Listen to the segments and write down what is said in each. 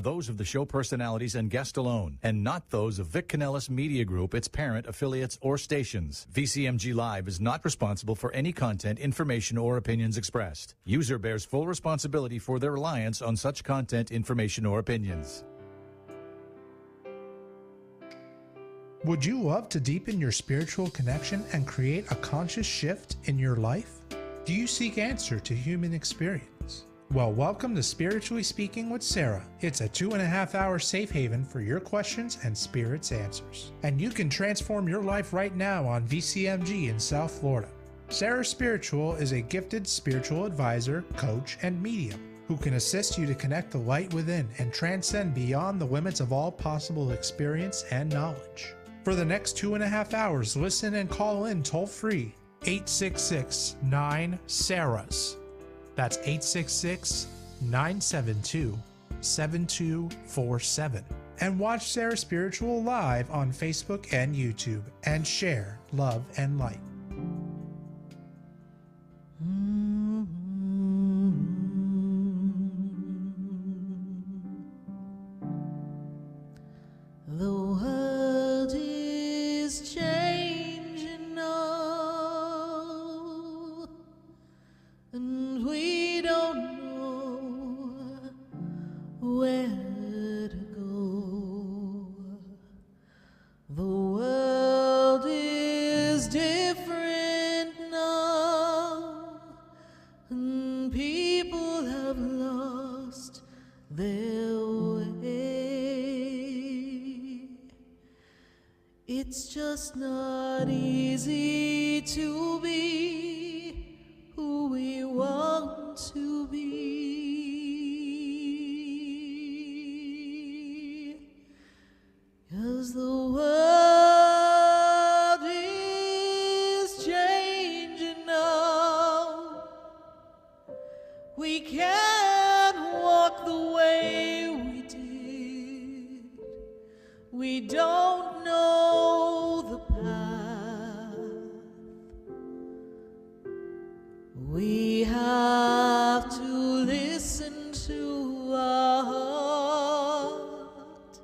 those of the show personalities and guest alone, and not those of Vic Canellis Media Group, its parent, affiliates, or stations. VCMG Live is not responsible for any content, information, or opinions expressed. User bears full responsibility for their reliance on such content, information, or opinions. Would you love to deepen your spiritual connection and create a conscious shift in your life? Do you seek answer to human experience? Well, welcome to Spiritually Speaking with Sarah. It's a 2.5-hour safe haven for your questions and Spirit's answers. And you can transform your life right now on VCMG in South Florida. Sarah Spiritual is a gifted spiritual advisor, coach, and medium who can assist you to connect the light within and transcend beyond the limits of all possible experience and knowledge. For the next 2.5 hours, listen and call in toll-free 866-9-SARAHS. That's 866-972-7247. And watch Sarah Spiritual live on Facebook and YouTube and share love and light. The world is changing now, and we don't know where to go. The world is different now, and people have lost their way. It's just not easy to be who we want to be, 'cause the world is changing now. We can't walk the way we did. We don't know the path. We have to listen to our heart.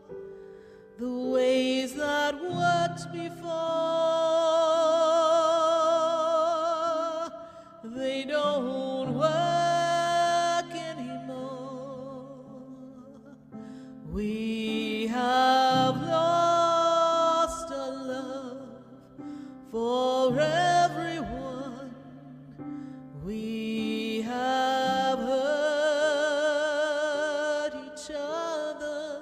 The ways that worked before, they don't work anymore. We have lost our love for everyone. We have hurt each other.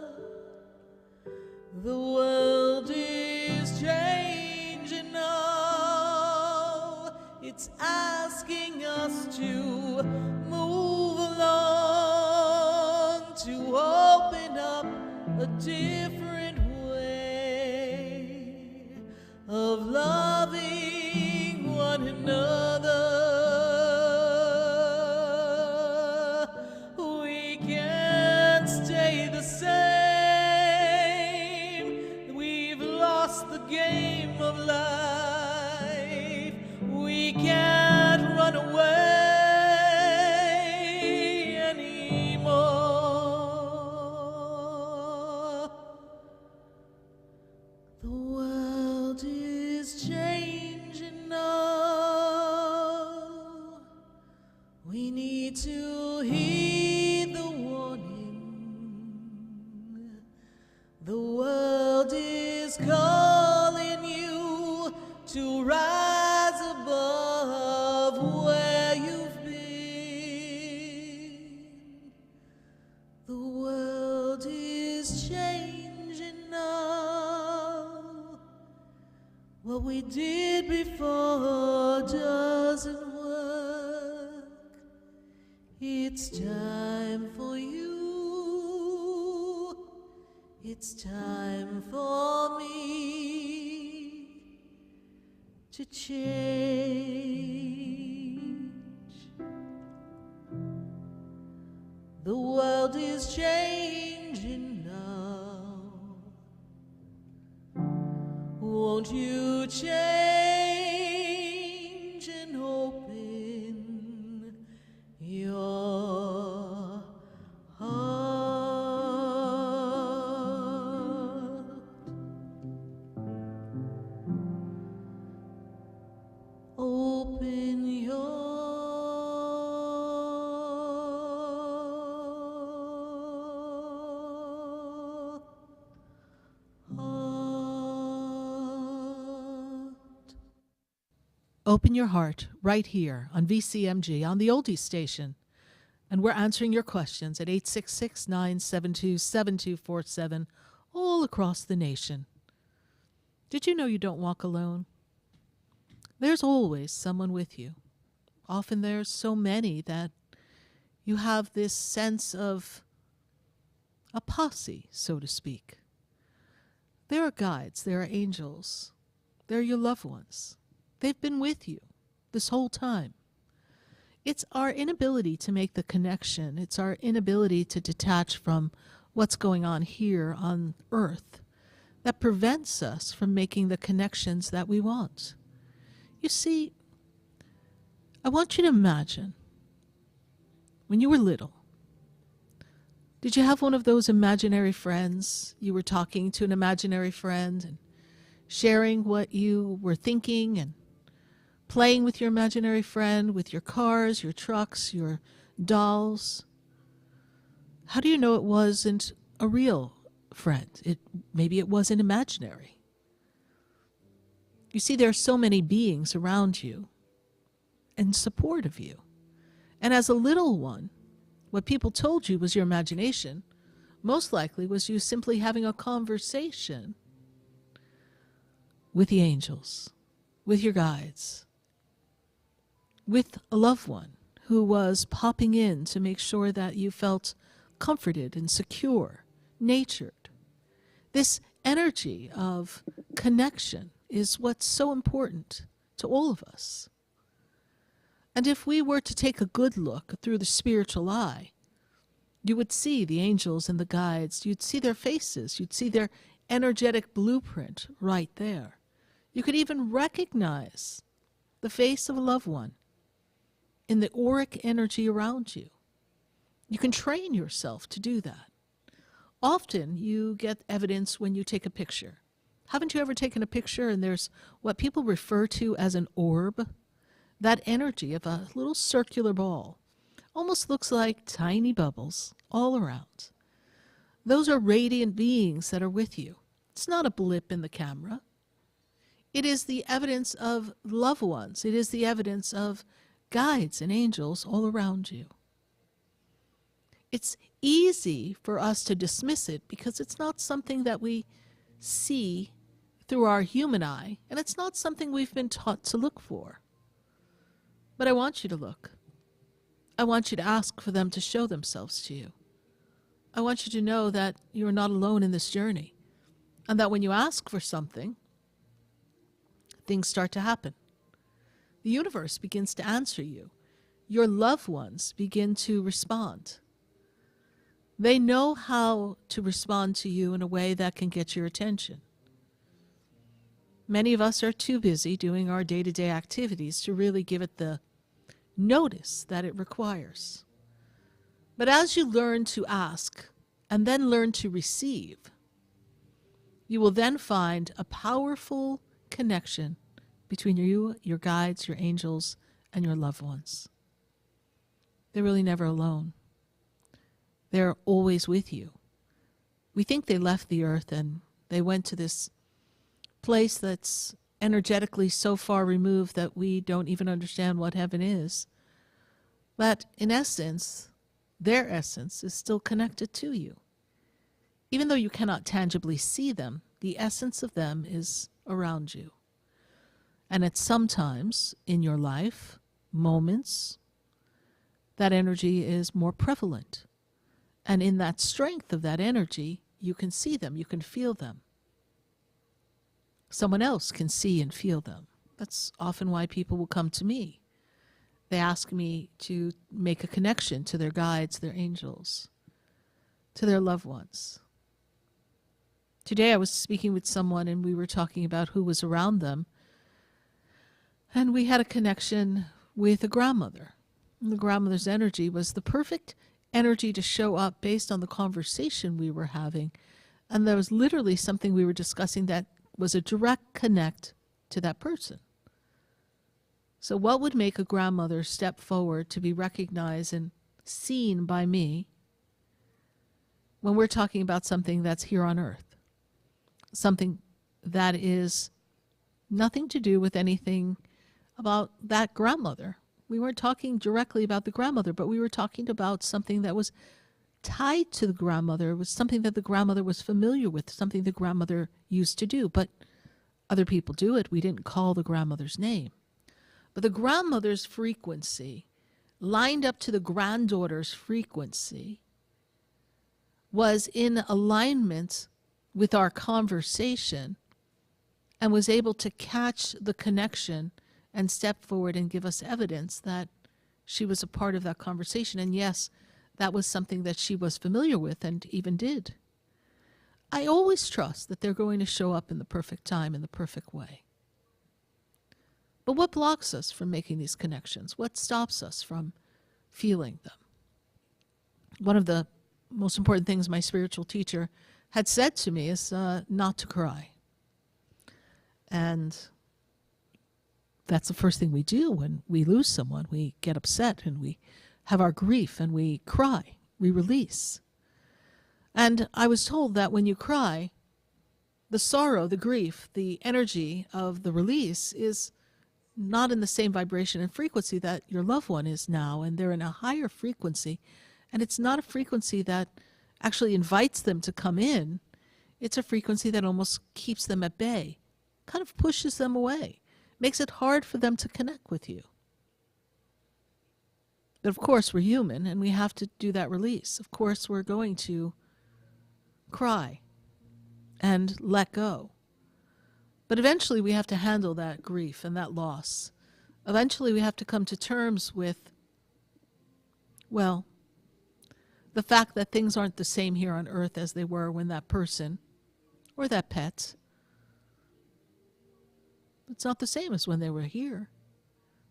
The world is changing now. It's asking us to move along, to open up a different way of loving one another. We can't stay the same. We've lost the game of life. We can't run away anymore. The world is changing now. We need to heed the warning. The world is calling you to rise above where you've been. The world is changing now. What we did before doesn't work. It's time for you. It's time for me to change. The world is changing now. Won't you change and open your heart? open your heart right here on VCMG, on the Oldie Station. And we're answering your questions at 866-972-7247 all across the nation. Did you know you don't walk alone? There's always someone with you. Often there's so many that you have this sense of a posse, so to speak. There are guides, there are angels, they're your loved ones. They've been with you this whole time. It's our inability to make the connection. It's our inability to detach from what's going on here on Earth that prevents us from making the connections that we want. You see, I want you to imagine when you were little, did you have one of those imaginary friends? You were talking to an imaginary friend and sharing what you were thinking and playing with your imaginary friend, with your cars, your trucks, your dolls. How do you know it wasn't a real friend? Maybe it wasn't imaginary. You see, there are so many beings around you in support of you. And as a little one, what people told you was your imagination, most likely was you simply having a conversation with the angels, with your guides, with a loved one who was popping in to make sure that you felt comforted and secure, natured. This energy of connection is what's so important to all of us. And if we were to take a good look through the spiritual eye, you would see the angels and the guides. You'd see their faces. You'd see their energetic blueprint right there. You could even recognize the face of a loved one in the auric energy around you. You can train yourself to do that. Often you get evidence when you take a picture. Haven't you ever taken a picture and there's what people refer to as an orb? That energy of a little circular ball almost looks like tiny bubbles all around. Those are radiant beings that are with you. It's not a blip in the camera. It is the evidence of loved ones. It is the evidence of guides and angels all around you. It's easy for us to dismiss it because it's not something that we see through our human eye, and it's not something we've been taught to look for. But I want you to look. I want you to ask for them to show themselves to you. I want you to know that you're not alone in this journey, and that when you ask for something, things start to happen. The universe begins to answer you. Your loved ones begin to respond. They know how to respond to you in a way that can get your attention. Many of us are too busy doing our day-to-day activities to really give it the notice that it requires. But as you learn to ask and then learn to receive, you will then find a powerful connection between you, your guides, your angels, and your loved ones. They're really never alone. They're always with you. We think they left the earth and they went to this place that's energetically so far removed that we don't even understand what heaven is. But in essence, their essence is still connected to you. Even though you cannot tangibly see them, the essence of them is around you. And at sometimes in your life, moments, that energy is more prevalent. And in that strength of that energy, you can see them, you can feel them. Someone else can see and feel them. That's often why people will come to me. They ask me to make a connection to their guides, their angels, to their loved ones. Today I was speaking with someone and we were talking about who was around them. And we had a connection with a grandmother. And the grandmother's energy was the perfect energy to show up based on the conversation we were having. And there was literally something we were discussing that was a direct connect to that person. So what would make a grandmother step forward to be recognized and seen by me when we're talking about something that's here on earth? Something that is nothing to do with anything about that grandmother. We weren't talking directly about the grandmother, but we were talking about something that was tied to the grandmother. It was something that the grandmother was familiar with, something the grandmother used to do. But other people do it. We didn't call the grandmother's name. But the grandmother's frequency lined up to the granddaughter's frequency was in alignment with our conversation and was able to catch the connection and step forward and give us evidence that she was a part of that conversation. And yes, that was something that she was familiar with and even did. I always trust that they're going to show up in the perfect time, in the perfect way. But what blocks us from making these connections? What stops us from feeling them? One of the most important things my spiritual teacher had said to me is not to cry. And that's the first thing we do when we lose someone. We get upset and we have our grief and we cry, we release. And I was told that when you cry, the sorrow, the grief, the energy of the release is not in the same vibration and frequency that your loved one is now, and they're in a higher frequency. And it's not a frequency that actually invites them to come in. It's a frequency that almost keeps them at bay, kind of pushes them away, makes it hard for them to connect with you. But of course, we're human, and we have to do that release. Of course, we're going to cry and let go. But eventually, we have to handle that grief and that loss. Eventually, we have to come to terms with, well, the fact that things aren't the same here on Earth as they were when that person or that pet, it's not the same as when they were here.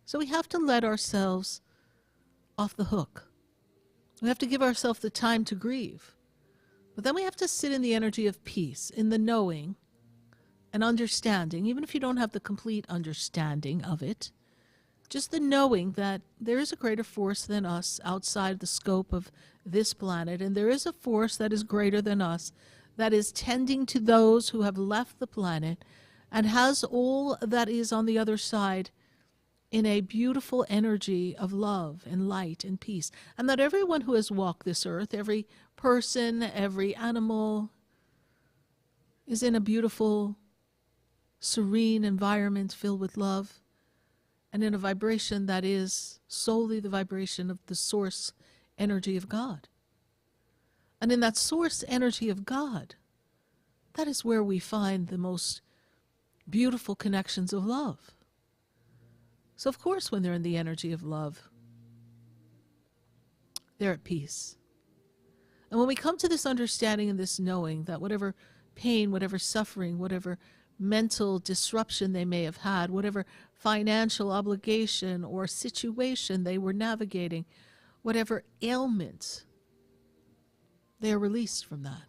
So we have to let ourselves off the hook. We have to give ourselves the time to grieve. But then we have to sit in the energy of peace, in the knowing and understanding, even if you don't have the complete understanding of it, just the knowing that there is a greater force than us outside the scope of this planet, and there is a force that is greater than us that is tending to those who have left the planet and has all that is on the other side in a beautiful energy of love and light and peace. And that everyone who has walked this earth, every person, every animal, is in a beautiful, serene environment filled with love and in a vibration that is solely the vibration of the source energy of God. And in that source energy of God, that is where we find the most beautiful connections of love. So of course, when they're in the energy of love, they're at peace. And when we come to this understanding and this knowing that whatever pain, whatever suffering, whatever mental disruption they may have had, whatever financial obligation or situation they were navigating, whatever ailment, they are released from that.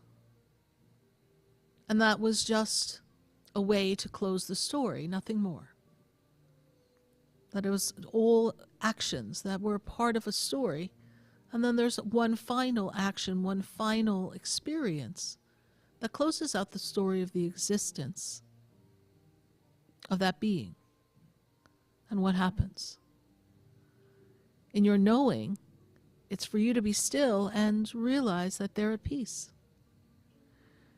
And that was just a way to close the story, nothing more. That it was all actions that were part of a story, and then there's one final action, one final experience that closes out the story of the existence of that being. And what happens? In your knowing, it's for you to be still and realize that they're at peace.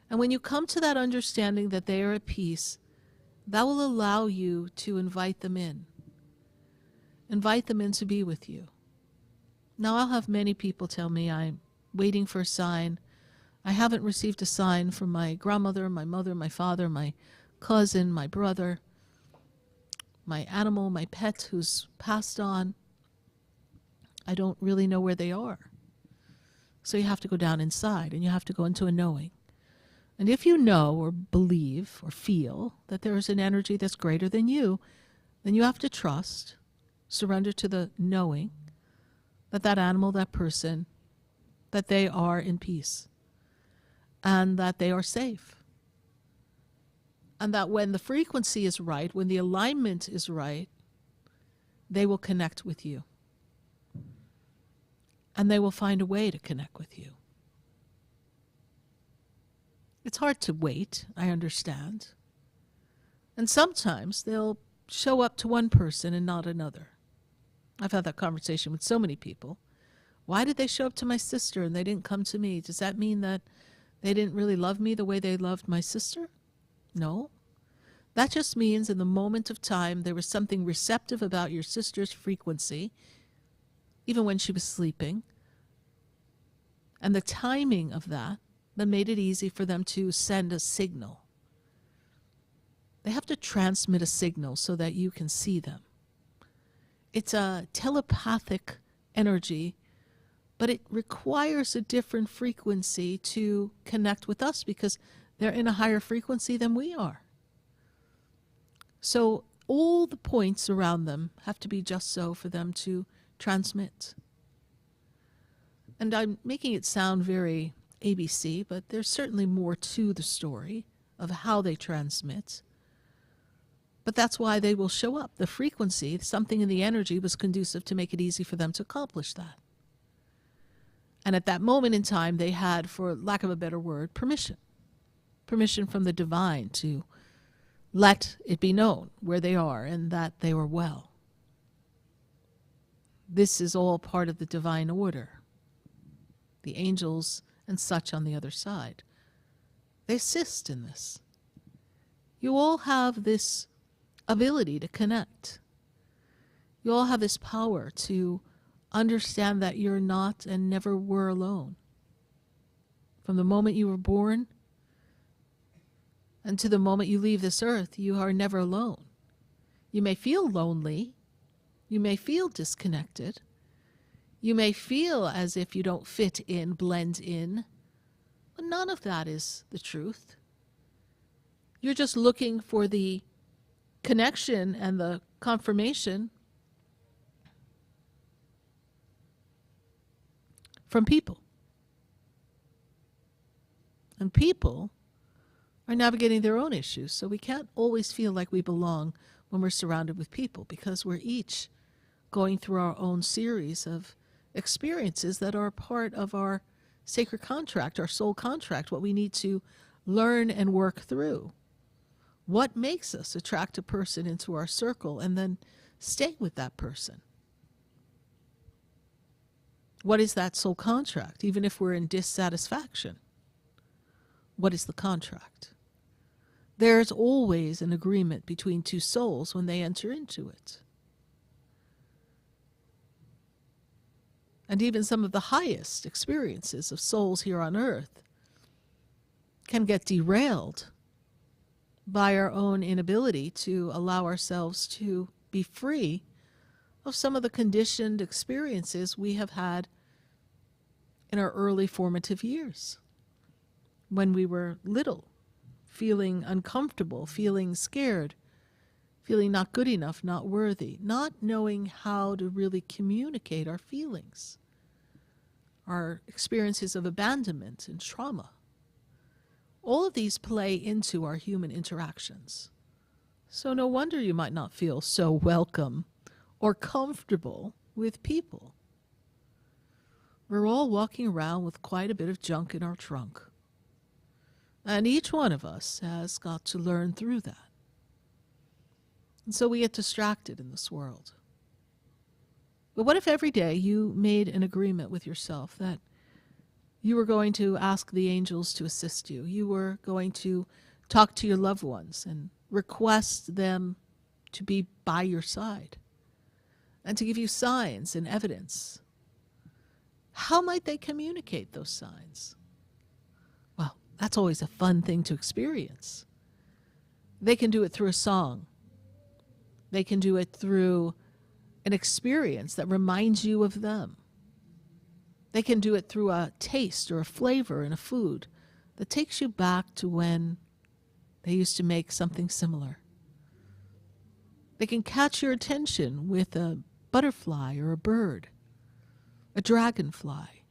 And when you come to that understanding that they are at peace, that will allow you to invite them in. Invite them in to be with you. Now, I'll have many people tell me I'm waiting for a sign. I haven't received a sign from my grandmother, my mother, my father, my cousin, my brother, my animal, my pet who's passed on. I don't really know where they are. So you have to go down inside and you have to go into a knowing. And if you know or believe or feel that there is an energy that's greater than you, then you have to trust, surrender to the knowing that that animal, that person, that they are in peace and that they are safe. And that when the frequency is right, when the alignment is right, they will connect with you. And they will find a way to connect with you. It's hard to wait, I understand. And sometimes they'll show up to one person and not another? I've had that conversation with so many people. Why did they show up to my sister and they didn't come to me? Does that mean that they didn't really love me the way they loved my sister? No. That just means in the moment of time there was something receptive about your sister's frequency, even when she was sleeping, and the timing of that made it easy for them to send a signal. They have to transmit a signal so that you can see them. It's a telepathic energy, but it requires a different frequency to connect with us because they're in a higher frequency than we are. So all the points around them have to be just so for them to transmit. And I'm making it sound very ABC, but there's certainly more to the story of how they transmit. But that's why they will show up. The frequency, something in the energy was conducive to make it easy for them to accomplish that. And at that moment in time, they had, for lack of a better word, permission. Permission from the divine to let it be known where they are and that they were well. This is all part of the divine order. The angels and such on the other side, they assist in this. You all have this ability to connect. You all have this power to understand that you're not and never were alone. From the moment you were born and to the moment you leave this earth, you are never alone. You may feel lonely. You may feel disconnected. You may feel as if you don't fit in, blend in. But none of that is the truth. You're just looking for the connection and the confirmation from people. And people are navigating their own issues, so we can't always feel like we belong when we're surrounded with people because we're each going through our own series of experiences that are part of our sacred contract, our soul contract, what we need to learn and work through. What makes us attract a person into our circle and then stay with that person? What is that soul contract, even if we're in dissatisfaction? What is the contract? There's always an agreement between two souls when they enter into it. And even some of the highest experiences of souls here on earth can get derailed by our own inability to allow ourselves to be free of some of the conditioned experiences we have had in our early formative years, when we were little, feeling uncomfortable, feeling scared, feeling not good enough, not worthy, not knowing how to really communicate our feelings, our experiences of abandonment and trauma. All of these play into our human interactions. So no wonder you might not feel so welcome or comfortable with people. We're all walking around with quite a bit of junk in our trunk. And each one of us has got to learn through that. And so we get distracted in this world. But what if every day you made an agreement with yourself that you were going to ask the angels to assist you? You were going to talk to your loved ones and request them to be by your side and to give you signs and evidence. How might they communicate those signs? Well, that's always a fun thing to experience. They can do it through a song. They can do it through an experience that reminds you of them. They can do it through a taste or a flavor in a food that takes you back to when they used to make something similar. They can catch your attention with a butterfly or a bird, a dragonfly,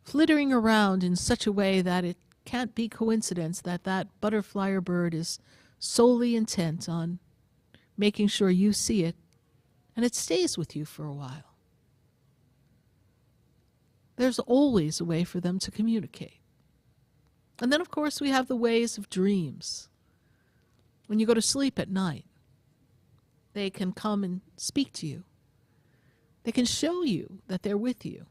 flittering around in such a way that it can't be coincidence that that butterfly or bird is solely intent on making sure you see it, and it stays with you for a while. There's always a way for them to communicate. And then, of course, we have the ways of dreams. When you go to sleep at night, They can come and speak to you. They can show you that they're with you.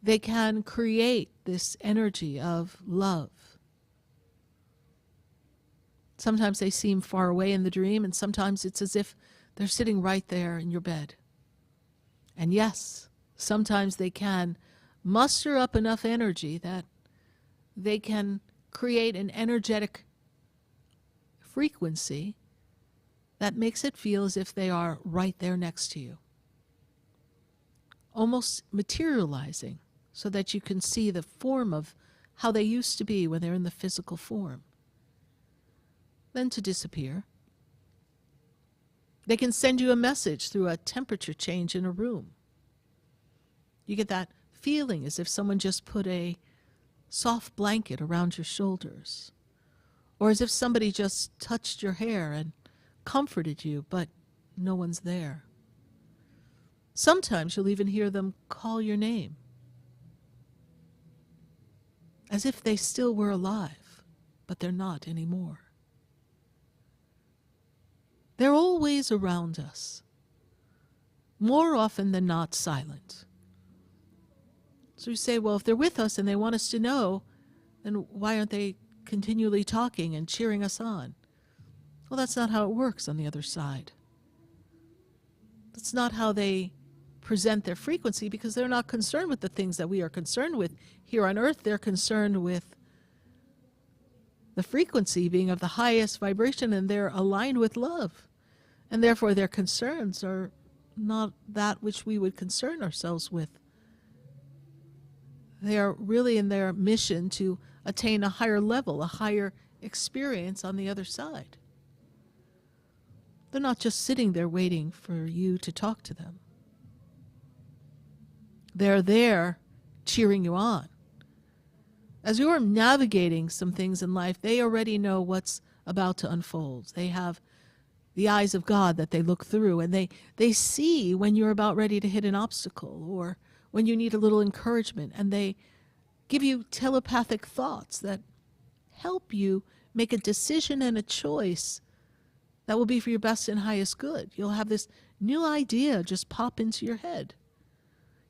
They can create this energy of love. Sometimes they seem far away in the dream, and sometimes it's as if they're sitting right there in your bed. And yes, sometimes they can muster up enough energy that they can create an energetic frequency that makes it feel as if they are right there next to you. Almost materializing so that you can see the form of how they used to be when they're in the physical form. Then to disappear. They can send you a message through a temperature change in a room. You get that feeling as if someone just put a soft blanket around your shoulders, or as if somebody just touched your hair and comforted you, but no one's there. Sometimes you'll even hear them call your name, as if they still were alive, but they're not anymore. They're always around us, more often than not silent. So you say, well, if they're with us and they want us to know, then why aren't they continually talking and cheering us on? Well, that's not how it works on the other side. That's not how they present their frequency, because they're not concerned with the things that we are concerned with here on Earth. They're concerned with the frequency being of the highest vibration, and they're aligned with love. And therefore their concerns are not that which we would concern ourselves with. They are really in their mission to attain a higher level, a higher experience on the other side. They're not just sitting there waiting for you to talk to them. They're there cheering you on. As you're navigating some things in life, they already know what's about to unfold. They have the eyes of God that they look through, and they see when you're about ready to hit an obstacle or when you need a little encouragement, and they give you telepathic thoughts that help you make a decision and a choice that will be for your best and highest good. You'll have this new idea just pop into your head.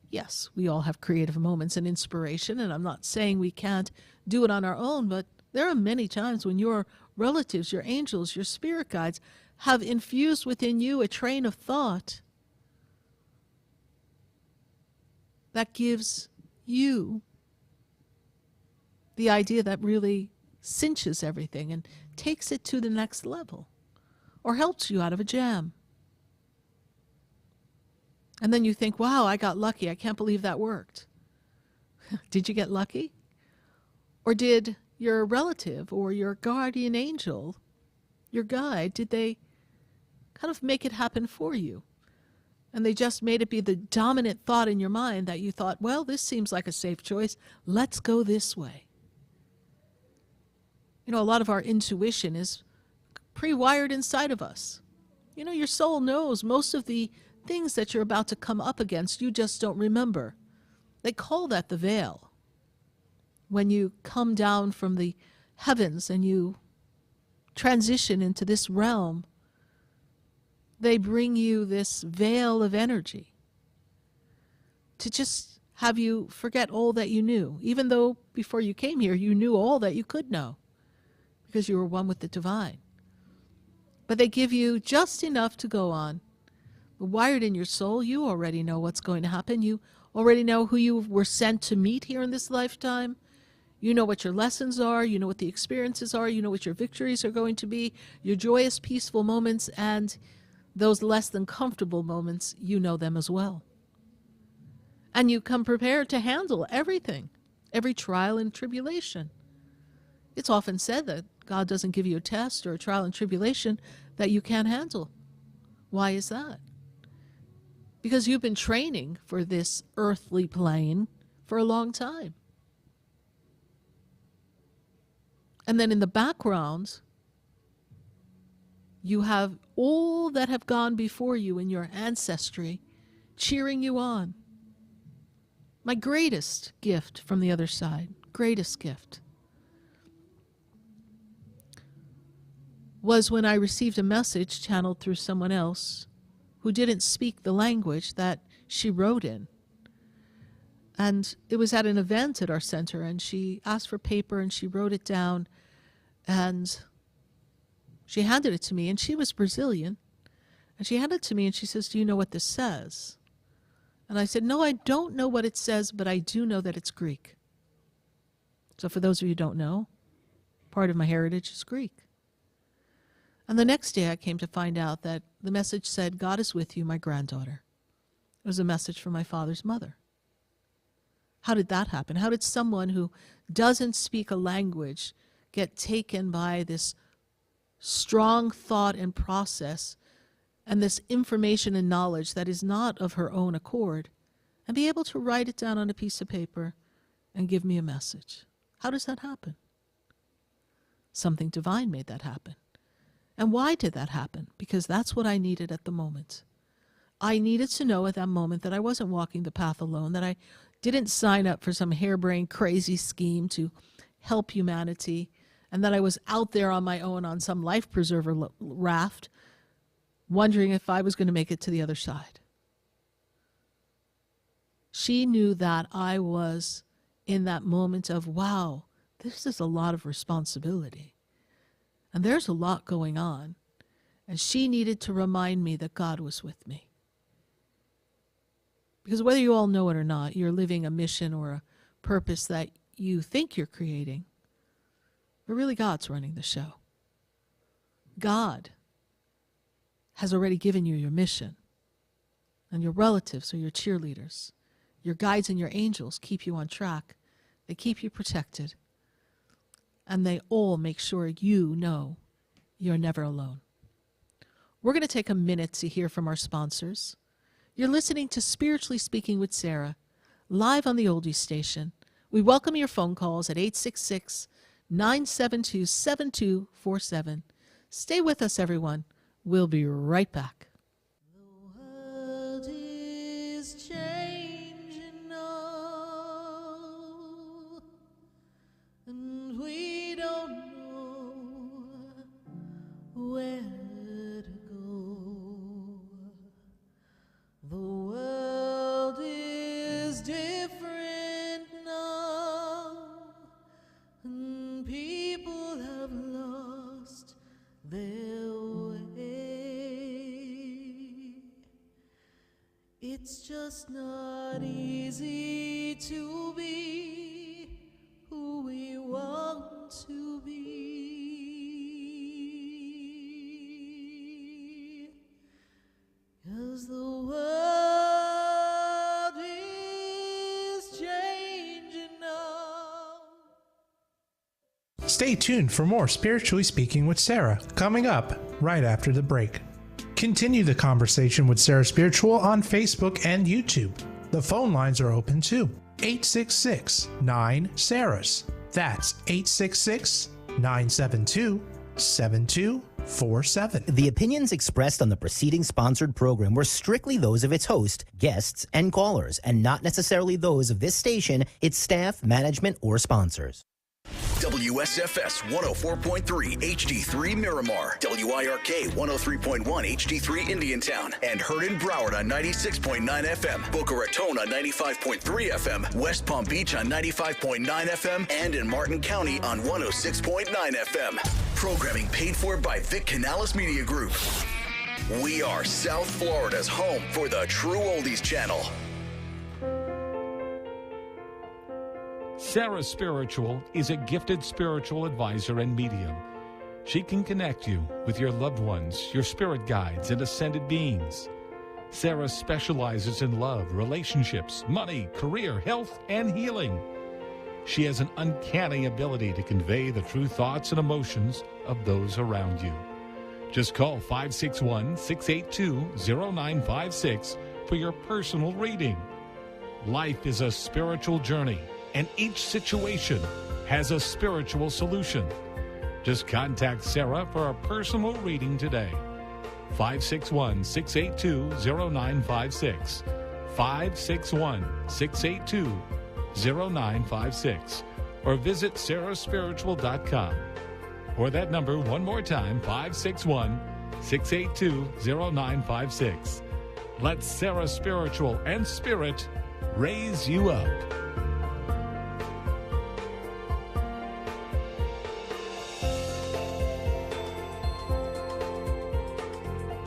Yes, we all have creative moments and inspiration, and I'm not saying we can't do it on our own, but there are many times when your relatives, your angels, your spirit guides have infused within you a train of thought that gives you the idea that really cinches everything and takes it to the next level, or helps you out of a jam. And then you think, wow, I got lucky. I can't believe that worked. Did you get lucky? Or did your relative or your guardian angel, your guide, did they kind of make it happen for you? And they just made it be the dominant thought in your mind that you thought, well, this seems like a safe choice. Let's go this way. You know, a lot of our intuition is pre-wired inside of us. You know, your soul knows most of the things that you're about to come up against. You just don't remember. They call that the veil. When you come down from the heavens and you transition into this realm, they bring you this veil of energy to just have you forget all that you knew, even though before you came here you knew all that you could know because you were one with the divine. But they give you just enough to go on. Wired in your soul, you already know what's going to happen. You already know who you were sent to meet here in this lifetime. You know what your lessons are. You know what the experiences are. You know what your victories are going to be, your joyous, peaceful moments, and those less than comfortable moments, you know them as well. And you come prepared to handle everything, every trial and tribulation. It's often said that God doesn't give you a test or a trial and tribulation that you can't handle. Why is that? Because you've been training for this earthly plane for a long time. And then in the background, you have all that have gone before you in your ancestry cheering you on. My greatest gift from the other side, greatest gift. was when I received a message channeled through someone else who didn't speak the language that she wrote in. And it was at an event at our center, and she asked for paper and she wrote it down, and she handed it to me, and she was Brazilian. And she handed it to me and she says, "Do you know what this says?" And I said, "No, I don't know what it says, but I do know that it's Greek." So for those of you who don't know, part of my heritage is Greek. And the next day I came to find out that the message said, "God is with you, my granddaughter." It was a message from my father's mother. How did that happen? How did someone who doesn't speak a language get taken by this strong thought and process and this information and knowledge that is not of her own accord, and be able to write it down on a piece of paper and give me a message? How does that happen? Something divine made that happen. And why did that happen? Because that's what I needed at the moment. I needed to know at that moment that I wasn't walking the path alone, that I didn't sign up for some harebrained, crazy scheme to help humanity, and that I was out there on my own on some life preserver raft, wondering if I was going to make it to the other side. She knew that I was in that moment of, wow, this is a lot of responsibility. And there's a lot going on. And she needed to remind me that God was with me. Because whether you all know it or not, you're living a mission or a purpose that you think you're creating, but really God's running the show. God has already given you your mission. And your relatives are your cheerleaders. Your guides and your angels keep you on track. They keep you protected. And they all make sure you know you're never alone. We're going to take a minute to hear from our sponsors. You're listening to Spiritually Speaking with Sarah, live on the Oldies Station. We welcome your phone calls at 866-972-7247. Stay with us, everyone. We'll be right back. The world is changing now, and we don't know where to go. The world is different now, and people have lost their way. It's just not easy to be who we want to be, 'cause the world is changing now. Stay tuned for more Spiritually Speaking with Sarah, coming up right after the break. Continue the conversation with Sarah Spiritual on Facebook and YouTube. The phone lines are open too. 866-9-SARAHS. That's 866-972-7247. The opinions expressed on the preceding sponsored program were strictly those of its host, guests, and callers, and not necessarily those of this station, its staff, management, or sponsors. WSFS 104.3 HD3 Miramar, WIRK 103.1 HD3 Indiantown, and heard in Broward on 96.9 FM, Boca Raton on 95.3 FM, West Palm Beach on 95.9 FM, and in Martin County on 106.9 FM. Programming paid for by Vic Canales Media Group. We are South Florida's home for the True Oldies Channel. Sarah Spiritual is a gifted spiritual advisor and medium. She can connect you with your loved ones, your spirit guides, and ascended beings. Sarah specializes in love, relationships, money, career, health, and healing. She has an uncanny ability to convey the true thoughts and emotions of those around you. Just call 561-682-0956 for your personal reading. Life is a spiritual journey, and each situation has a spiritual solution. Just contact Sarah for a personal reading today. 561-682-0956. 561-682-0956. Or visit sarahspiritual.com. or that number one more time, 561-682-0956. Let Sarah Spiritual and Spirit raise you up.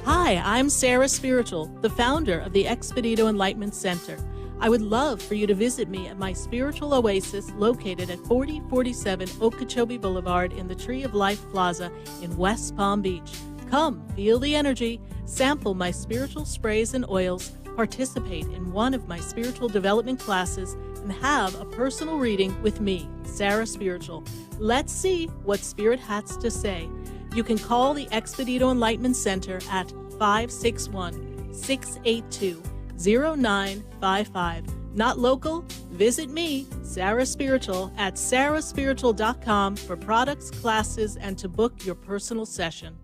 Hi, I'm Sarah Spiritual, the founder of the Expedito Enlightenment Center. I would love for you to visit me at my spiritual oasis located at 4047 Okeechobee Boulevard in the Tree of Life Plaza in West Palm Beach. Come, feel the energy, sample my spiritual sprays and oils, participate in one of my spiritual development classes, and have a personal reading with me, Sarah Spiritual. Let's see what Spirit has to say. You can call the Expedito Enlightenment Center at 561-682-0955. Not local? Visit me, Sarah Spiritual, at sarahspiritual.com for products, classes, and to book your personal session.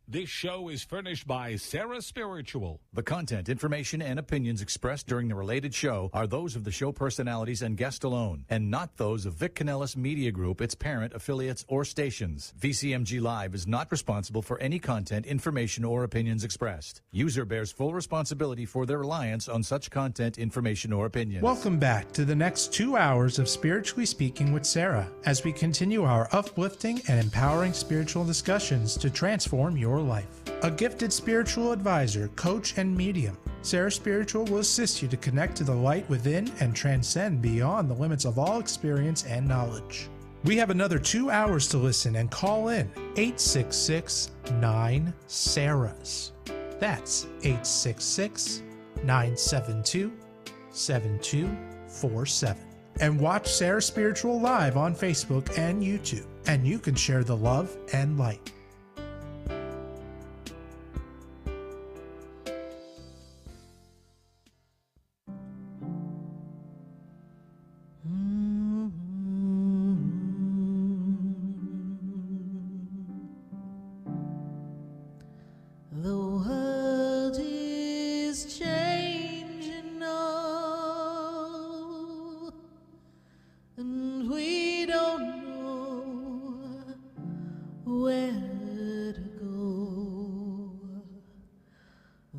This show is furnished by Sarah Spiritual. The content, information, and opinions expressed during the related show are those of the show personalities and guest alone, and not those of Vic Canellis Media Group, its parent, affiliates, or stations. VCMG Live is not responsible for any content, information, or opinions expressed. User bears full responsibility for their reliance on such content, information, or opinions. Welcome back to the next 2 hours of Spiritually Speaking with Sarah, as we continue our uplifting and empowering spiritual discussions to transform your life. A gifted spiritual advisor, coach, and medium, Sarah Spiritual will assist you to connect to the light within and transcend beyond the limits of all experience and knowledge. We have another 2 hours to listen and call in 866-9-SARAHs. That's 866-972-7247. And watch Sarah Spiritual live on Facebook and YouTube, and you can share the love and light. The world is changing now, and we don't know where to go.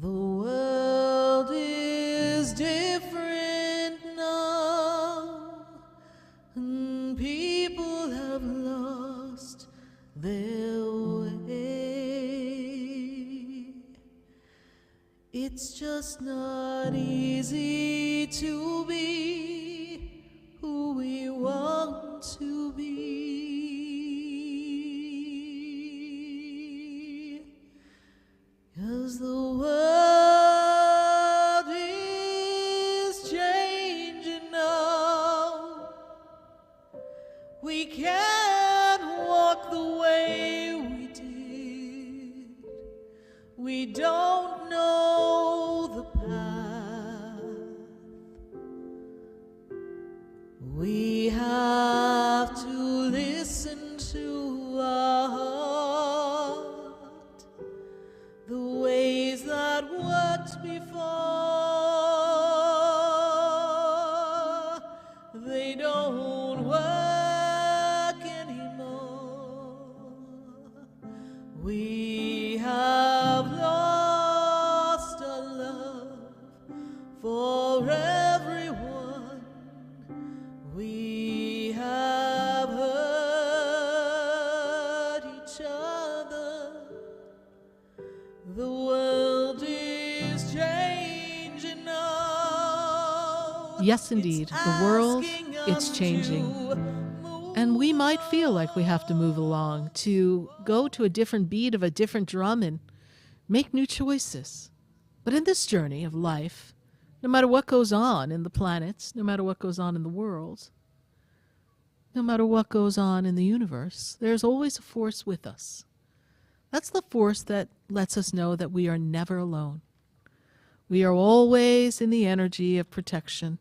The world is different now, and people have lost their way. It's just not easy to be who we want to be, 'cause the world is changing now. We can't walk the way we did. We don't know the path. We have to listen to our heart. The ways that worked before, they don't work anymore. We have lost our love for everyone. We have hurt each other. The world is changing now. Yes, indeed. The world, it's changing. And we might feel like we have to move along, to go to a different beat of a different drum and make new choices. But in this journey of life, no matter what goes on in the planets, no matter what goes on in the world, no matter what goes on in the universe, there's always a force with us. That's the force that lets us know that we are never alone. We are always in the energy of protection.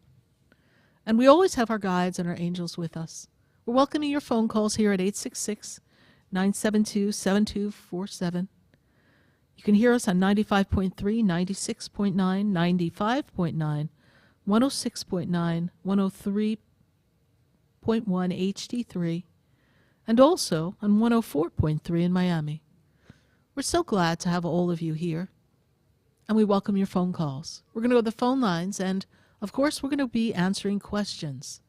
And we always have our guides and our angels with us. We're welcoming your phone calls here at 866-972-7247. You can hear us on 95.3, 96.9, 95.9, 106.9, 103.1 HD3, and also on 104.3 in Miami. We're so glad to have all of you here, and we welcome your phone calls. We're going to go to the phone lines, and of course, we're going to be answering questions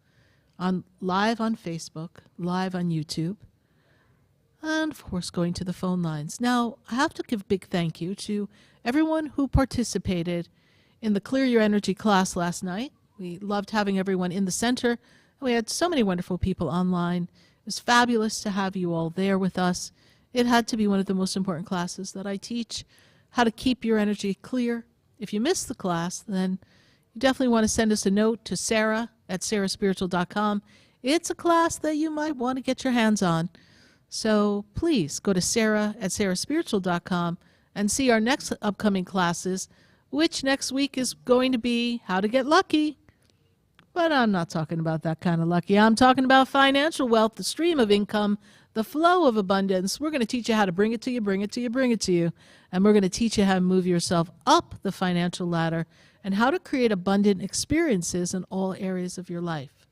live on Facebook, live on YouTube, and of course, going to the phone lines. Now, I have to give a big thank you to everyone who participated in the Clear Your Energy class last night. We loved having everyone in the center. We had so many wonderful people online. It was fabulous to have you all there with us. It had to be one of the most important classes that I teach, how to keep your energy clear. If you missed the class, then you definitely want to send us a note to Sarah at sarahspiritual.com. It's a class that you might want to get your hands on. So please go to Sarah at sarahspiritual.com and see our next upcoming classes, which next week is going to be how to get lucky. But I'm not talking about that kind of lucky. I'm talking about financial wealth, the stream of income, the flow of abundance. We're going to teach you how to bring it to you, bring it to you, bring it to you. And we're going to teach you how to move yourself up the financial ladder and how to create abundant experiences in all areas of your life.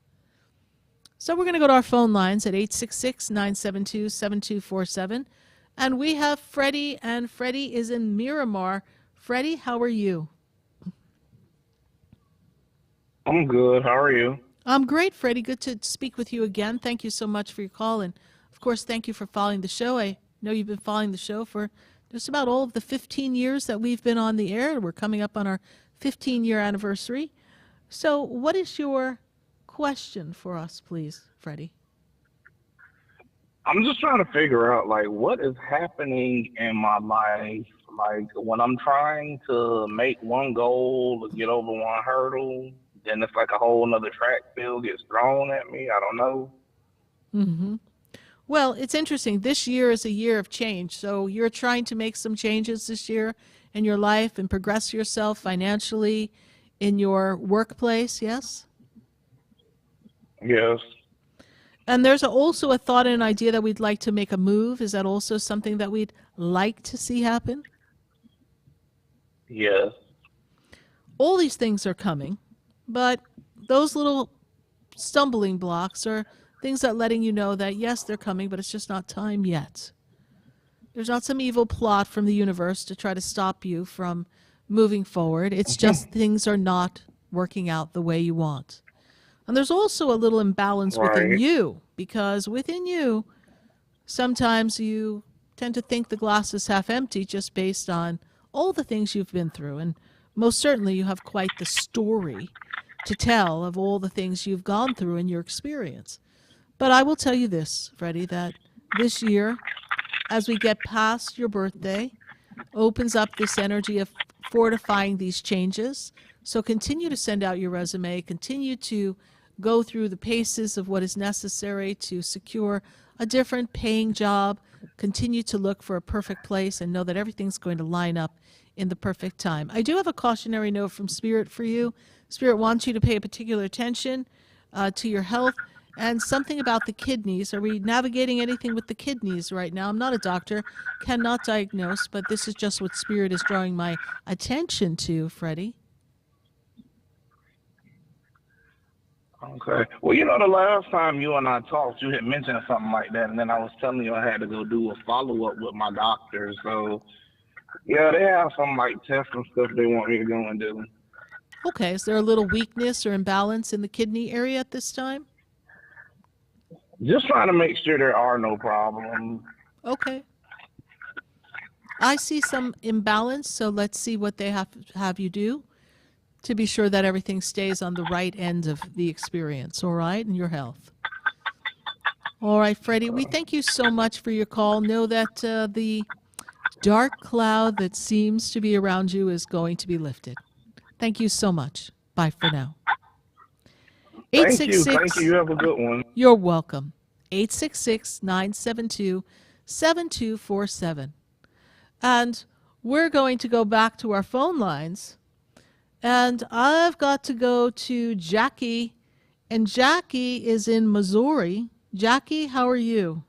So we're going to go to our phone lines at 866-972-7247. And we have Freddie, and Freddie is in Miramar. Freddie, how are you? I'm good. How are you? I'm great, Freddie. Good to speak with you again. Thank you so much for your call. And, of course, thank you for following the show. I know you've been following the show for just about all of the 15 years that we've been on the air. We're coming up on our 15-year anniversary. So what is your question for us, please, Freddie? I'm just trying to figure out, what is happening in my life. When I'm trying to make one goal, to get over one hurdle, then it's like a whole nother track field gets thrown at me. I don't know. Mm-hmm. Well, it's interesting. This year is a year of change. So you're trying to make some changes this year in your life and progress yourself financially in your workplace, yes? Yes. And there's also a thought and an idea that we'd like to make a move. Is that also something that we'd like to see happen? Yes. All these things are coming, but those little stumbling blocks are things that letting you know that, yes, they're coming, but it's just not time yet. There's not some evil plot from the universe to try to stop you from moving forward. It's just things are not working out the way you want. And there's also a little imbalance within you, because within you, sometimes you tend to think the glass is half empty just based on all the things you've been through. And most certainly you have quite the story to tell of all the things you've gone through in your experience. But I will tell you this, Freddie, that this year, as we get past your birthday, opens up this energy of fortifying these changes. So continue to send out your resume, continue to go through the paces of what is necessary to secure a different paying job, continue to look for a perfect place, and know that everything's going to line up in the perfect time. I do have a cautionary note from Spirit for you. Spirit wants you to pay particular attention to your health and something about the kidneys. Are we navigating anything with the kidneys right now? I'm not a doctor, cannot diagnose, but this is just what Spirit is drawing my attention to, Freddie. Okay. Well, the last time you and I talked, you had mentioned something like that, and then I was telling you I had to go do a follow-up with my doctor. So, yeah, they have some, tests and stuff they want me to go and do. Okay. Is there a little weakness or imbalance in the kidney area at this time? Just trying to make sure there are no problems. Okay. I see some imbalance, so let's see what they have you do to be sure that everything stays on the right end of the experience, all right, and your health. All right, Freddie, we thank you so much for your call. Know that the dark cloud that seems to be around you is going to be lifted. Thank you so much. Bye for now. Thank you. Thank you. You have a good one. You're welcome. 866-972-7247. And we're going to go back to our phone lines. And I've got to go to Jackie. And Jackie is in Missouri. Jackie, how are you?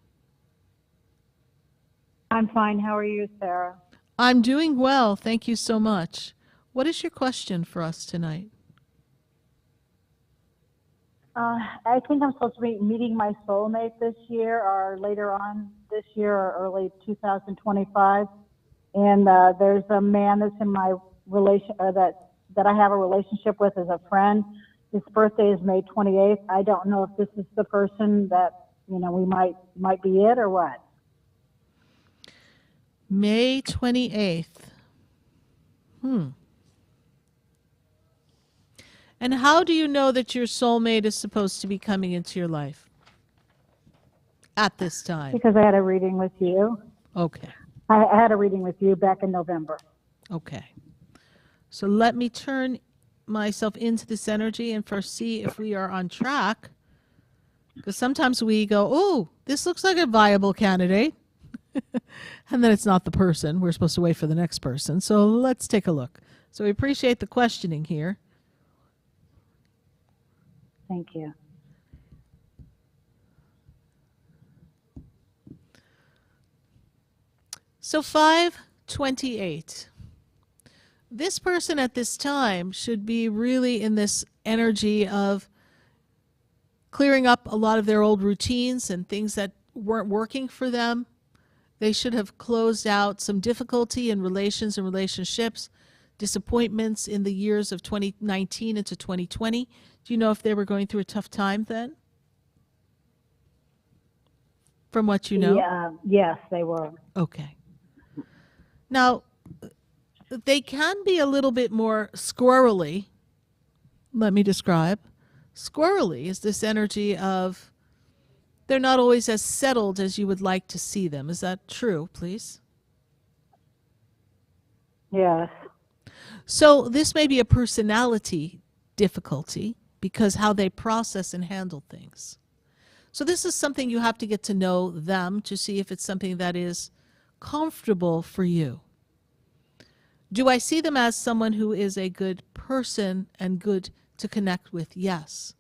I'm fine. How are you, Sarah? I'm doing well. Thank you so much. What is your question for us tonight? I think I'm supposed to be meeting my soulmate this year or later on this year or early 2025. And there's a man that's in my that I have a relationship with as a friend. His birthday is May 28th. I don't know if this is the person that, we might be it or what. May 28th. And how do you know that your soulmate is supposed to be coming into your life at this time? Because I had a reading with you. Okay. I had a reading with you back in November. Okay. So let me turn myself into this energy and first see if we are on track. Because sometimes we go, oh, this looks like a viable candidate. And then it's not the person. We're supposed to wait for the next person. So let's take a look. So we appreciate the questioning here. Thank you. So 528. This person at this time should be really in this energy of clearing up a lot of their old routines and things that weren't working for them. They should have closed out some difficulty in relations and relationships, disappointments in the years of 2019 into 2020. Do you know if they were going through a tough time then? From what you know? Yeah, yes, they were. Okay. Now, they can be a little bit more squirrely. Let me describe. Squirrely is this energy of they're not always as settled as you would like to see them. Is that true, please? Yes. So this may be a personality difficulty because how they process and handle things. So this is something you have to get to know them to see if it's something that is comfortable for you. Do I see them as someone who is a good person and good to connect with? Yes.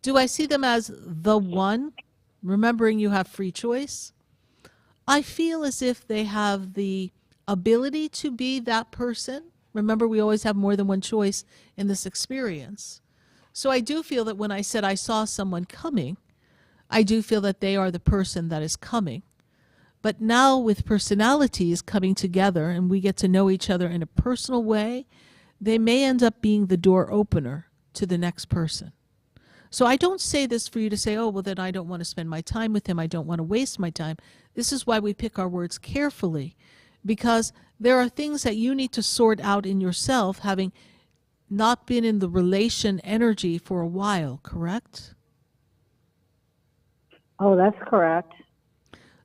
Do I see them as the one? Remembering you have free choice. I feel as if they have the ability to be that person. Remember, we always have more than one choice in this experience. So I do feel that when I said I saw someone coming, I do feel that they are the person that is coming. But now with personalities coming together and we get to know each other in a personal way, they may end up being the door opener to the next person. So I don't say this for you to say, oh, well, then I don't want to spend my time with him. I don't want to waste my time. This is why we pick our words carefully, because there are things that you need to sort out in yourself, having not been in the relation energy for a while, correct? Oh, that's correct.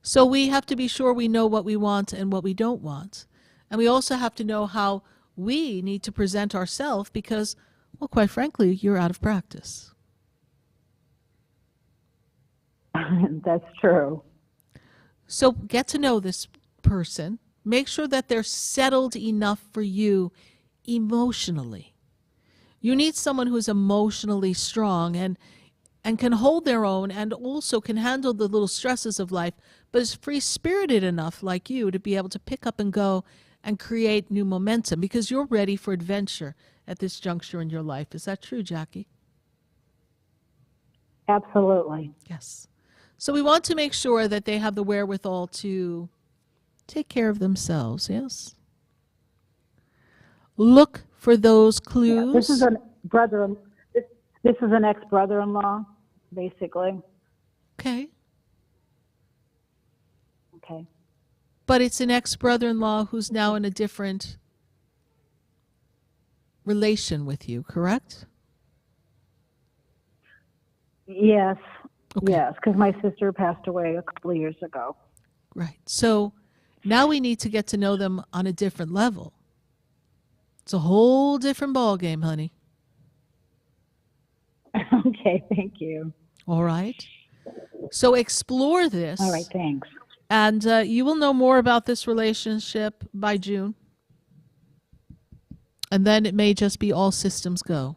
So we have to be sure we know what we want and what we don't want. And we also have to know how we need to present ourselves because, well, quite frankly, you're out of practice. That's true. So get to know this person. Make sure that they're settled enough for you emotionally. You need someone who's emotionally strong and can hold their own and also can handle the little stresses of life, but is free-spirited enough like you to be able to pick up and go and create new momentum because you're ready for adventure at this juncture in your life. Is that true, Jackie? Absolutely. Yes. So we want to make sure that they have the wherewithal to take care of themselves, yes? Look for those clues. Yeah, this is an brother. This is an ex-brother-in-law, basically. Okay. Okay. But it's an ex-brother-in-law who's now in a different relation with you, correct? Yes. Okay. Yes, because my sister passed away a couple of years ago. Right. So now we need to get to know them on a different level. It's a whole different ballgame, honey. Okay, thank you. All right. So explore this. All right, thanks. And you will know more about this relationship by June. And then it may just be all systems go.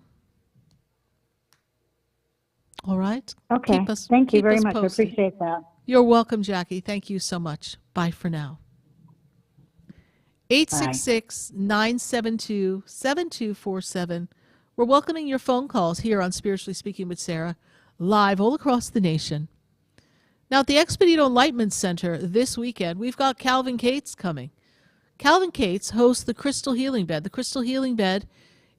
All right? Okay. Thank you very much. Posted. I appreciate that. You're welcome, Jackie. Thank you so much. Bye for now. 866-972-7247. We're welcoming your phone calls here on Spiritually Speaking with Sarah. live all across the nation. Now, at the Expedito Enlightenment Center this weekend, we've got Calvin Cates coming. Calvin Cates hosts the Crystal Healing Bed. The Crystal Healing Bed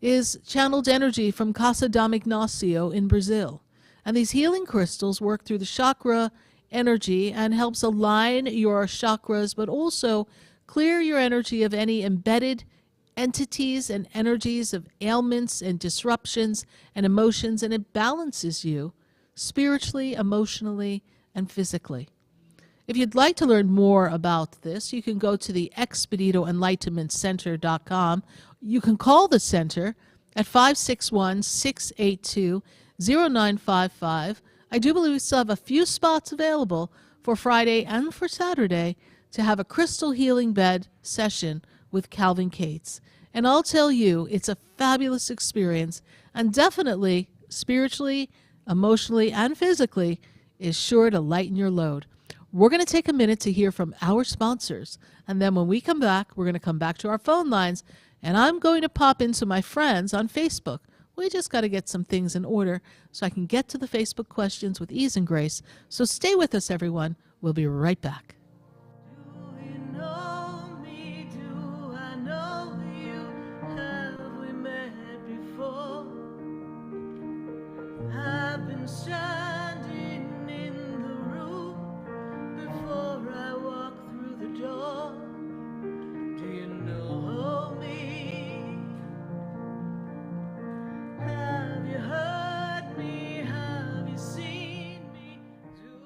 is channeled energy from Casa Dam Ignacio in Brazil. And these healing crystals work through the chakra energy and helps align your chakras, but also clear your energy of any embedded entities and energies of ailments and disruptions and emotions, and it balances you spiritually, emotionally, and physically. If you'd like to learn more about this, you can go to the ExpeditoEnlightenmentCenter.com. You can call the center at 561-682-0955. I do believe we still have a few spots available for Friday and for Saturday to have a crystal healing bed session with Calvin Cates. And I'll tell you, it's a fabulous experience, and definitely spiritually, emotionally, and physically is sure to lighten your load. We're going to take a minute to hear from our sponsors, and then when we come back, we're going to come back to our phone lines, and I'm going to pop into my friends on Facebook. We just got to get some things in order so I can get to the Facebook questions with ease and grace. So stay with us, everyone. We'll be right back. Do you know me? Do I know you? Have we met before? I've been standing in the room before I walk through the door. Do you know me? Have you heard me? Have you seen me? Do you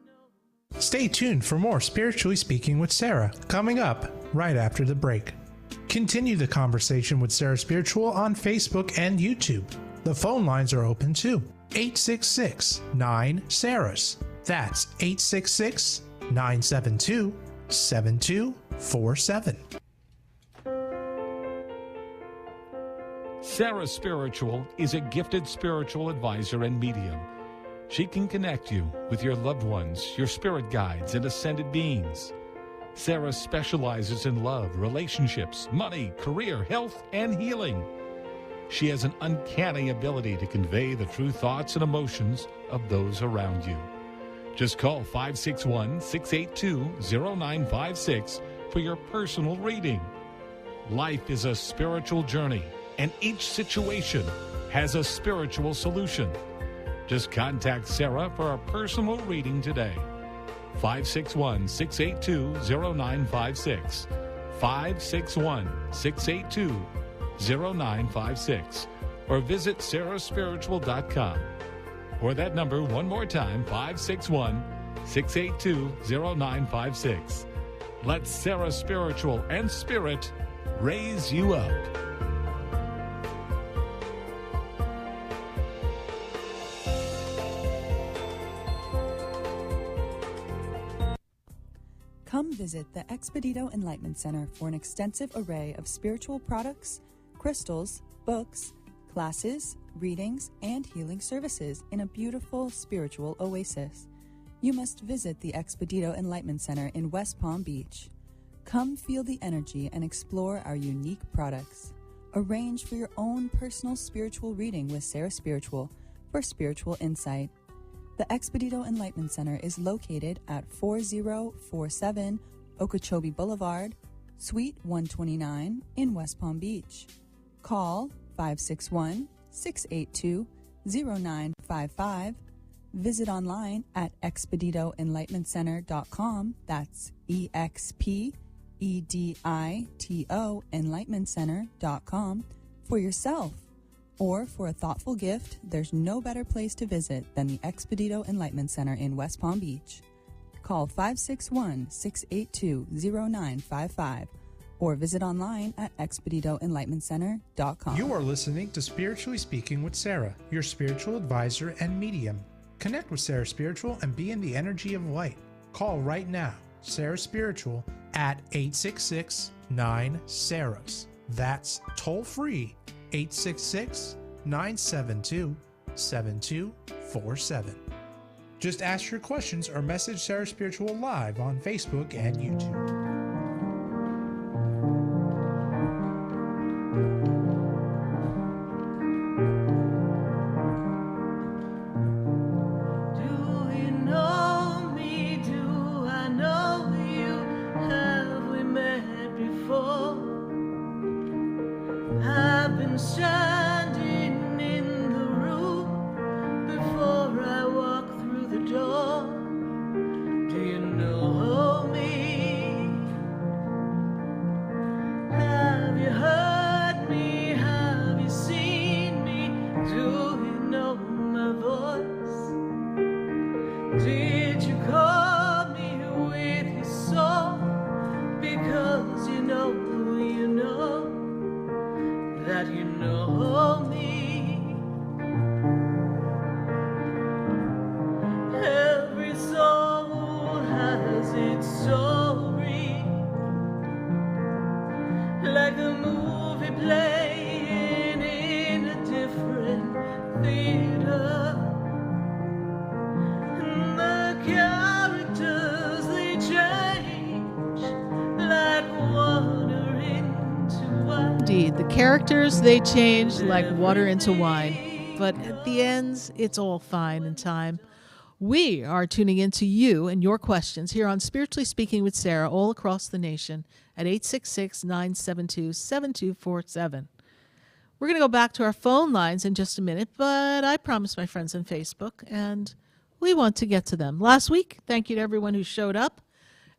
know? Stay tuned for more Spiritually Speaking with Sarah, coming up right after the break. Continue the conversation with Sarah Spiritual on Facebook and YouTube. The phone lines are open too. 866-9-SARAS. That's 866-972-7247. Sarah Spiritual is a gifted spiritual advisor and medium. She can connect you with your loved ones, your spirit guides, and ascended beings. Sarah specializes in love, relationships, money, career, health, and healing. She has an uncanny ability to convey the true thoughts and emotions of those around you. Just call 561-682-0956 for your personal reading. Life is a spiritual journey, and each situation has a spiritual solution. Just contact Sarah for a personal reading today. 561-682-0956. 561-682-0956. Or visit sarahspiritual.com. Or that number one more time, 561-682-0956. Let Sarah Spiritual and Spirit raise you up. Come visit the Expedito Enlightenment Center for an extensive array of spiritual products, crystals, books, classes, readings, and healing services in a beautiful spiritual oasis. You must visit the Expedito Enlightenment Center in West Palm Beach. Come feel the energy and explore our unique products. Arrange for your own personal spiritual reading with Sarah Spiritual for spiritual insight. The Expedito Enlightenment Center is located at 4047 Okeechobee Boulevard, Suite 129 in West Palm Beach. Call 561-682-0955. Visit online at expeditoenlightenmentcenter.com. That's EXPEDITO enlightenmentcenter.com for yourself. Or for a thoughtful gift, there's no better place to visit than the Expedito Enlightenment Center in West Palm Beach. Call 561-682-0955 or visit online at expeditoenlightenmentcenter.com. You are listening to Spiritually Speaking with Sarah, your spiritual advisor and medium. Connect with Sarah Spiritual and be in the energy of light. Call right now, Sarah Spiritual, at 866-9-SARAS. That's toll free, 866-972-7247. Just ask your questions or message Sarah Spiritual live on Facebook and YouTube. Do you know me? Have you heard me? Have you seen me? Do you know my voice? Did you call me with your soul? Because you know that you know me. Every soul has its story, like a movie playing in a different theater. And the characters, they change like water into wine. Indeed, the characters, they change like water into wine. But at the end, it's all fine in time. We are tuning in to you and your questions here on Spiritually Speaking with Sarah all across the nation at 866-972-7247. We're going to go back to our phone lines in just a minute, but I promised my friends on Facebook, and we want to get to them. Last week, thank you to everyone who showed up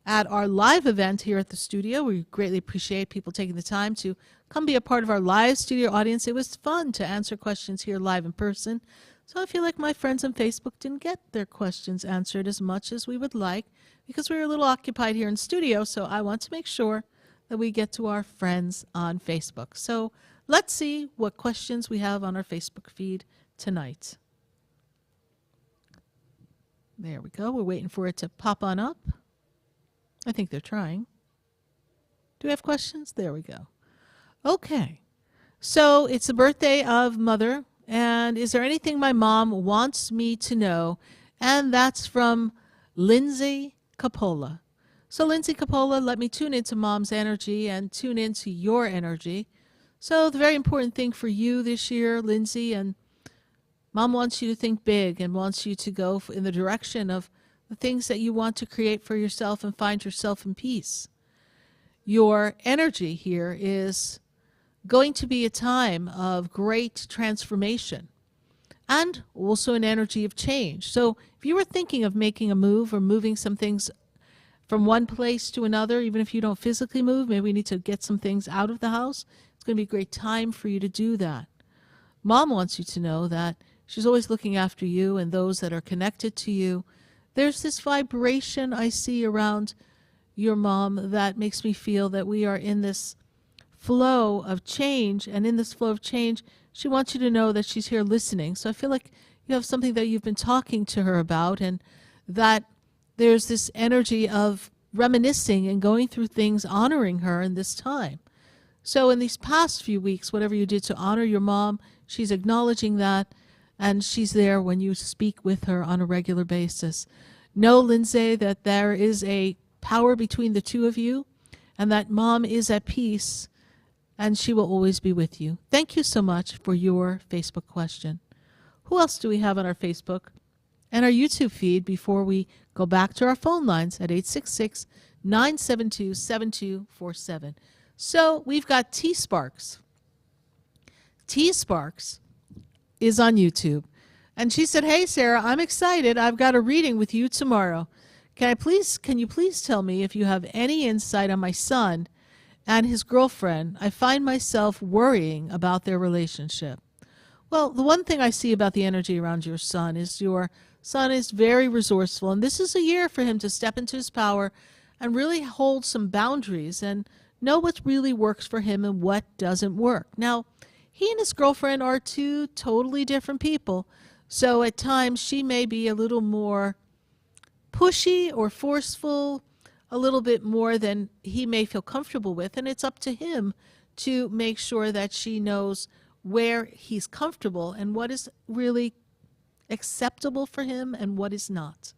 at our live event here at the studio. We greatly appreciate people taking the time to come be a part of our live studio audience. It was fun to answer questions here live in person. So I feel like my friends on Facebook didn't get their questions answered as much as we would like because we were a little occupied here in studio. So I want to make sure that we get to our friends on Facebook. So let's see what questions we have on our Facebook feed tonight. There we go. We're waiting for it to pop on up. I think they're trying. Do we have questions? There we go. Okay. So it's the birthday of Mother. And is there anything my mom wants me to know? And that's from Lindsay Capola. So Lindsay Capola, let me tune into Mom's energy and tune into your energy. So the very important thing for you this year, Lindsay, and Mom wants you to think big and wants you to go in the direction of the things that you want to create for yourself and find yourself in peace. Your energy here is going to be a time of great transformation and also an energy of change. So if you were thinking of making a move or moving some things from one place to another, even if you don't physically move, maybe we need to get some things out of the house, it's going to be a great time for you to do that. Mom wants you to know that she's always looking after you and those that are connected to you. There's this vibration I see around your mom that makes me feel that we are in this flow of change, and in this flow of change, she wants you to know that she's here listening. So I feel like you have something that you've been talking to her about, and that there's this energy of reminiscing and going through things, honoring her in this time. So in these past few weeks, whatever you did to honor your mom, she's acknowledging that, and she's there when you speak with her on a regular basis. Know, Lindsay, that there is a power between the two of you, and that Mom is at peace, and she will always be with you. Thank you so much for your Facebook question. Who else do we have on our Facebook and our YouTube feed before we go back to our phone lines at 866-972-7247? So we've got T Sparks. T Sparks is on YouTube. And she said, "Hey, Sarah, I'm excited. I've got a reading with you tomorrow. Can you please tell me if you have any insight on my son and his girlfriend? I find myself worrying about their relationship." Well, the one thing I see about the energy around your son is very resourceful, and this is a year for him to step into his power and really hold some boundaries and know what really works for him and what doesn't work. Now, he and his girlfriend are two totally different people, so at times she may be a little more pushy or forceful, a little bit more than he may feel comfortable with, and it's up to him to make sure that she knows where he's comfortable and what is really acceptable for him and what is not.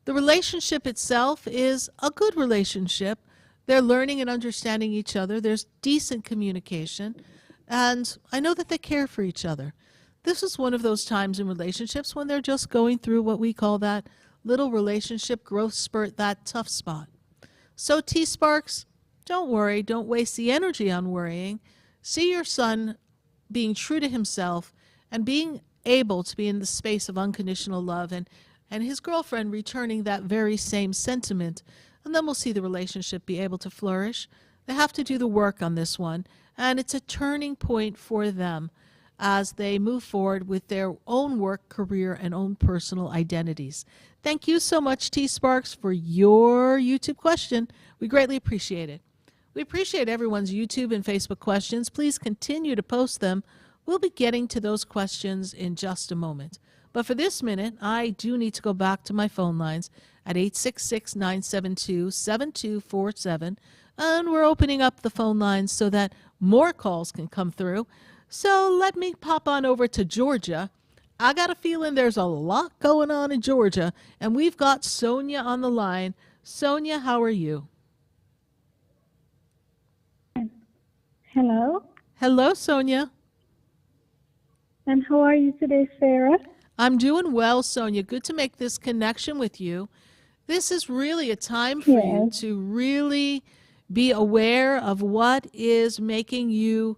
The relationship itself is a good relationship. They're learning and understanding each other. There's decent communication, and I know that they care for each other. This is one of those times in relationships when they're just going through what we call that little relationship growth spurt, that tough spot. So T-Sparks, don't worry. Don't waste the energy on worrying. See your son being true to himself and being able to be in the space of unconditional love and and his girlfriend returning that very same sentiment. And then we'll see the relationship be able to flourish. They have to do the work on this one, and it's a turning point for them as they move forward with their own work, career, and own personal identities. Thank you so much, T. Sparks, for your YouTube question. We greatly appreciate it. We appreciate everyone's YouTube and Facebook questions. Please continue to post them. We'll be getting to those questions in just a moment. But for this minute, I do need to go back to my phone lines at 866-972-7247. And we're opening up the phone lines so that more calls can come through. So let me pop on over to Georgia. I got a feeling there's a lot going on in Georgia, and we've got Sonia on the line. Sonia, how are you? Hello. Hello, Sonia. And how are you today, Sarah? I'm doing well, Sonia. Good to make this connection with you. This is really a time for you to really be aware of what is making you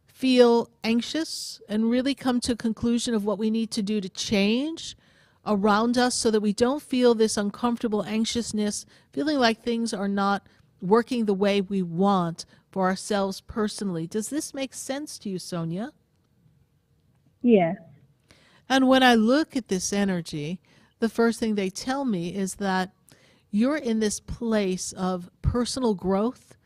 feel anxious and really come to a conclusion of what we need to do to change around us so that we don't feel this uncomfortable anxiousness, feeling like things are not working the way we want for ourselves personally. Does this make sense to you, Sonia? Yes. And when I look at this energy, the first thing they tell me is that you're in this place of personal growth,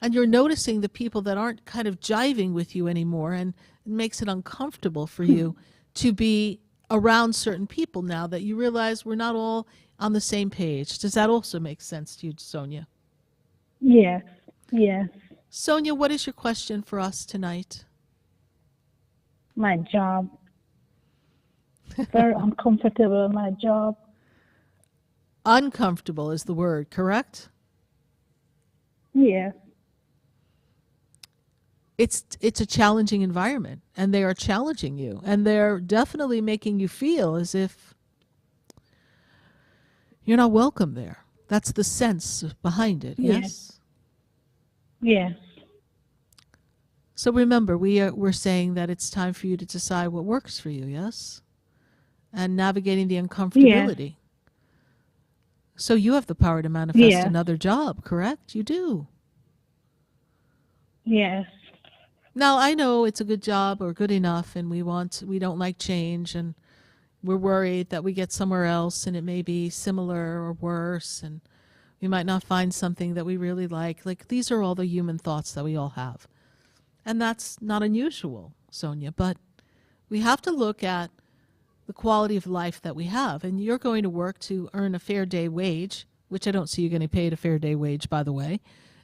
and you're noticing the people that aren't kind of jiving with you anymore, and it makes it uncomfortable for you to be around certain people now that you realize we're not all on the same page. Does that also make sense to you, Sonia? Yes. Yes. Sonia, what is your question for us tonight? My job. Very uncomfortable in my job. Uncomfortable is the word, correct? Yes. It's a challenging environment, and they are challenging you, and they're definitely making you feel as if you're not welcome there. That's the sense behind it, yes? Yes. So remember, we're saying that it's time for you to decide what works for you, yes? And navigating the uncomfortability. Yes. So you have the power to manifest another job, correct? You do. Yes. Now, I know it's a good job or good enough, and we don't like change, and we're worried that we get somewhere else and it may be similar or worse, and we might not find something that we really like. Like, these are all the human thoughts that we all have. And that's not unusual, Sonia, but we have to look at the quality of life that we have. And you're going to work to earn a fair day wage, which I don't see you getting paid a fair day wage, by the way.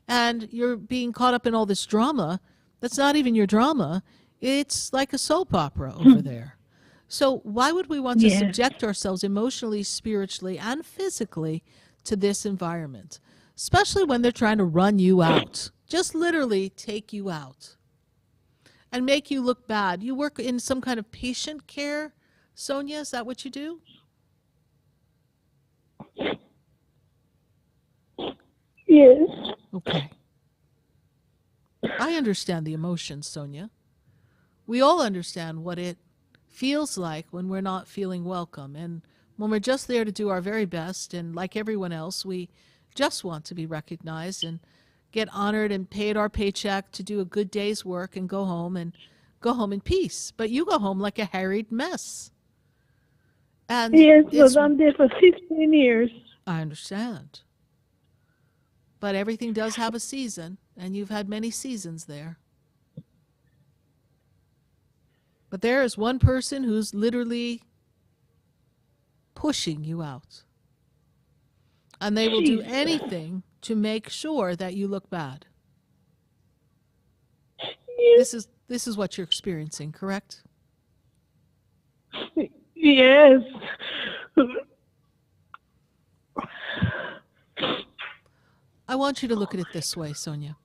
And you're being caught up in all this drama. That's not even your drama. It's like a soap opera over there. So why would we want to subject ourselves emotionally, spiritually, and physically to this environment? Especially when they're trying to run you out. Just literally take you out and make you look bad. You work in some kind of patient care, Sonia, is that what you do? Yes. Okay. I understand the emotions, Sonia. We all understand what it feels like when we're not feeling welcome. And when we're just there to do our very best, and like everyone else, we just want to be recognized and get honored and paid our paycheck to do a good day's work and go home in peace. But you go home like a harried mess. And yes, but I'm there for 15 years. I understand. But everything does have a season, and you've had many seasons there. But there is one person who's literally pushing you out. And they will do anything to make sure that you look bad. Yes. This is what you're experiencing, correct? Yes. I want you to look at it this way, Sonia.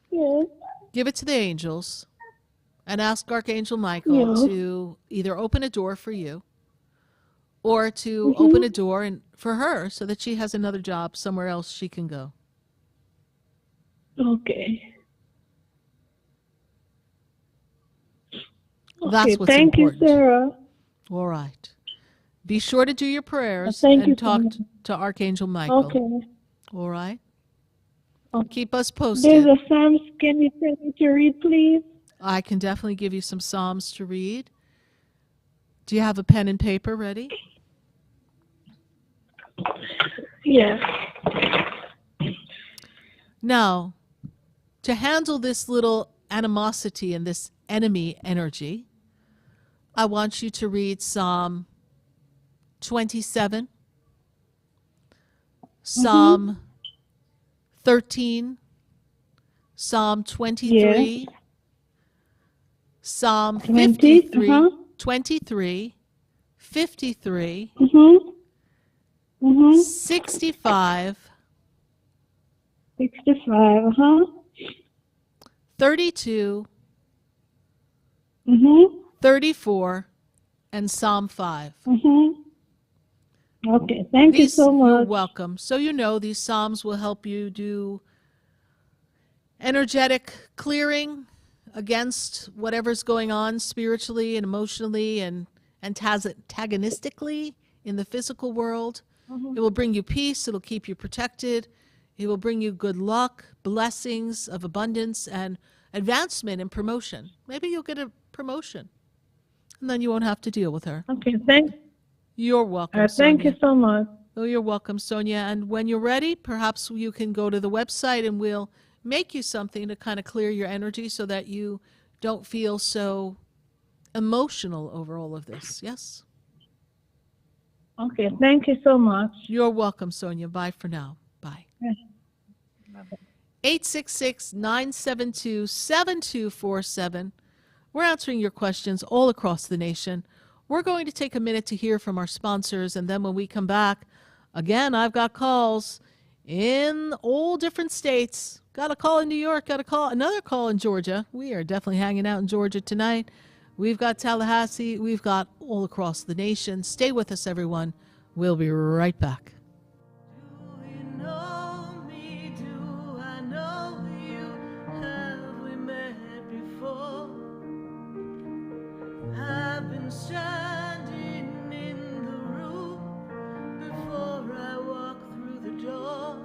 Yes. Give it to the angels and ask Archangel Michael to either open a door for you or to open a door for her so that she has another job somewhere else she can go. Okay. That's what's thank important. you, Sarah. All right. Be sure to do your prayers Thank you and so talk much. to Archangel Michael. Okay. All right? Okay. Keep us There's posted. a Psalms. Can you tell me to read, please? I can definitely give you some Psalms to read. Do you have a pen and paper ready? Yes. Now, to handle this little animosity and this enemy energy, I want you to read Psalm 27, Psalm 13, Psalm 23, Yes. Psalm 20, 53, 23, 53, 65, 65. 32, 34, and Psalm 5. Okay. Thank you so You're much. welcome. So you know these Psalms will help you do energetic clearing against whatever's going on spiritually and emotionally and antagonistically in the physical world. It will bring you peace. It'll keep you protected. It will bring you good luck, blessings of abundance, and advancement and promotion. Maybe you'll get a promotion, and then you won't have to deal with her. Okay. Thanks. You're welcome, Thank Sonia. you so much. Oh, you're welcome, Sonia. And when you're ready, perhaps you can go to the website and we'll make you something to kind of clear your energy so that you don't feel so emotional over all of this. Yes? Okay. Thank you so much. You're welcome, Sonia. Bye for now. Bye. 866-972-7247. We're answering your questions all across the nation. We're going to take a minute to hear from our sponsors, and then when we come back, again, I've got calls in all different states. Got a call in New York, another call in Georgia. We are definitely hanging out in Georgia tonight. We've got Tallahassee. We've got all across the nation. Stay with us, everyone. We'll be right back. Do you know me? Do I know you? Have we met before? I've been standing in the room before I walk through the door.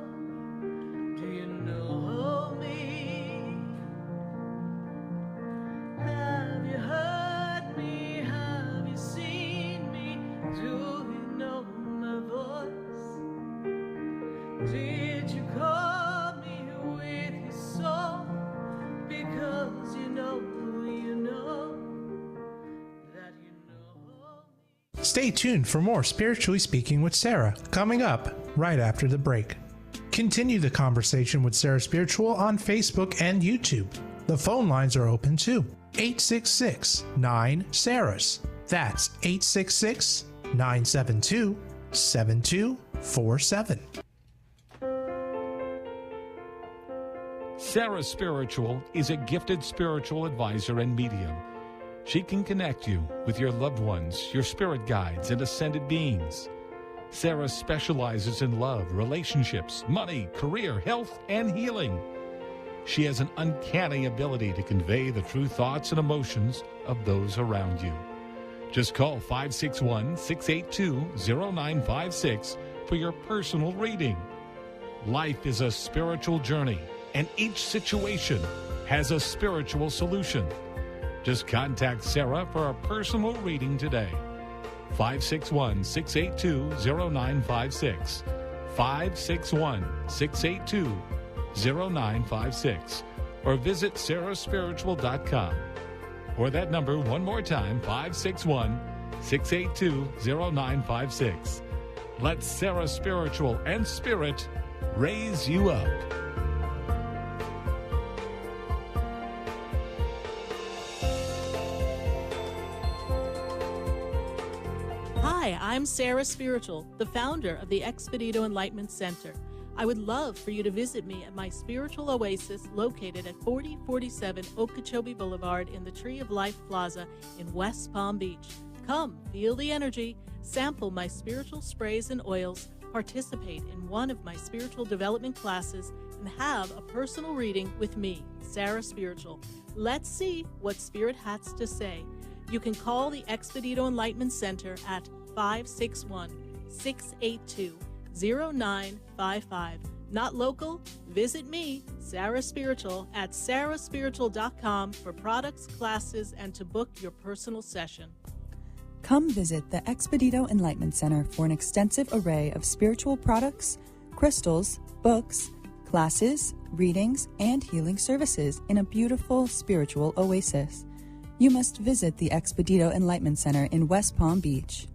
Do you know me? Have you heard me? Have you seen me? Do you know my voice? Did you call me with your soul? Because you know that you know me. Stay tuned for more Spiritually Speaking with Sarah, coming up right after the break. Continue the conversation with Sarah Spiritual on Facebook and YouTube. The phone lines are open too. 866-9-SARAHS. That's 866-972-7247. Sarah Spiritual is a gifted spiritual advisor and medium. She can connect you with your loved ones, your spirit guides, and ascended beings. Sarah specializes in love, relationships, money, career, health, and healing. She has an uncanny ability to convey the true thoughts and emotions of those around you. Just call 561-682-0956 for your personal reading. Life is a spiritual journey, and each situation has a spiritual solution. Just contact Sarah for a personal reading today. 561-682-0956. 561-682-0956. Or visit sarahspiritual.com. Or that number one more time, 561-682-0956. Let Sarah Spiritual and Spirit raise you up. Hi, I'm Sarah Spiritual, the founder of the Expedito Enlightenment Center. I would love for you to visit me at my spiritual oasis located at 4047 Okeechobee Boulevard in the Tree of Life Plaza in West Palm Beach. Come, feel the energy, sample my spiritual sprays and oils, participate in one of my spiritual development classes, and have a personal reading with me, Sarah Spiritual. Let's see what Spirit has to say. You can call the Expedito Enlightenment Center at 561-682-0955. Not local? Visit me, Sarah Spiritual, at sarahspiritual.com for products, classes, and to book your personal session. Come visit the Expedito Enlightenment Center for an extensive array of spiritual products, crystals, books, classes, readings, and healing services in a beautiful spiritual oasis. You must visit the Expedito Enlightenment Center in West Palm Beach.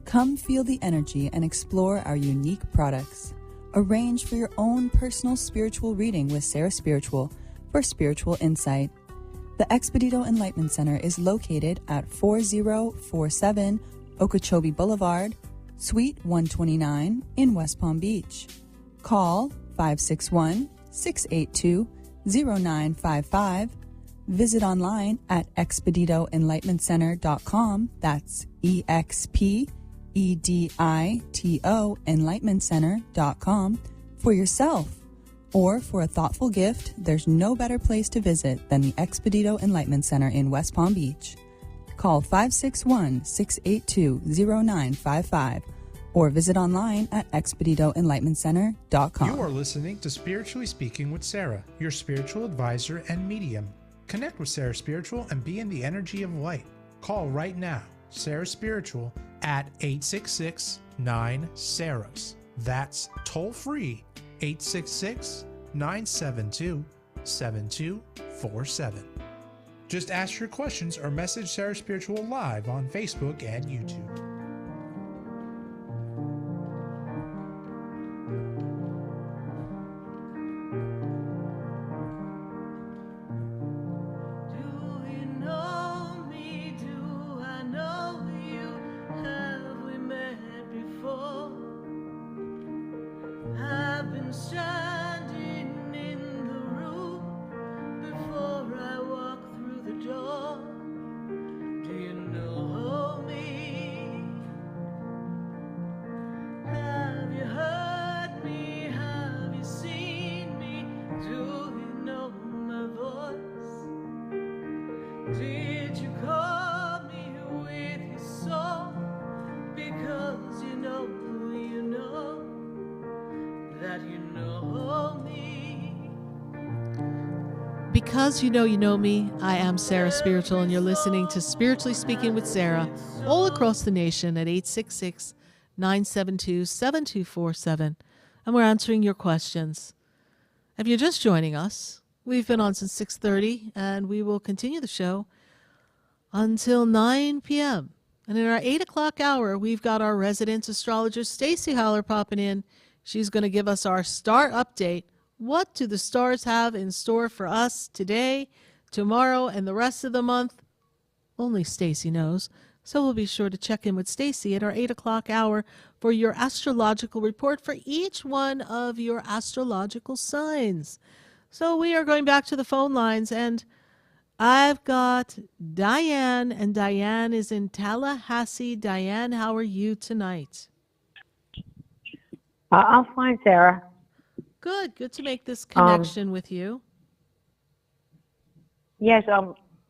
Come feel the energy and explore our unique products. Arrange for your own personal spiritual reading with Sarah Spiritual for spiritual insight. The Expedito Enlightenment Center is located at 4047 Okeechobee Boulevard, Suite 129 in West Palm Beach. Call 561-682-0955. Visit online at expeditoenlightenmentcenter.com. That's EXPEDITO enlightenmentcenter.com for yourself. Or for a thoughtful gift, there's no better place to visit than the Expedito Enlightenment Center in West Palm Beach. Call 561-682-0955 or visit online at expeditoenlightenmentcenter.com. You are listening to Spiritually Speaking with Sarah, your spiritual advisor and medium. Connect with Sarah Spiritual and be in the energy of light. Call right now, Sarah Spiritual, at 866-9-SARAHS. That's toll free, 866-972-7247. Just ask your questions or message Sarah Spiritual live on Facebook and YouTube. Did you call me with your soul? Because you know that you know me. Because you know me, I am Sarah Spiritual, and you're listening to Spiritually Speaking with Sarah all across the nation at 866-972-7247. And we're answering your questions. If you're just joining us, we've been on since 6:30, and we will continue the show until 9 p.m. And in our 8 o'clock hour, we've got our resident astrologer, Stacie Haller, popping in. She's going to give us our star update. What do the stars have in store for us today, tomorrow, and the rest of the month? Only Stacie knows. So we'll be sure to check in with Stacie at our 8 o'clock hour for your astrological report for each one of your astrological signs. So we are going back to the phone lines, and I've got Diane, and Diane is in Tallahassee. Diane, how are you tonight? I'm fine, Sarah. Good to make this connection with you. Yes,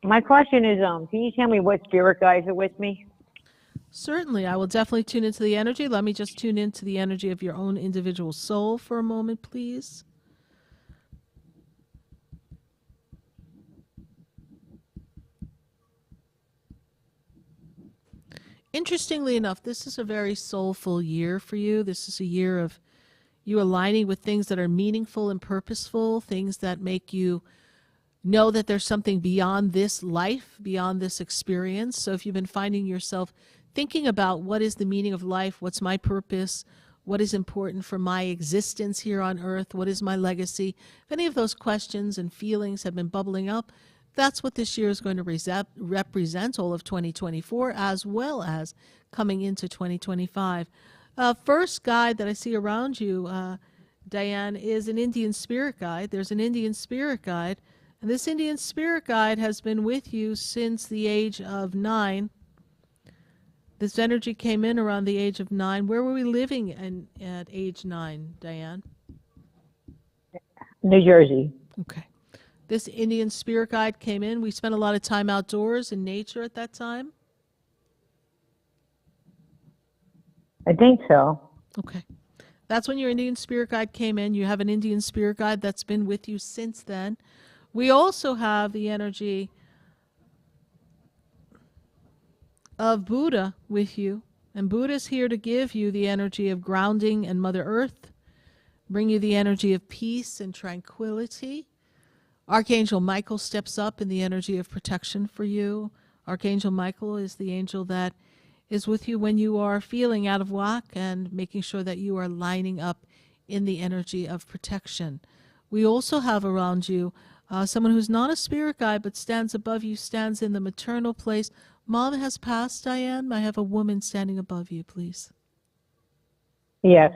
my question is, can you tell me what spirit guides are with me? Certainly, I will definitely tune into the energy. Let me just tune into the energy of your own individual soul for a moment, please. Interestingly enough, this is a very soulful year for you. This is a year of you aligning with things that are meaningful and purposeful, things that make you know that there's something beyond this life, beyond this experience. So if you've been finding yourself thinking about what is the meaning of life, what's my purpose, what is important for my existence here on earth, what is my legacy, if any of those questions and feelings have been bubbling up, that's what this year is going to represent, all of 2024, as well as coming into 2025. First guide that I see around you, Diane, is an Indian spirit guide. There's an Indian spirit guide, and this Indian spirit guide has been with you since the age of 9. This energy came in around the age of 9. Where were we living at age 9, Diane? New Jersey. Okay. This Indian spirit guide came in. We spent a lot of time outdoors in nature at that time. I think so. Okay. That's when your Indian spirit guide came in. You have an Indian spirit guide that's been with you since then. We also have the energy of Buddha with you. And Buddha's here to give you the energy of grounding and Mother Earth, bring you the energy of peace and tranquility. Archangel Michael steps up in the energy of protection for you. Archangel Michael is the angel that is with you when you are feeling out of whack and making sure that you are lining up in the energy of protection. We also have around you someone who's not a spirit guide but stands above you, stands in the maternal place. Mom has passed, Diane. I have a woman standing above you, please. Yes.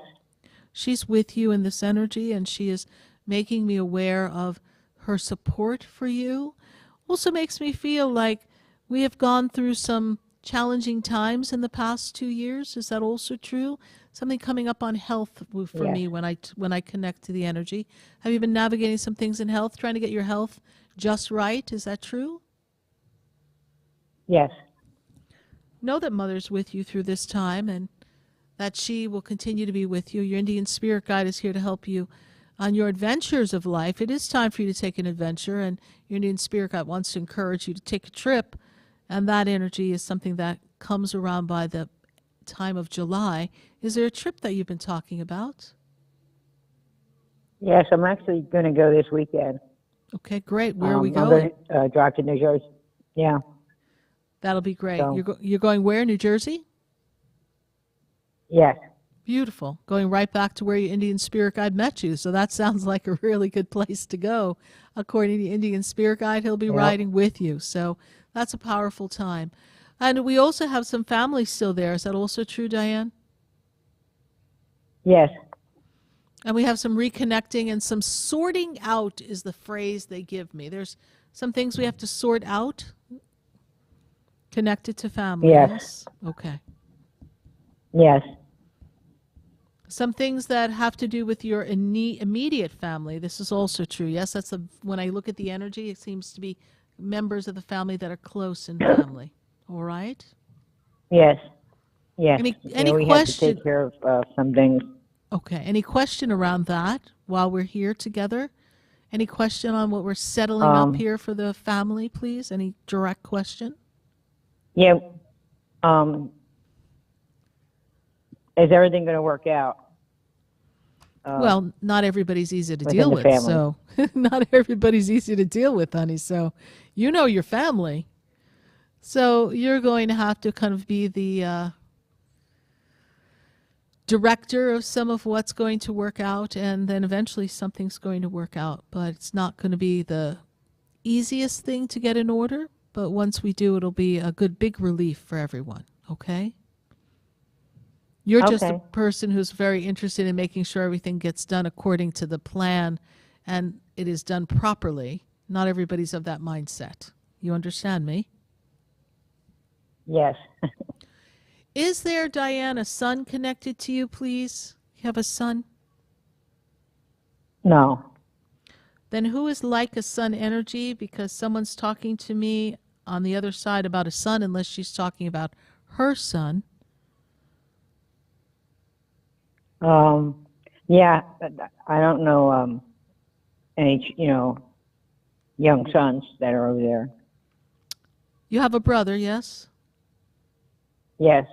She's with you in this energy, and she is making me aware of her support for you. Also makes me feel like we have gone through some challenging times in the past 2 years. Is that also true? Something coming up on health for Yes. me when I connect to the energy. Have you been navigating some things in health, trying to get your health just right? Is that true? Yes. Know that Mother's with you through this time and that she will continue to be with you. Your Indian spirit guide is here to help you on your adventures of life. It is time for you to take an adventure, and your Indian spirit guide wants to encourage you to take a trip. And that energy is something that comes around by the time of July. Is there a trip that you've been talking about? Yes, I'm actually going to go this weekend. Okay, great. Where are we I'm going? going to drive to New Jersey. Yeah. That'll be great. So- You're going where? New Jersey? Yes. Beautiful. Going right back to where your Indian spirit guide met you. So that sounds like a really good place to go. According to the Indian spirit guide, he'll be Yep. riding with you. So that's a powerful time. And we also have some family still there. Is that also true, Diane? Yes. And we have some reconnecting and some sorting out is the phrase they give me. There's some things we have to sort out connected to family. Yes. Okay. Yes. Some things that have to do with your immediate family. This is also true. Yes, when I look at the energy, it seems to be members of the family that are close in family. All right? Yes. Yes. Any we question? have to take care of some things. Okay. Any question around that while we're here together? Any question on what we're settling up here for the family, please? Any direct question? Yeah. Is everything going to work out? Well, not everybody's easy to within deal the with. family. So not everybody's easy to deal with, honey. So you know your family. So you're going to have to kind of be the director of some of what's going to work out, and then eventually something's going to work out. But it's not going to be the easiest thing to get in order. But once we do, it'll be a good big relief for everyone. Okay? You're just a person who's very interested in making sure everything gets done according to the plan and it is done properly. Not everybody's of that mindset. You understand me? Yes. Is there, Diane, a son connected to you, please? You have a son? No. Then who is like a son energy? Because someone's talking to me on the other side about a son, unless she's talking about her son. Yeah, I don't know any, young sons that are over there. You have a brother, yes? Yes.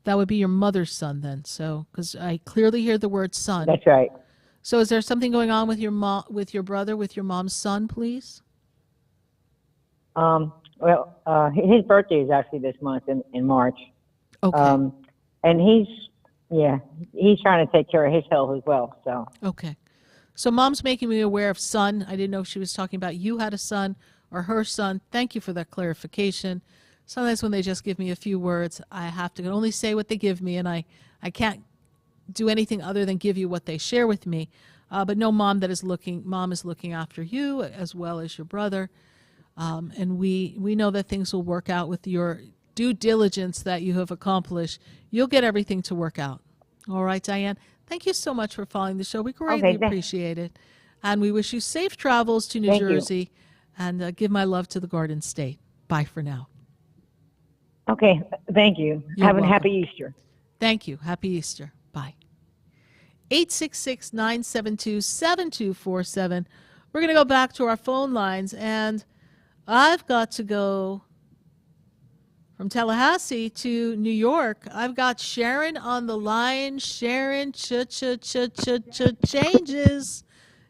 That would be your mother's son then. So, because I clearly hear the word son. That's right. So, is there something going on with your with your brother, with your mom's son, please? Well, his birthday is actually this month in March. Okay. And he's trying to take care of his health as well. So. Okay. So, mom's making me aware of son. I didn't know if she was talking about you had a son or her son. Thank you for that clarification. Sometimes when they just give me a few words, I have to only say what they give me, and I can't do anything other than give you what they share with me. But no, mom is looking after you as well as your brother. And we know that things will work out with your due diligence that you have accomplished. You'll get everything to work out. All right, Diane. Thank you so much for following the show. We greatly appreciate it. And we wish you safe travels to New Jersey. And give my love to the Garden State. Bye for now. Okay. Thank you. You're Have a welcome. happy Easter. Thank you. Happy Easter. Bye. 866-972-7247. We're going to go back to our phone lines, and I've got to go from Tallahassee to New York. I've got Sharon on the line. Sharon, changes.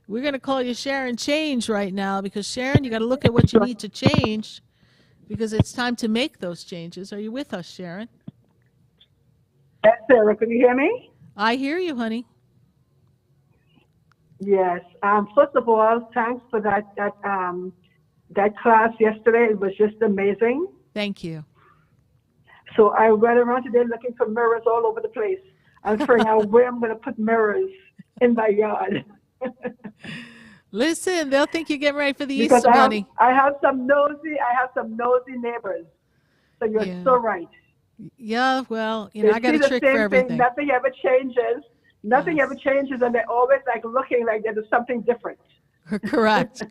We're going to call you Sharon Change right now because, Sharon, you got to look at what you need to change because it's time to make those changes. Are you with us, Sharon? Yes, Sarah. Can you hear me? I hear you, honey. Yes. First of all, thanks for that class yesterday. It was just amazing. Thank you. So I went around today looking for mirrors all over the place. I'm figuring out where I'm going to put mirrors in my yard. Listen, they'll think you're getting ready for the Easter bunny. I have some nosy neighbors. So you're so right. Yeah, well, I got a trick for everything. Thing. Nothing ever changes. Nothing ever changes, and they're always looking like there's something different. Correct,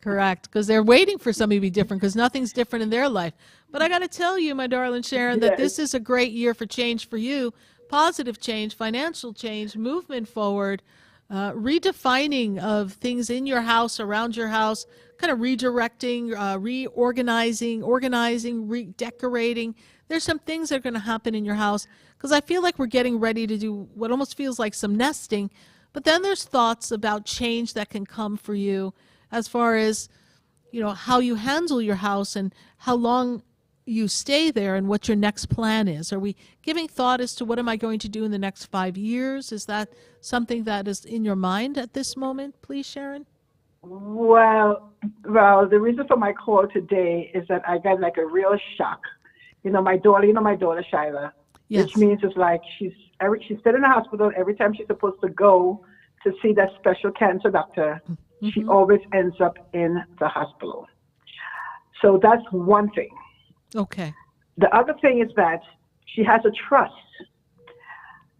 because they're waiting for something to be different because nothing's different in their life. But I got to tell you, my darling Sharon, that this is a great year for change for you, positive change, financial change, movement forward, redefining of things in your house, around your house, kind of redirecting, reorganizing, redecorating. There's some things that are going to happen in your house because I feel like we're getting ready to do what almost feels like some nesting. But then there's thoughts about change that can come for you as far as, how you handle your house and how long you stay there and what your next plan is. Are we giving thought as to what am I going to do in the next 5 years? Is that something that is in your mind at this moment, please, Sharon? Well, the reason for my call today is that I got a real shock. My daughter, Shyla, yes. Which means it's like she's still in the hospital. Every time she's supposed to go to see that special cancer doctor, she always ends up in the hospital. So that's one thing. Okay. The other thing is that she has a trust.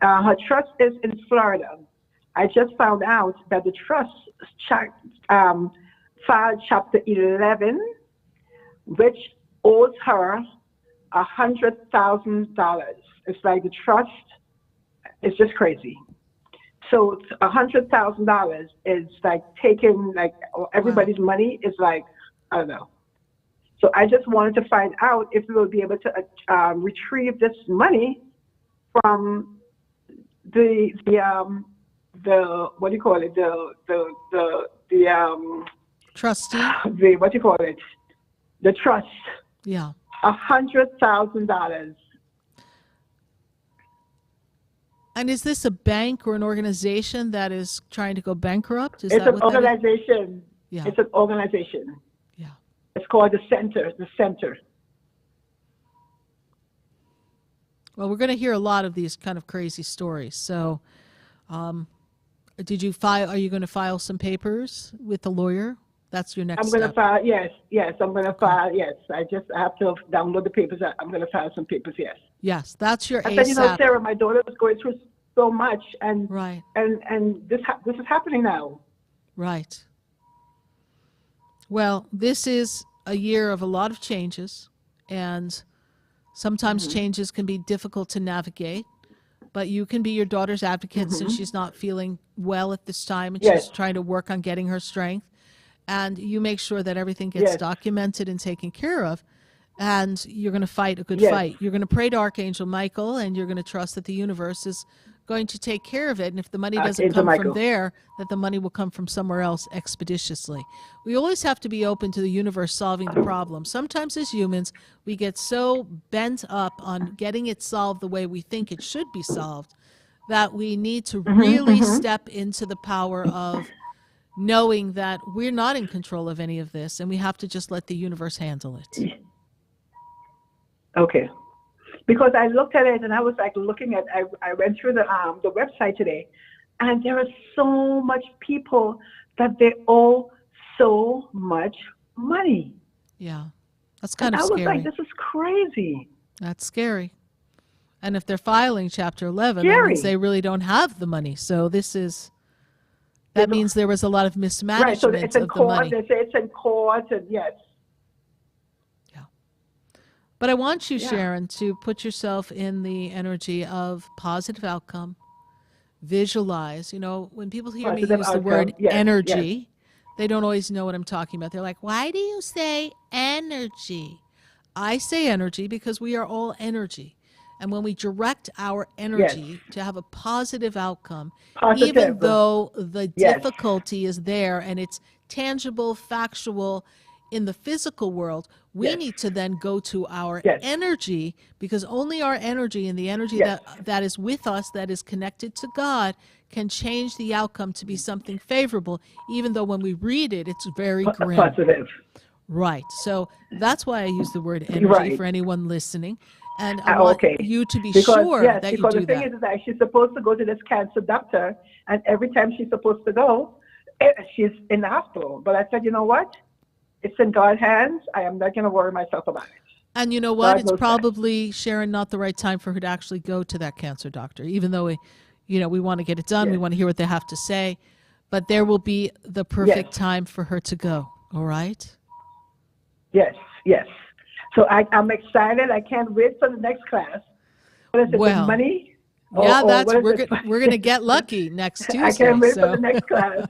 Her trust is in Florida. I just found out that the trust filed Chapter 11, which owes her $100,000. It's like the trust is just crazy. So $100,000 is like taking everybody's money is I don't know. So I just wanted to find out if we will be able to retrieve this money from the what do you call it, the trustee, what do you call it, the trust. Yeah. $100,000. And is this a bank or an organization that is trying to go bankrupt? It's an organization. Yeah. It's an organization. Yeah. It's called the Center. Well, we're going to hear a lot of these kind of crazy stories. So, did you file? Are you going to file some papers with the lawyer? That's your next step. I'm going to file. Yes. I'm going to file. Yes. I have to download the papers. I'm going to file some papers. Yes. Yes, that's your I ASAP. said, Sarah, my daughter was going through so much, and right, and this is happening now. Right. Well, this is a year of a lot of changes, and sometimes changes can be difficult to navigate. But you can be your daughter's advocate since she's not feeling well at this time, and she's trying to work on getting her strength. And you make sure that everything gets documented and taken care of. And you're going to fight a good fight. You're going to pray to Archangel Michael, and you're going to trust that the universe is going to take care of it. And if the money doesn't come from there, that the money will come from somewhere else expeditiously. We always have to be open to the universe solving the problem. Sometimes as humans, we get so bent up on getting it solved the way we think it should be solved that we need to really step into the power of knowing that we're not in control of any of this, and we have to just let the universe handle it. Okay. Because I looked at it and I was looking at, I went through the website today, and there are so much people that they owe so much money. Yeah. That's kind of scary. I was like, this is crazy. That's scary. And if they're filing Chapter 11, that means they really don't have the money. So that means there was a lot of mismanagement of the money. They say it's in court, and yes. Yeah. But I want you, Yeah. Sharon, to put yourself in the energy of positive outcome. Visualize. You know, when people hear me Positive use the outcome. word Yes, energy, they don't always know what I'm talking about. They're like, why do you say energy? I say energy because we are all energy. And when we direct our energy to have a positive outcome, even Positive. though the Yes. difficulty is there and it's tangible, factual in the physical world, we Yes. need to then go to our Yes. energy, because only our energy and the energy Yes. that is with us, that is connected to God, can change the outcome to be something favorable, even though when we read it, it's very grim. Positive. Right. So that's why I use the word energy Right. for anyone listening. And I want Okay. you to be Because, sure yes, that you because do the thing that. is that she's supposed to go to this cancer doctor, and every time she's supposed to go, she's in the hospital. But I said, you know what? It's in God's hands. I am not going to worry myself about it. And you know what? God It's knows probably, Sharon, not the right time for her to actually go to that cancer doctor, even though we want to get it done. We want to hear what they have to say. But there will be the perfect time for her to go. All right? Yes, yes. So I'm excited. I can't wait for the next class. What is it, Well, the money? Yeah, we're going to get lucky next Tuesday. I can't wait so. for the next class.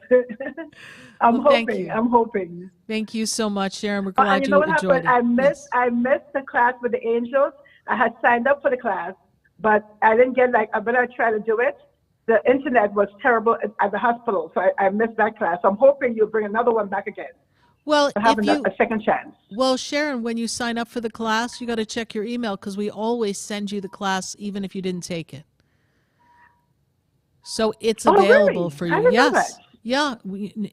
I'm thank hoping. you. I'm hoping. Thank you so much, Sharon. We're glad And you know what enjoyed happened? it. I missed the class with the angels. I had signed up for the class, but I didn't get when I tried to do it, the internet was terrible at the hospital, so I missed that class. I'm hoping you'll bring another one back again. Well, having a second chance. Well, Sharon, when you sign up for the class, you got to check your email, because we always send you the class even if you didn't take it. So it's available for you. I didn't know that. Yeah,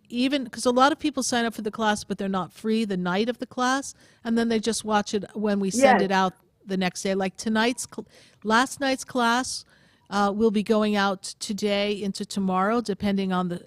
even because a lot of people sign up for the class, but they're not free the night of the class, and then they just watch it when we send it out the next day. Like last night's class will be going out today into tomorrow, depending on the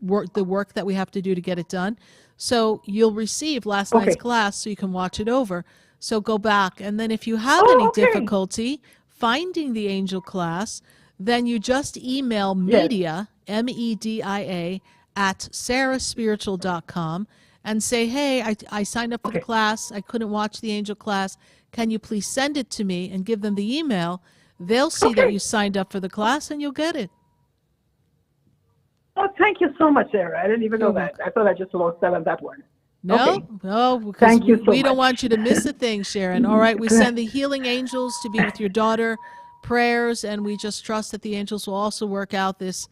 work that we have to do to get it done. So you'll receive last night's class so you can watch it over. So go back, and then if you have any difficulty finding the angel class, then you just email media, MEDIA, at sarahspiritual.com and say, hey, I signed up for the class. I couldn't watch the angel class. Can you please send it to me? And give them the email. They'll see that you signed up for the class, and you'll get it. Oh, thank you so much, Sarah. I didn't even know that. I thought I just lost out on that one. No, because we don't want you to miss a thing, Sharon. All right, we send the healing angels to be with your daughter, prayers, and we just trust that the angels will also work out this,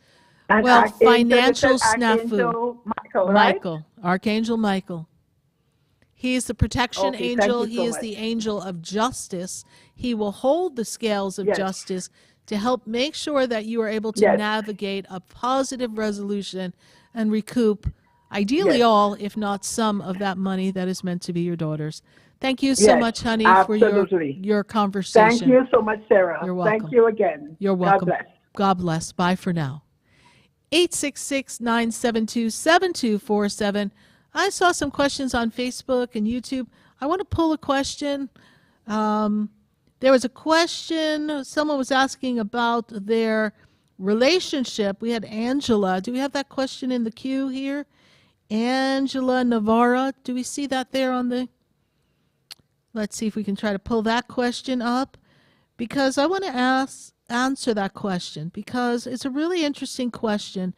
financial snafu. Archangel Michael. He is the protection angel. He is the angel of justice. He will hold the scales of justice to help make sure that you are able to navigate a positive resolution and recoup, ideally all, if not some, of that money that is meant to be your daughter's. Thank you so much, honey, for your conversation. Thank you so much, Sarah. You're welcome. Thank you again. You're welcome. God bless. God bless. Bye for now. 866-972-7247. I saw some questions on Facebook and YouTube. I want to pull a question. There was a question. Someone was asking about their relationship. We had Angela. Do we have that question in the queue here? Angela Navarra. Do we see that there on the... Let's see if we can try to pull that question up, because I want to answer that question, because it's a really interesting question.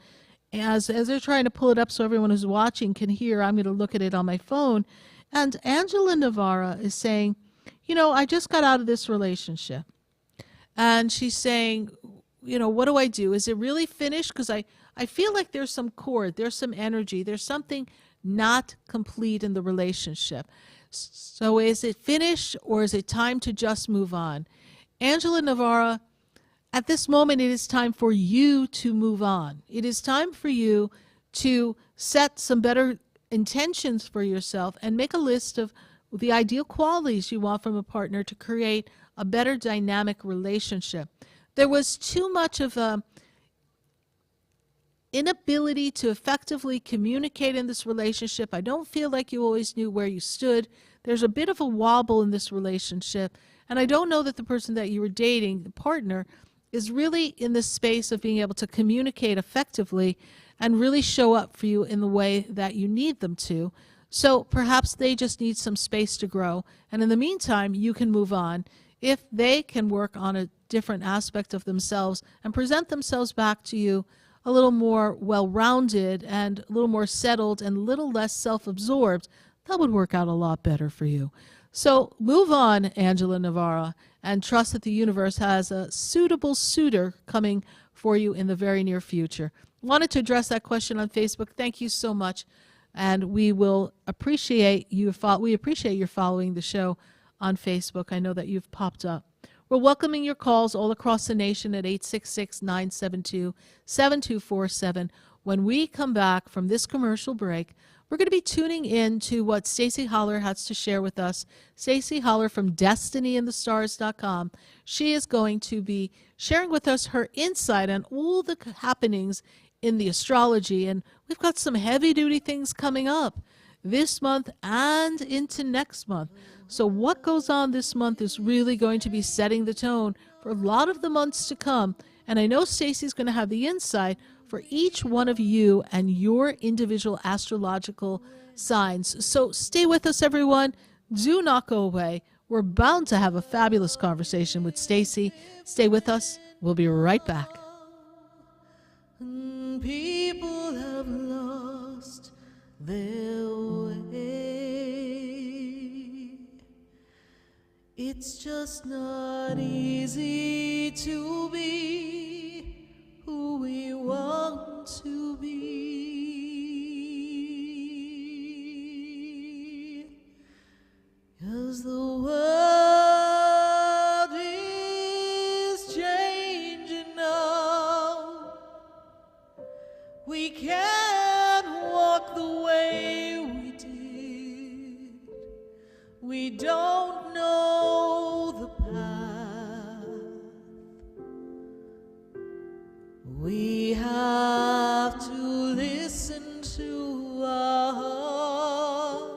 As they're trying to pull it up so everyone who's watching can hear, I'm going to look at it on my phone. And Angela Navarra is saying, I just got out of this relationship. And she's saying, what do I do? Is it really finished? Because I feel like there's some cord, there's some energy, there's something not complete in the relationship. So is it finished, or is it time to just move on? Angela Navarra, at this moment, it is time for you to move on. It is time for you to set some better intentions for yourself and make a list of the ideal qualities you want from a partner to create a better dynamic relationship. There was too much of a inability to effectively communicate in this relationship. I don't feel like you always knew where you stood. There's a bit of a wobble in this relationship, and I don't know that the person that you were dating, the partner, is really in the space of being able to communicate effectively and really show up for you in the way that you need them to. So perhaps they just need some space to grow. And in the meantime, you can move on if they can work on a different aspect of themselves and present themselves back to you a little more well-rounded and a little more settled and a little less self-absorbed. That would work out a lot better for you. So move on, Angela Navarra, and trust that the universe has a suitable suitor coming for you in the very near future. Wanted to address that question on Facebook. Thank you so much. And we will appreciate you. We appreciate your following the show on Facebook. I know that you've popped up. We're welcoming your calls all across the nation at 866-972-7247. When we come back from this commercial break, we're going to be tuning in to what Stacie Haller has to share with us. Stacie Haller from DestinyInTheStars.com. She is going to be sharing with us her insight on all the happenings in the astrology, and we've got some heavy-duty things coming up this month and into next month. So what goes on this month is really going to be setting the tone for a lot of the months to come. And I know Stacie's going to have the insight for each one of you and your individual astrological signs. So stay with us, everyone. Do not go away. We're bound to have a fabulous conversation with Stacie. Stay with us. We'll be right back. People have lost their way. It's just not easy to be who we want to be, 'cause the world is changing now. We can't walk the way we did. We don't know the path. We have to listen to our heart.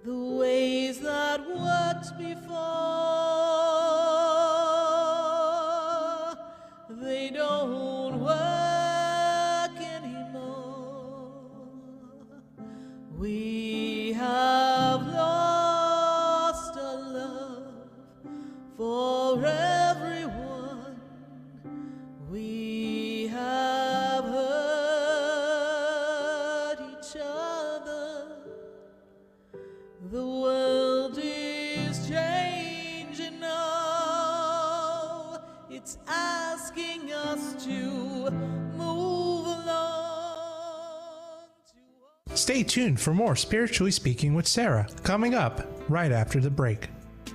The ways that worked before, they don't work anymore. We have lost our love for everyone. We have hurt each other. The world is changing now. It's asking us to move along. Stay tuned for more Spiritually Speaking with Sarah, coming up right after the break.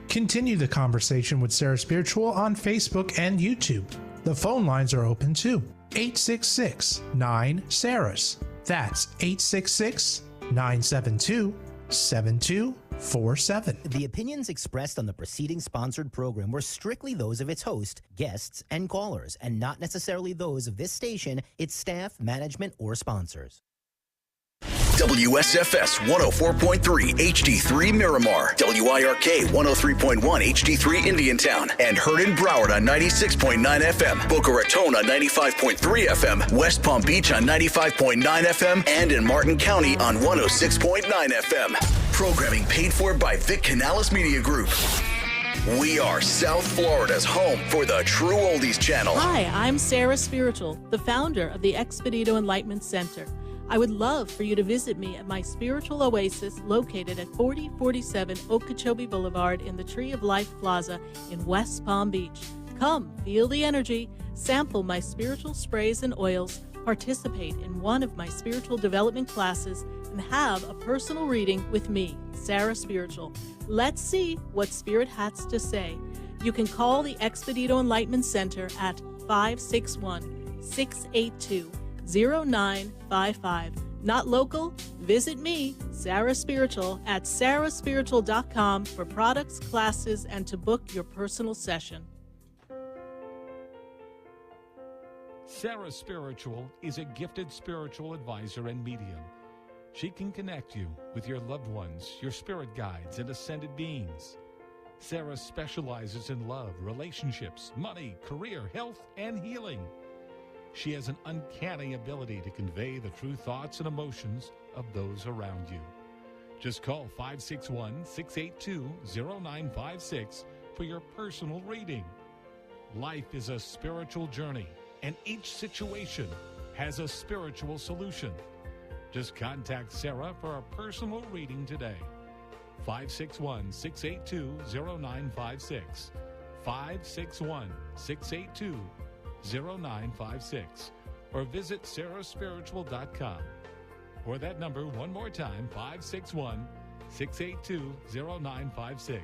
Continue the conversation with Sarah Spiritual on Facebook and YouTube. The phone lines are open too. 866-9-SARAS. That's 866-972-7247. The opinions expressed on the preceding sponsored program were strictly those of its host, guests, and callers, and not necessarily those of this station, its staff, management, or sponsors. WSFS 104.3 HD3 Miramar, WIRK 103.1 HD3 Indiantown, and heard in Broward on 96.9 FM, Boca Raton on 95.3 FM, West Palm Beach on 95.9 FM, and in Martin County on 106.9 FM. Programming paid for by Vic Canales Media Group. We are South Florida's home for the True Oldies Channel. Hi, I'm Sarah Spiritual, the founder of the Expedito Enlightenment Center. I would love for you to visit me at my spiritual oasis located at 4047 Okeechobee Boulevard in the Tree of Life Plaza in West Palm Beach. Come, feel the energy, sample my spiritual sprays and oils, participate in one of my spiritual development classes, and have a personal reading with me, Sarah Spiritual. Let's see what Spirit has to say. You can call the Expedito Enlightenment Center at 561-682-0955. Not local? Visit me, Sarah Spiritual, at sarahspiritual.com for products, classes, and to book your personal session. Sarah Spiritual is a gifted spiritual advisor and medium. She can connect you with your loved ones, your spirit guides, and ascended beings. Sarah specializes in love, relationships, money, career, health, and healing. She has an uncanny ability to convey the true thoughts and emotions of those around you. Just call 561-682-0956 for your personal reading. Life is a spiritual journey, and each situation has a spiritual solution. Just contact Sarah for a personal reading today. 561-682-0956. 561-682-0956. Or visit sarahspiritual.com. Or that number one more time, 561-682-0956.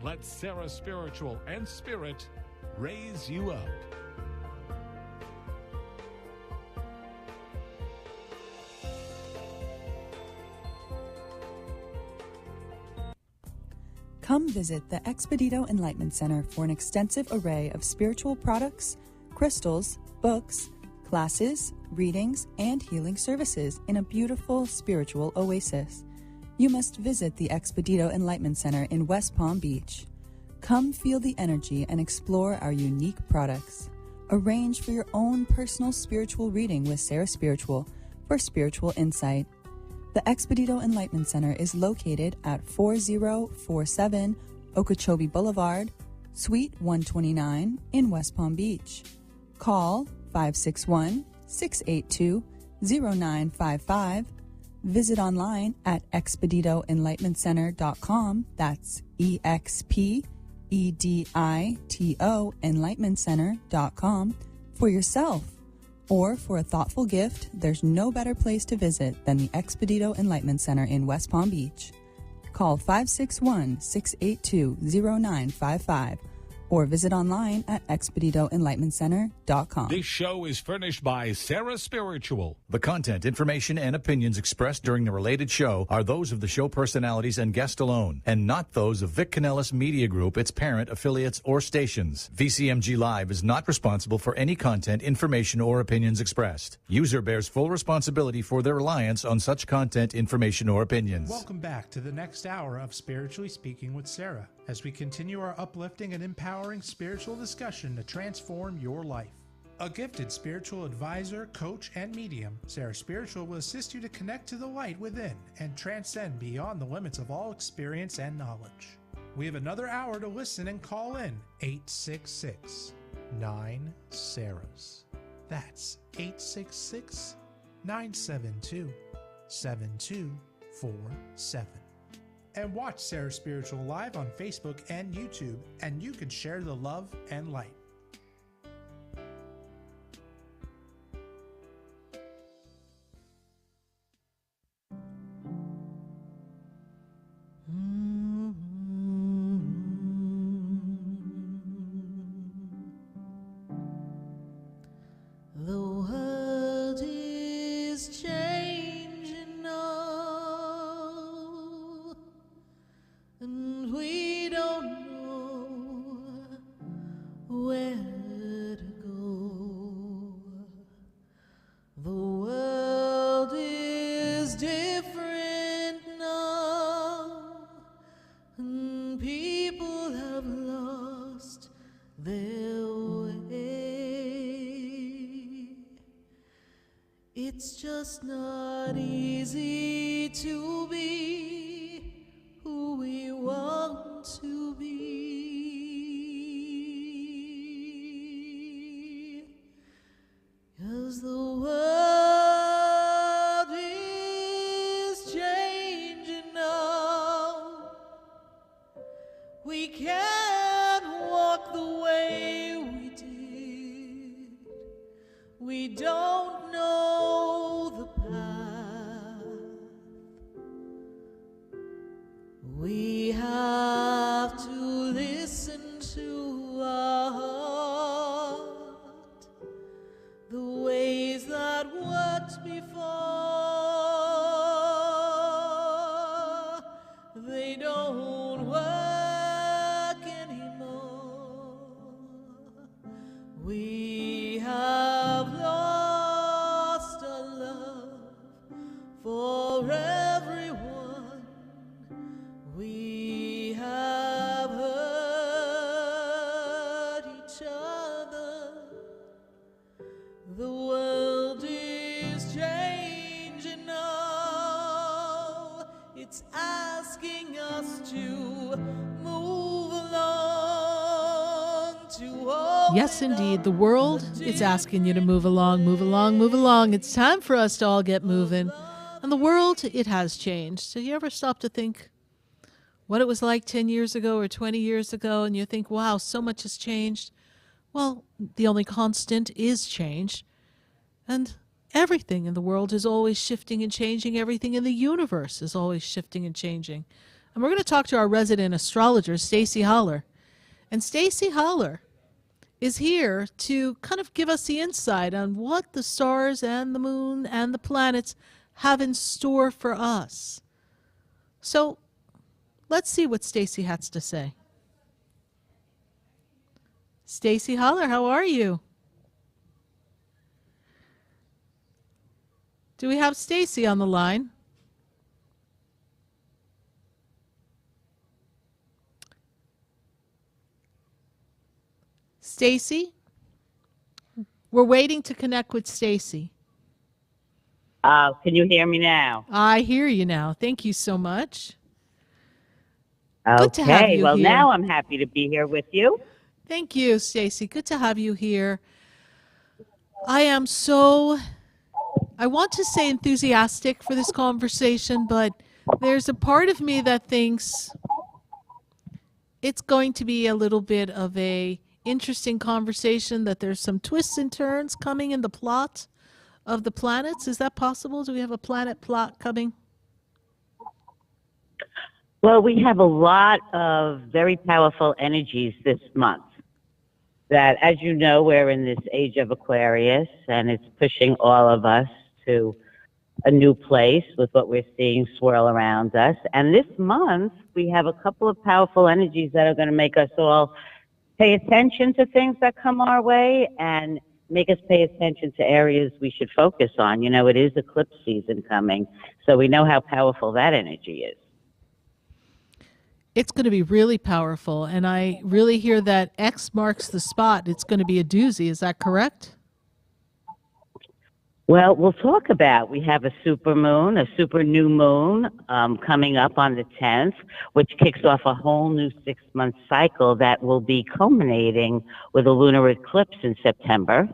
Let Sarah Spiritual and Spirit raise you up. Come visit the Expedito Enlightenment Center for an extensive array of spiritual products, crystals, books, classes, readings, and healing services in a beautiful spiritual oasis. You must visit the Expedito Enlightenment Center in West Palm Beach. Come feel the energy and explore our unique products. Arrange for your own personal spiritual reading with Sarah Spiritual for spiritual insight. The Expedito Enlightenment Center is located at 4047 Okeechobee Boulevard, Suite 129 in West Palm Beach. Call 561-682-0955. Visit online at expeditoenlightenmentcenter.com. That's EXPEDITO enlightenmentcenter.com for yourself. Or for a thoughtful gift, there's no better place to visit than the Expedito Enlightenment Center in West Palm Beach. Call 561-682-0955 or visit online at expeditoenlightenmentcenter.com. This show is furnished by Sarah Spiritual. The content, information, and opinions expressed during the related show are those of the show personalities and guest alone, and not those of Vic Canellis Media Group, its parent, affiliates, or stations. VCMG Live is not responsible for any content, information, or opinions expressed. User bears full responsibility for their reliance on such content, information, or opinions. Welcome back to the next hour of Spiritually Speaking with Sarah, as we continue our uplifting and empowering spiritual discussion to transform your life. A gifted spiritual advisor, coach, and medium, Sarah Spiritual will assist you to connect to the light within and transcend beyond the limits of all experience and knowledge. We have another hour to listen and call in 866-9-SARAHs. That's 866-972-7247. And watch Sarah Spiritual live on Facebook and YouTube, and you can share the love and light. The world is changing now, and we don't know where to go. The world is different now, and people have lost their way. It's just not easy to be who we want to be, 'cause the world is changing now. We can't walk the way we did. We don't know the path. We have to listen to our heart. The ways that worked before, they don't work anymore. We have lost our love for everyone. We have hurt each other. The it's asking us to move along, to open Yes, indeed. The world is asking you to move along, move along, move along. It's time for us to all get moving. And the world, it has changed. So you ever stop to think what it was like 10 years ago or 20 years ago, and you think, wow, so much has changed? Well, the only constant is change. And everything in the world is always shifting and changing. Everything in the universe is always shifting and changing. And we're going to talk to our resident astrologer, Stacie Haller. And Stacie Haller is here to kind of give us the insight on what the stars and the moon and the planets have in store for us. So let's see what Stacie has to say. Stacie Haller, how are you? Do we have Stacie on the line? Stacie? We're waiting to connect with Stacie. Can you hear me now? I hear you now. Thank you so much. Good to have Okay, you well, here. now I'm happy to be here with you. Thank you, Stacie. Good to have you here. I want to say enthusiastic for this conversation, but there's a part of me that thinks it's going to be a little bit of a interesting conversation, that there's some twists and turns coming in the plot of the planets. Is that possible? Do we have a planet plot coming? Well, we have a lot of very powerful energies this month. That, as you know, we're in this age of Aquarius, and it's pushing all of us to a new place with what we're seeing swirl around us. And this month, we have a couple of powerful energies that are going to make us all pay attention to things that come our way and make us pay attention to areas we should focus on. You know, it is eclipse season coming, so we know how powerful that energy is. It's going to be really powerful, and I really hear that X marks the spot. It's going to be a doozy. Is that correct? Well, we'll talk about, we have a super moon, a super new moon coming up on the 10th, which kicks off a whole new 6-month cycle that will be culminating with a lunar eclipse in September.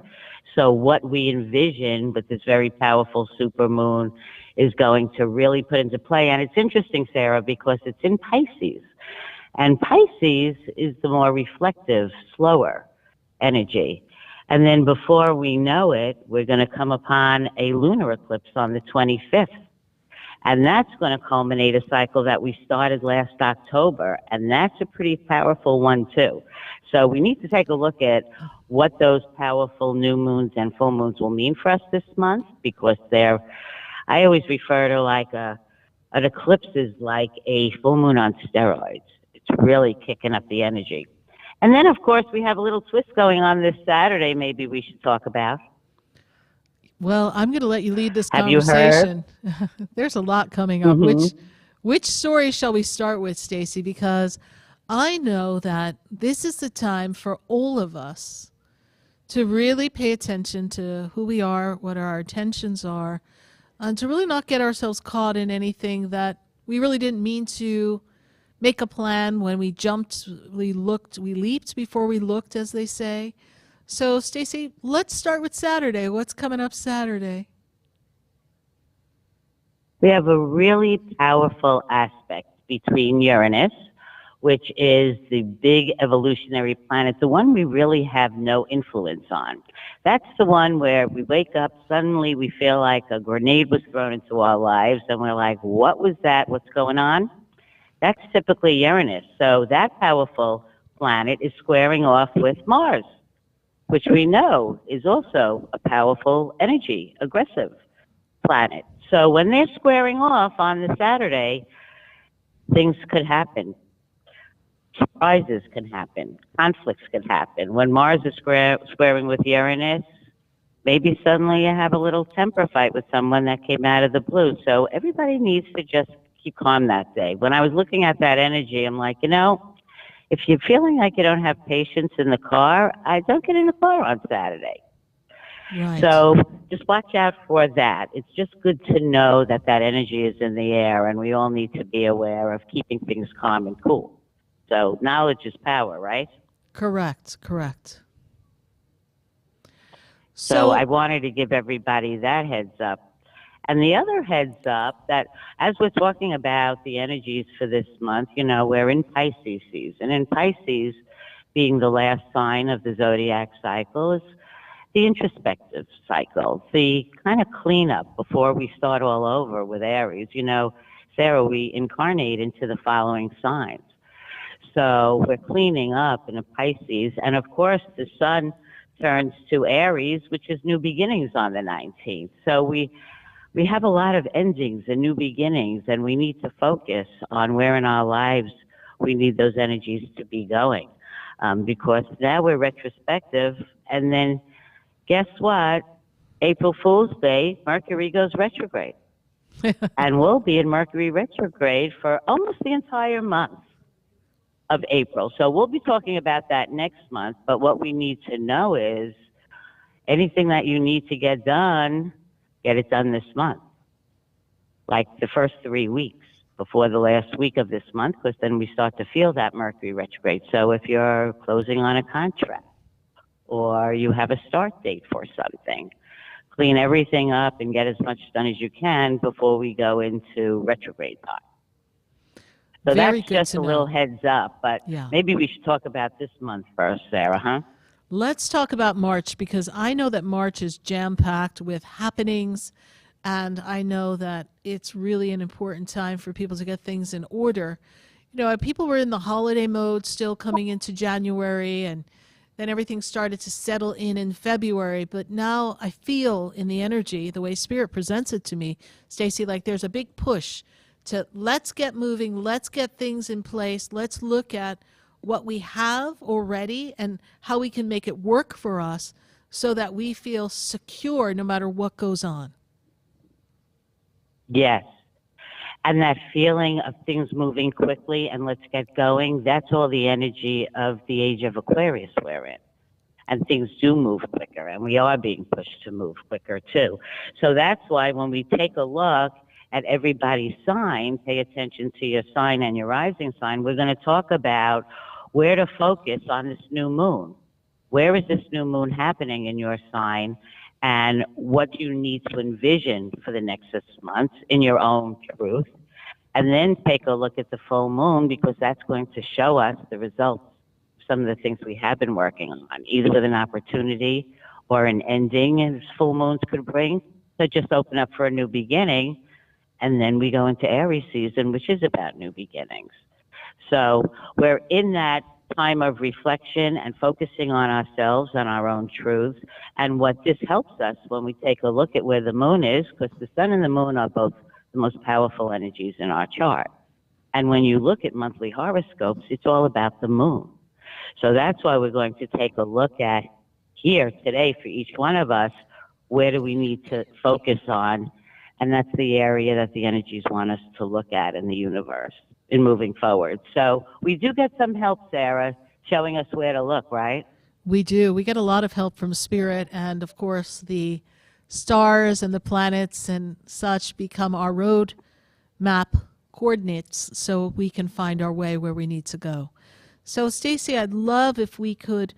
So what we envision with this very powerful super moon is going to really put into play. And it's interesting, Sarah, because it's in Pisces. And Pisces is the more reflective, slower energy. And then before we know it, we're going to come upon a lunar eclipse on the 25th. And that's going to culminate a cycle that we started last October. And that's a pretty powerful one, too. So we need to take a look at what those powerful new moons and full moons will mean for us this month, because I always refer to an eclipse is like a full moon on steroids. It's really kicking up the energy. And then, of course, we have a little twist going on this Saturday maybe we should talk about. Well, I'm going to let you lead this Have you conversation. There's a lot coming up. Mm-hmm. Which story shall we start with, Stacie? Because I know that this is the time for all of us to really pay attention to who we are, what our intentions are, and to really not get ourselves caught in anything that we really didn't mean to make a plan. When we jumped, we leaped before we looked, as they say. So, Stacie, let's start with Saturday. What's coming up Saturday? We have a really powerful aspect between Uranus, which is the big evolutionary planet, the one we really have no influence on. That's the one where we wake up, suddenly we feel like a grenade was thrown into our lives, and we're like, what was that? What's going on? That's typically Uranus. So that powerful planet is squaring off with Mars, which we know is also a powerful energy, aggressive planet. So when they're squaring off on the Saturday, things could happen. Surprises can happen. Conflicts can happen. When Mars is squaring with Uranus, maybe suddenly you have a little temper fight with someone that came out of the blue. So everybody needs to just keep calm that day. When I was looking at that energy, I'm like, if you're feeling like you don't have patience in the car, don't get in the car on Saturday. Right. So just watch out for that. It's just good to know that that energy is in the air, and we all need to be aware of keeping things calm and cool. So knowledge is power, right? Correct. Correct. So I wanted to give everybody that heads up. And the other heads up that as we're talking about the energies for this month, you know, we're in Pisces season. And Pisces, being the last sign of the zodiac cycle, is the introspective cycle, the kind of cleanup before we start all over with Aries. You know, Sarah, we incarnate into the following signs. So we're cleaning up in a Pisces. And of course, the sun turns to Aries, which is new beginnings on the 19th. So we have a lot of endings and new beginnings, and we need to focus on where in our lives we need those energies to be going. Because now we're retrospective, and then guess what? April Fool's Day, Mercury goes retrograde. And we'll be in Mercury retrograde for almost the entire month of April. So we'll be talking about that next month, but what we need to know is anything that you need to get done, get it done this month, like the first 3 weeks before the last week of this month, because then we start to feel that Mercury retrograde. So if you're closing on a contract or you have a start date for something, clean everything up and get as much done as you can before we go into retrograde time. So Very that's good just to a know. little heads up, but Yeah. maybe we should talk about this month first, Sarah, huh? Let's talk about March, because I know that March is jam-packed with happenings, and I know that it's really an important time for people to get things in order. You know, people were in the holiday mode still coming into January, and then everything started to settle in February. But now I feel in the energy, the way Spirit presents it to me, Stacie, like there's a big push to let's get moving, let's get things in place, let's look at what we have already and how we can make it work for us so that we feel secure no matter what goes on. Yes. And that feeling of things moving quickly and let's get going, that's all the energy of the age of Aquarius we're in. And things do move quicker, and we are being pushed to move quicker too. So that's why when we take a look at everybody's sign, pay attention to your sign and your rising sign, we're going to talk about where to focus on this new moon. Where is this new moon happening in your sign, and what you need to envision for the next 6 months in your own truth. And then take a look at the full moon, because that's going to show us the results of some of the things we have been working on, either with an opportunity or an ending, as full moons could bring. So just open up for a new beginning. And then we go into Aries season, which is about new beginnings. So we're in that time of reflection and focusing on ourselves and our own truths. And what this helps us when we take a look at where the moon is, because the sun and the moon are both the most powerful energies in our chart. And when you look at monthly horoscopes, it's all about the moon. So that's why we're going to take a look at here today for each one of us, where do we need to focus on? And that's the area that the energies want us to look at in the universe in moving forward. So we do get some help, Sarah, showing us where to look, right? We do. We get a lot of help from Spirit, and of course the stars and the planets and such become our road map coordinates so we can find our way where we need to go. So Stacie, I'd love if we could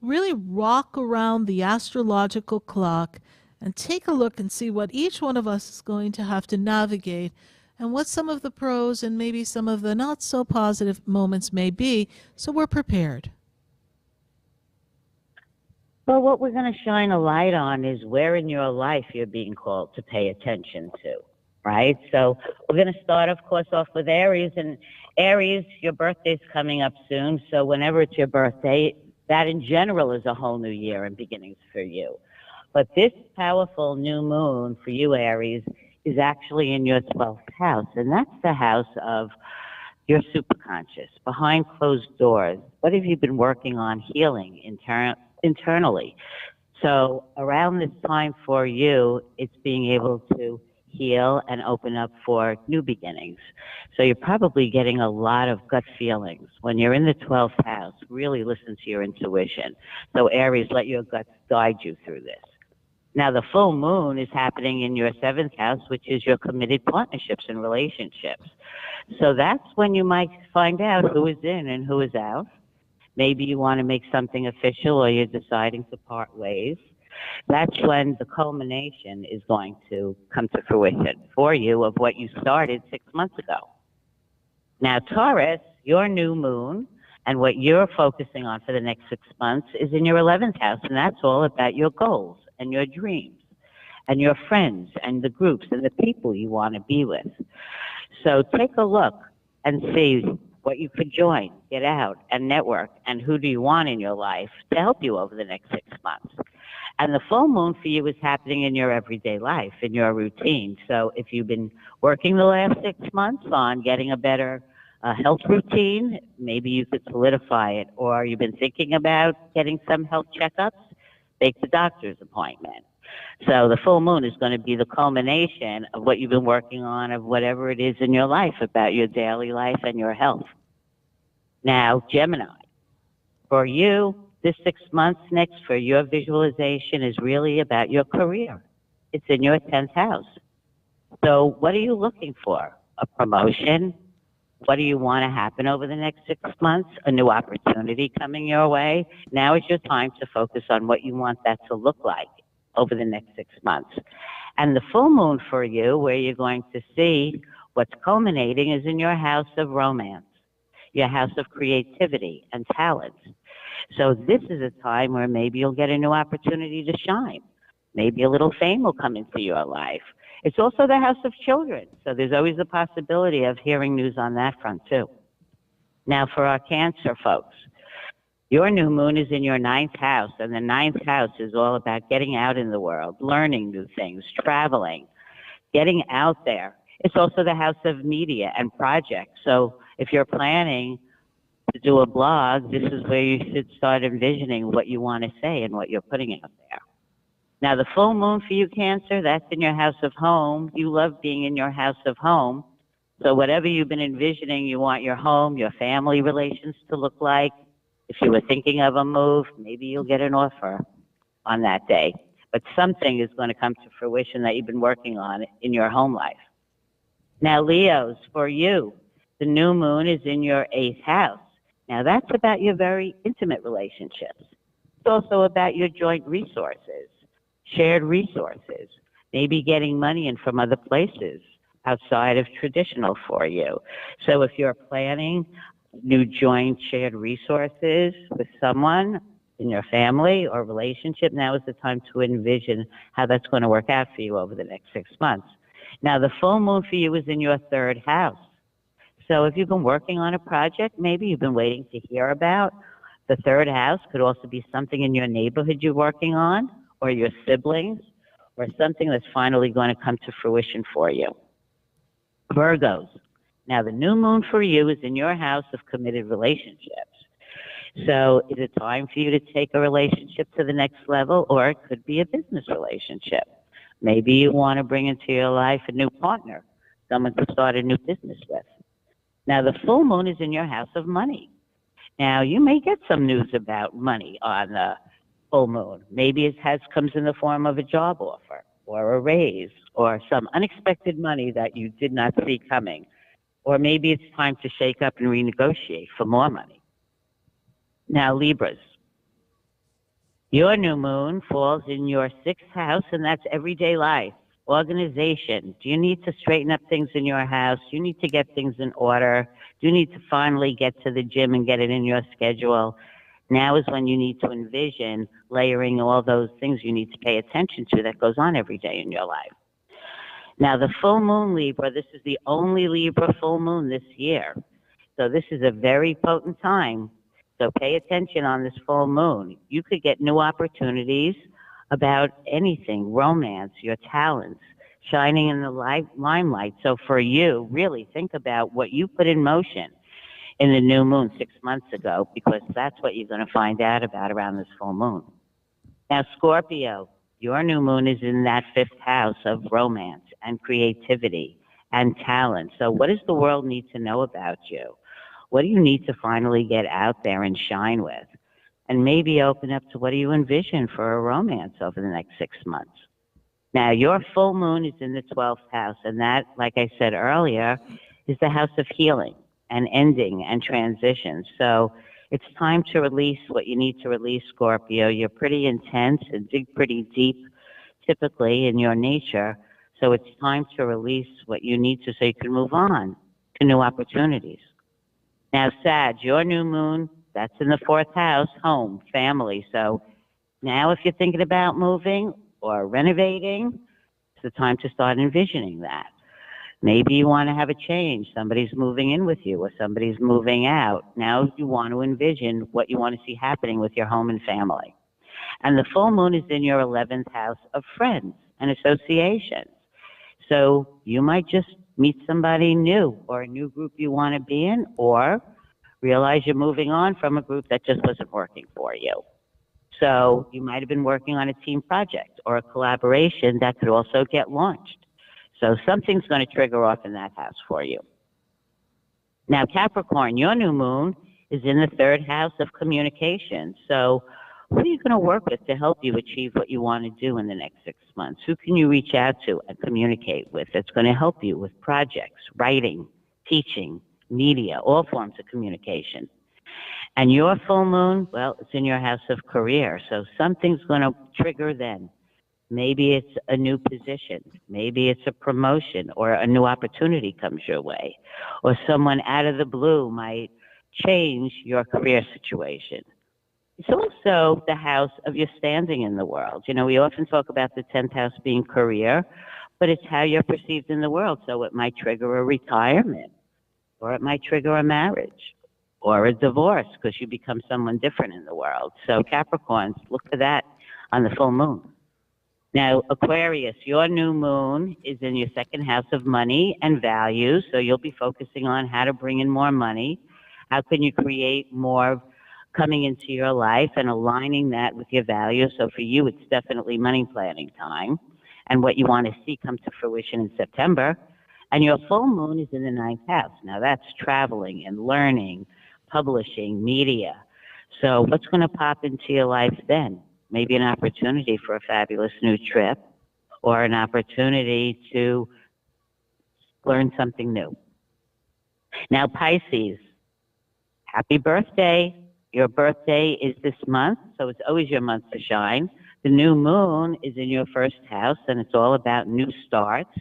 really rock around the astrological clock and take a look and see what each one of us is going to have to navigate and what some of the pros and maybe some of the not so positive moments may be, so we're prepared. Well, what we're going to shine a light on is where in your life you're being called to pay attention to, right? So we're going to start, of course, off with Aries. And Aries, your birthday's coming up soon. So whenever it's your birthday, that in general is a whole new year and beginnings for you. But this powerful new moon for you, Aries, is actually in your 12th house. And that's the house of your superconscious, behind closed doors. What have you been working on healing internally? So around this time for you, it's being able to heal and open up for new beginnings. So you're probably getting a lot of gut feelings. When you're in the 12th house, really listen to your intuition. So Aries, let your gut guide you through this. Now, the full moon is happening in your 7th house, which is your committed partnerships and relationships. So that's when you might find out who is in and who is out. Maybe you want to make something official or you're deciding to part ways. That's when the culmination is going to come to fruition for you of what you started 6 months ago. Now, Taurus, your new moon and what you're focusing on for the next 6 months is in your 11th house, and that's all about your goals and your dreams and your friends and the groups and the people you want to be with. So take a look and see what you could join, get out, and network, and who do you want in your life to help you over the next 6 months. And the full moon for you is happening in your everyday life, in your routine. So if you've been working the last 6 months on getting a better health routine, maybe you could solidify it. Or you've been thinking about getting some health checkups, make the doctor's appointment. So the full moon is going to be the culmination of what you've been working on, of whatever it is in your life about your daily life and your health. Now, Gemini, for you, this 6 months next for your visualization is really about your career. It's in your 10th house. So what are you looking for? A promotion? What do you want to happen over the next 6 months? A new opportunity coming your way? Now is your time to focus on what you want that to look like over the next 6 months. And the full moon for you, where you're going to see what's culminating, is in your house of romance, your house of creativity and talent. So this is a time where maybe you'll get a new opportunity to shine. Maybe a little fame will come into your life. It's also the house of children, so there's always a possibility of hearing news on that front too. Now for our Cancer folks, your new moon is in your 9th house, and the 9th house is all about getting out in the world, learning new things, traveling, getting out there. It's also the house of media and projects. So if you're planning to do a blog, this is where you should start envisioning what you want to say and what you're putting out there. Now, the full moon for you, Cancer, that's in your house of home. You love being in your house of home. So whatever you've been envisioning, you want your home, your family relations to look like. If you were thinking of a move, maybe you'll get an offer on that day. But something is going to come to fruition that you've been working on in your home life. Now, Leos, for you, the new moon is in your 8th house. Now, that's about your very intimate relationships. It's also about your joint resources, shared resources, maybe getting money in from other places outside of traditional for you. So if you're planning new joint shared resources with someone in your family or relationship, now is the time to envision how that's going to work out for you over the next 6 months. Now, the full moon for you is in your 3rd house. So if you've been working on a project, maybe you've been waiting to hear about, the 3rd house could also be something in your neighborhood you're working on, or your siblings, or something that's finally going to come to fruition for you. Virgos. Now, the new moon for you is in your house of committed relationships. So is it time for you to take a relationship to the next level, or it could be a business relationship? Maybe you want to bring into your life a new partner, someone to start a new business with. Now, the full moon is in your house of money. Now, you may get some news about money on the full moon. Maybe it comes in the form of a job offer or a raise or some unexpected money that you did not see coming. Or maybe it's time to shake up and renegotiate for more money. Now, Libras, your new moon falls in your 6th house, and that's everyday life, organization. Do you need to straighten up things in your house? Do you need to get things in order? Do you need to finally get to the gym and get it in your schedule? Now is when you need to envision layering all those things you need to pay attention to that goes on every day in your life. Now, the full moon, Libra, this is the only Libra full moon this year. So this is a very potent time. So pay attention on this full moon. You could get new opportunities about anything, romance, your talents, shining in the limelight. So for you, really think about what you put in motion in the new moon 6 months ago, because that's what you're going to find out about around this full moon. Now, Scorpio, your new moon is in that 5th house of romance and creativity and talent. So what does the world need to know about you? What do you need to finally get out there and shine with? and maybe open up to what do you envision for a romance over the next 6 months. Now, your full moon is in the 12th house, and that, like I said earlier, is the house of healing and ending and transition. So it's time to release what you need to release, Scorpio. You're pretty intense and dig pretty deep, typically, in your nature. So it's time to release what you need to so you can move on to new opportunities. Now, Sag, your new moon, that's in the 4th house, home, family. So now if you're thinking about moving or renovating, it's the time to start envisioning that. Maybe you want to have a change. Somebody's moving in with you or somebody's moving out. Now you want to envision what you want to see happening with your home and family. And the full moon is in your 11th house of friends and associations. So you might just meet somebody new or a new group you want to be in, or realize you're moving on from a group that just wasn't working for you. So you might have been working on a team project or a collaboration that could also get launched. So something's going to trigger off in that house for you. Now, Capricorn, your new moon is in the 3rd house of communication. So who are you going to work with to help you achieve what you want to do in the next 6 months? Who can you reach out to and communicate with that's going to help you with projects, writing, teaching, media, all forms of communication? And your full moon, well, it's in your house of career. So something's going to trigger then. Maybe it's a new position. Maybe it's a promotion or a new opportunity comes your way. Or someone out of the blue might change your career situation. It's also the house of your standing in the world. You know, we often talk about the 10th house being career, but it's how you're perceived in the world. So it might trigger a retirement, or it might trigger a marriage, or a divorce because you become someone different in the world. So Capricorns, look for that on the full moon. Now, Aquarius, your new moon is in your 2nd house of money and values. So you'll be focusing on how to bring in more money. How can you create more coming into your life and aligning that with your values? So for you, it's definitely money planning time and what you want to see come to fruition in September. And your full moon is in the 9th house. Now that's traveling and learning, publishing, media. So what's going to pop into your life then? Maybe an opportunity for a fabulous new trip or an opportunity to learn something new. Now, Pisces, happy birthday. Your birthday is this month, so it's always your month to shine. The new moon is in your 1st house, and it's all about new starts.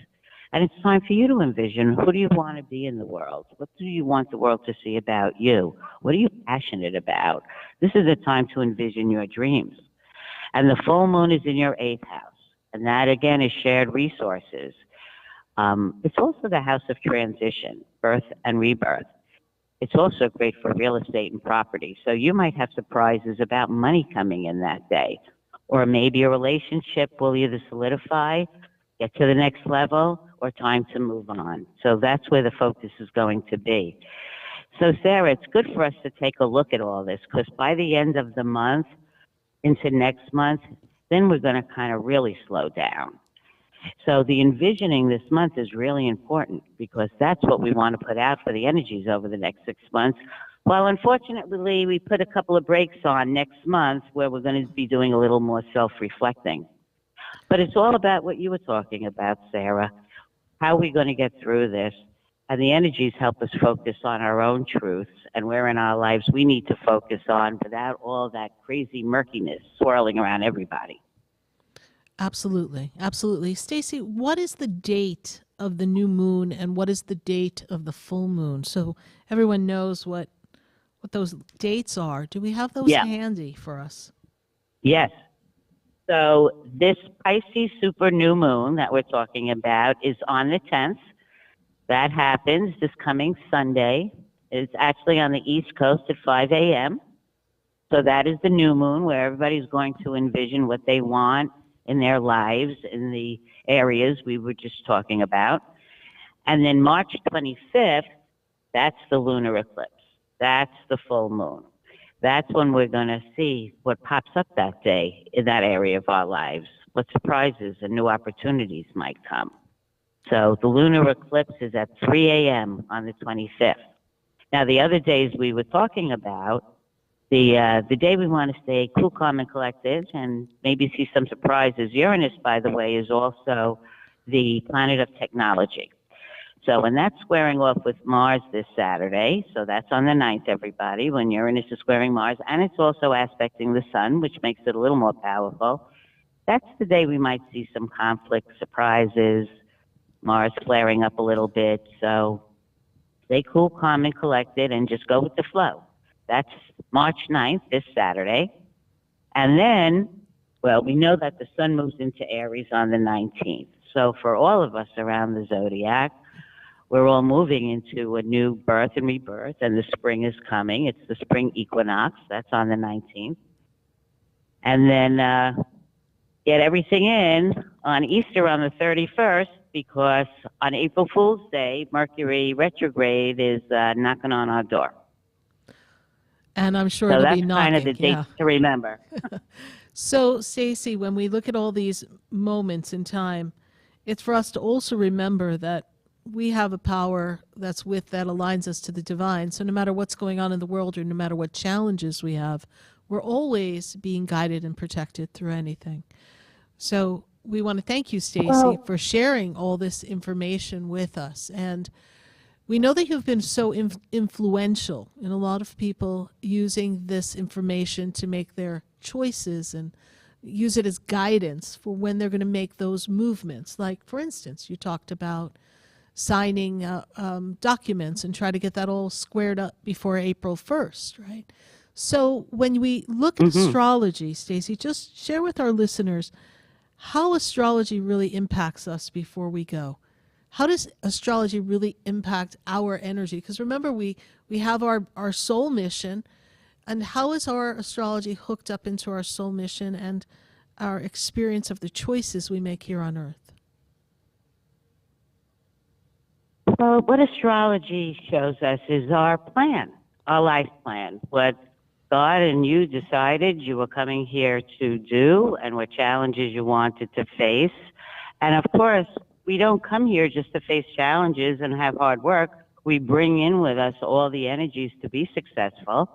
And it's time for you to envision, who do you want to be in the world? What do you want the world to see about you? What are you passionate about? This is a time to envision your dreams. And the full moon is in your 8th house. And that, again, is shared resources. It's also the house of transition, birth and rebirth. It's also great for real estate and property. So you might have surprises about money coming in that day. Or maybe a relationship will either solidify, get to the next level, or time to move on. So that's where the focus is going to be. So Sarah, it's good for us to take a look at all this, because by the end of the month, into next month, then we're going to kind of really slow down. So the envisioning this month is really important because that's what we want to put out for the energies over the next 6 months. Well, unfortunately, we put a couple of breaks on next month where we're going to be doing a little more self-reflecting. But it's all about what you were talking about, Sarah. How are we going to get through this? And the energies help us focus on our own truths and where in our lives we need to focus on without all that crazy murkiness swirling around everybody. Absolutely. Absolutely. Stacie, what is the date of the new moon and what is the date of the full moon? So everyone knows what those dates are. Do we have those handy for us? Yes. So this Pisces super new moon that we're talking about is on the 10th. That happens this coming Sunday. It's actually on the East Coast at 5 a.m. So that is the new moon where everybody's going to envision what they want in their lives in the areas we were just talking about. And then March 25th, that's the lunar eclipse. That's the full moon. That's when we're going to see what pops up that day in that area of our lives, what surprises and new opportunities might come. So the lunar eclipse is at 3 a.m. on the 25th. Now, the other days we were talking about, The day we want to stay cool, calm, and collected, and maybe see some surprises. Uranus, by the way, is also the planet of technology. So when that's squaring off with Mars this Saturday, so that's on the 9th, everybody, when Uranus is squaring Mars, and it's also aspecting the Sun, which makes it a little more powerful. That's the day we might see some conflict, surprises, Mars flaring up a little bit. So stay cool, calm, and collected, and just go with the flow. That's March 9th, this Saturday. And then, well, we know that the Sun moves into Aries on the 19th. So for all of us around the zodiac, we're all moving into a new birth and rebirth, and the spring is coming. It's the spring equinox. That's on the 19th. And then get everything in on Easter on the 31st, because on April Fool's Day, Mercury retrograde is knocking on our door. And I'm sure so it'll that's be knocking. Kind of the date to remember. So, Stacie, when we look at all these moments in time, it's for us to also remember that we have a power that aligns us to the divine. So no matter what's going on in the world, or no matter what challenges we have, we're always being guided and protected through anything. So we want to thank you, Stacie, for sharing all this information with us. And we know that you've been so influential in a lot of people using this information to make their choices and use it as guidance for when they're going to make those movements. Like, for instance, you talked about signing documents and try to get that all squared up before April 1st, right? So when we look at astrology, Stacie, just share with our listeners how astrology really impacts us before we go. How does astrology really impact our energy? Because remember, we have our soul mission, and how is our astrology hooked up into our soul mission and our experience of the choices we make here on Earth? Well, what astrology shows us is our plan, our life plan, what God and you decided you were coming here to do and what challenges you wanted to face. And of course, we don't come here just to face challenges and have hard work. We bring in with us all the energies to be successful.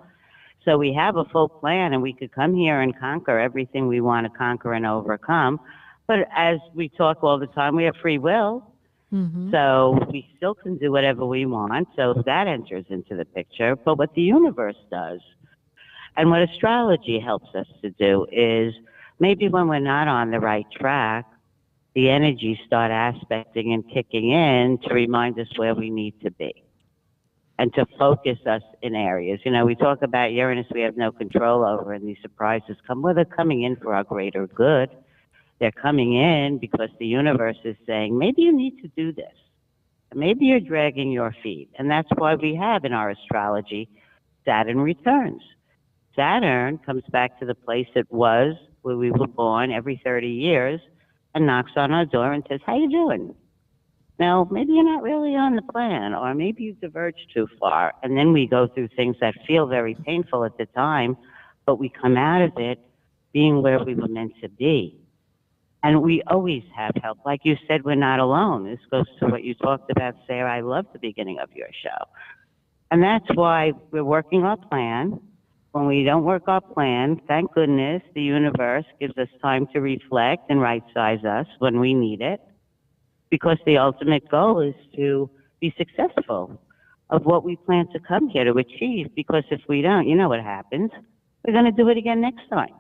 So we have a full plan, and we could come here and conquer everything we want to conquer and overcome. But as we talk all the time, we have free will. So we still can do whatever we want. So that enters into the picture. But what the universe does, and what astrology helps us to do, is maybe when we're not on the right track, the energies start aspecting and kicking in to remind us where we need to be and to focus us in areas. You know, we talk about Uranus we have no control over, and these surprises come. Well, they're coming in for our greater good. They're coming in because the universe is saying, maybe you need to do this. Maybe you're dragging your feet. And that's why we have in our astrology, Saturn returns. Saturn comes back to the place it was where we were born every 30 years and knocks on our door and says, how you doing? Now, maybe you're not really on the plan, or maybe you diverged too far. And then we go through things that feel very painful at the time, but we come out of it being where we were meant to be. And we always have help. Like you said, we're not alone. This goes to what you talked about, Sarah. I love the beginning of your show. And that's why we're working our plan. When we don't work our plan, thank goodness the universe gives us time to reflect and right-size us when we need it, because the ultimate goal is to be successful of what we plan to come here to achieve. Because if we don't, you know what happens. We're going to do it again next time.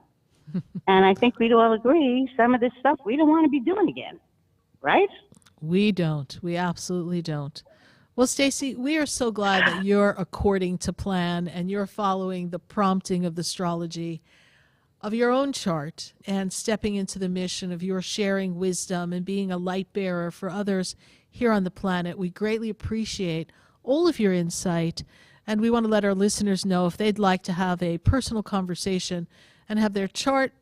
And I think we'd all agree some of this stuff we don't want to be doing again, right? We don't. We absolutely don't. Well, Stacie, we are so glad that you're according to plan and you're following the prompting of the astrology of your own chart and stepping into the mission of your sharing wisdom and being a light bearer for others here on the planet. We greatly appreciate all of your insight, and we want to let our listeners know if they'd like to have a personal conversation and have their chart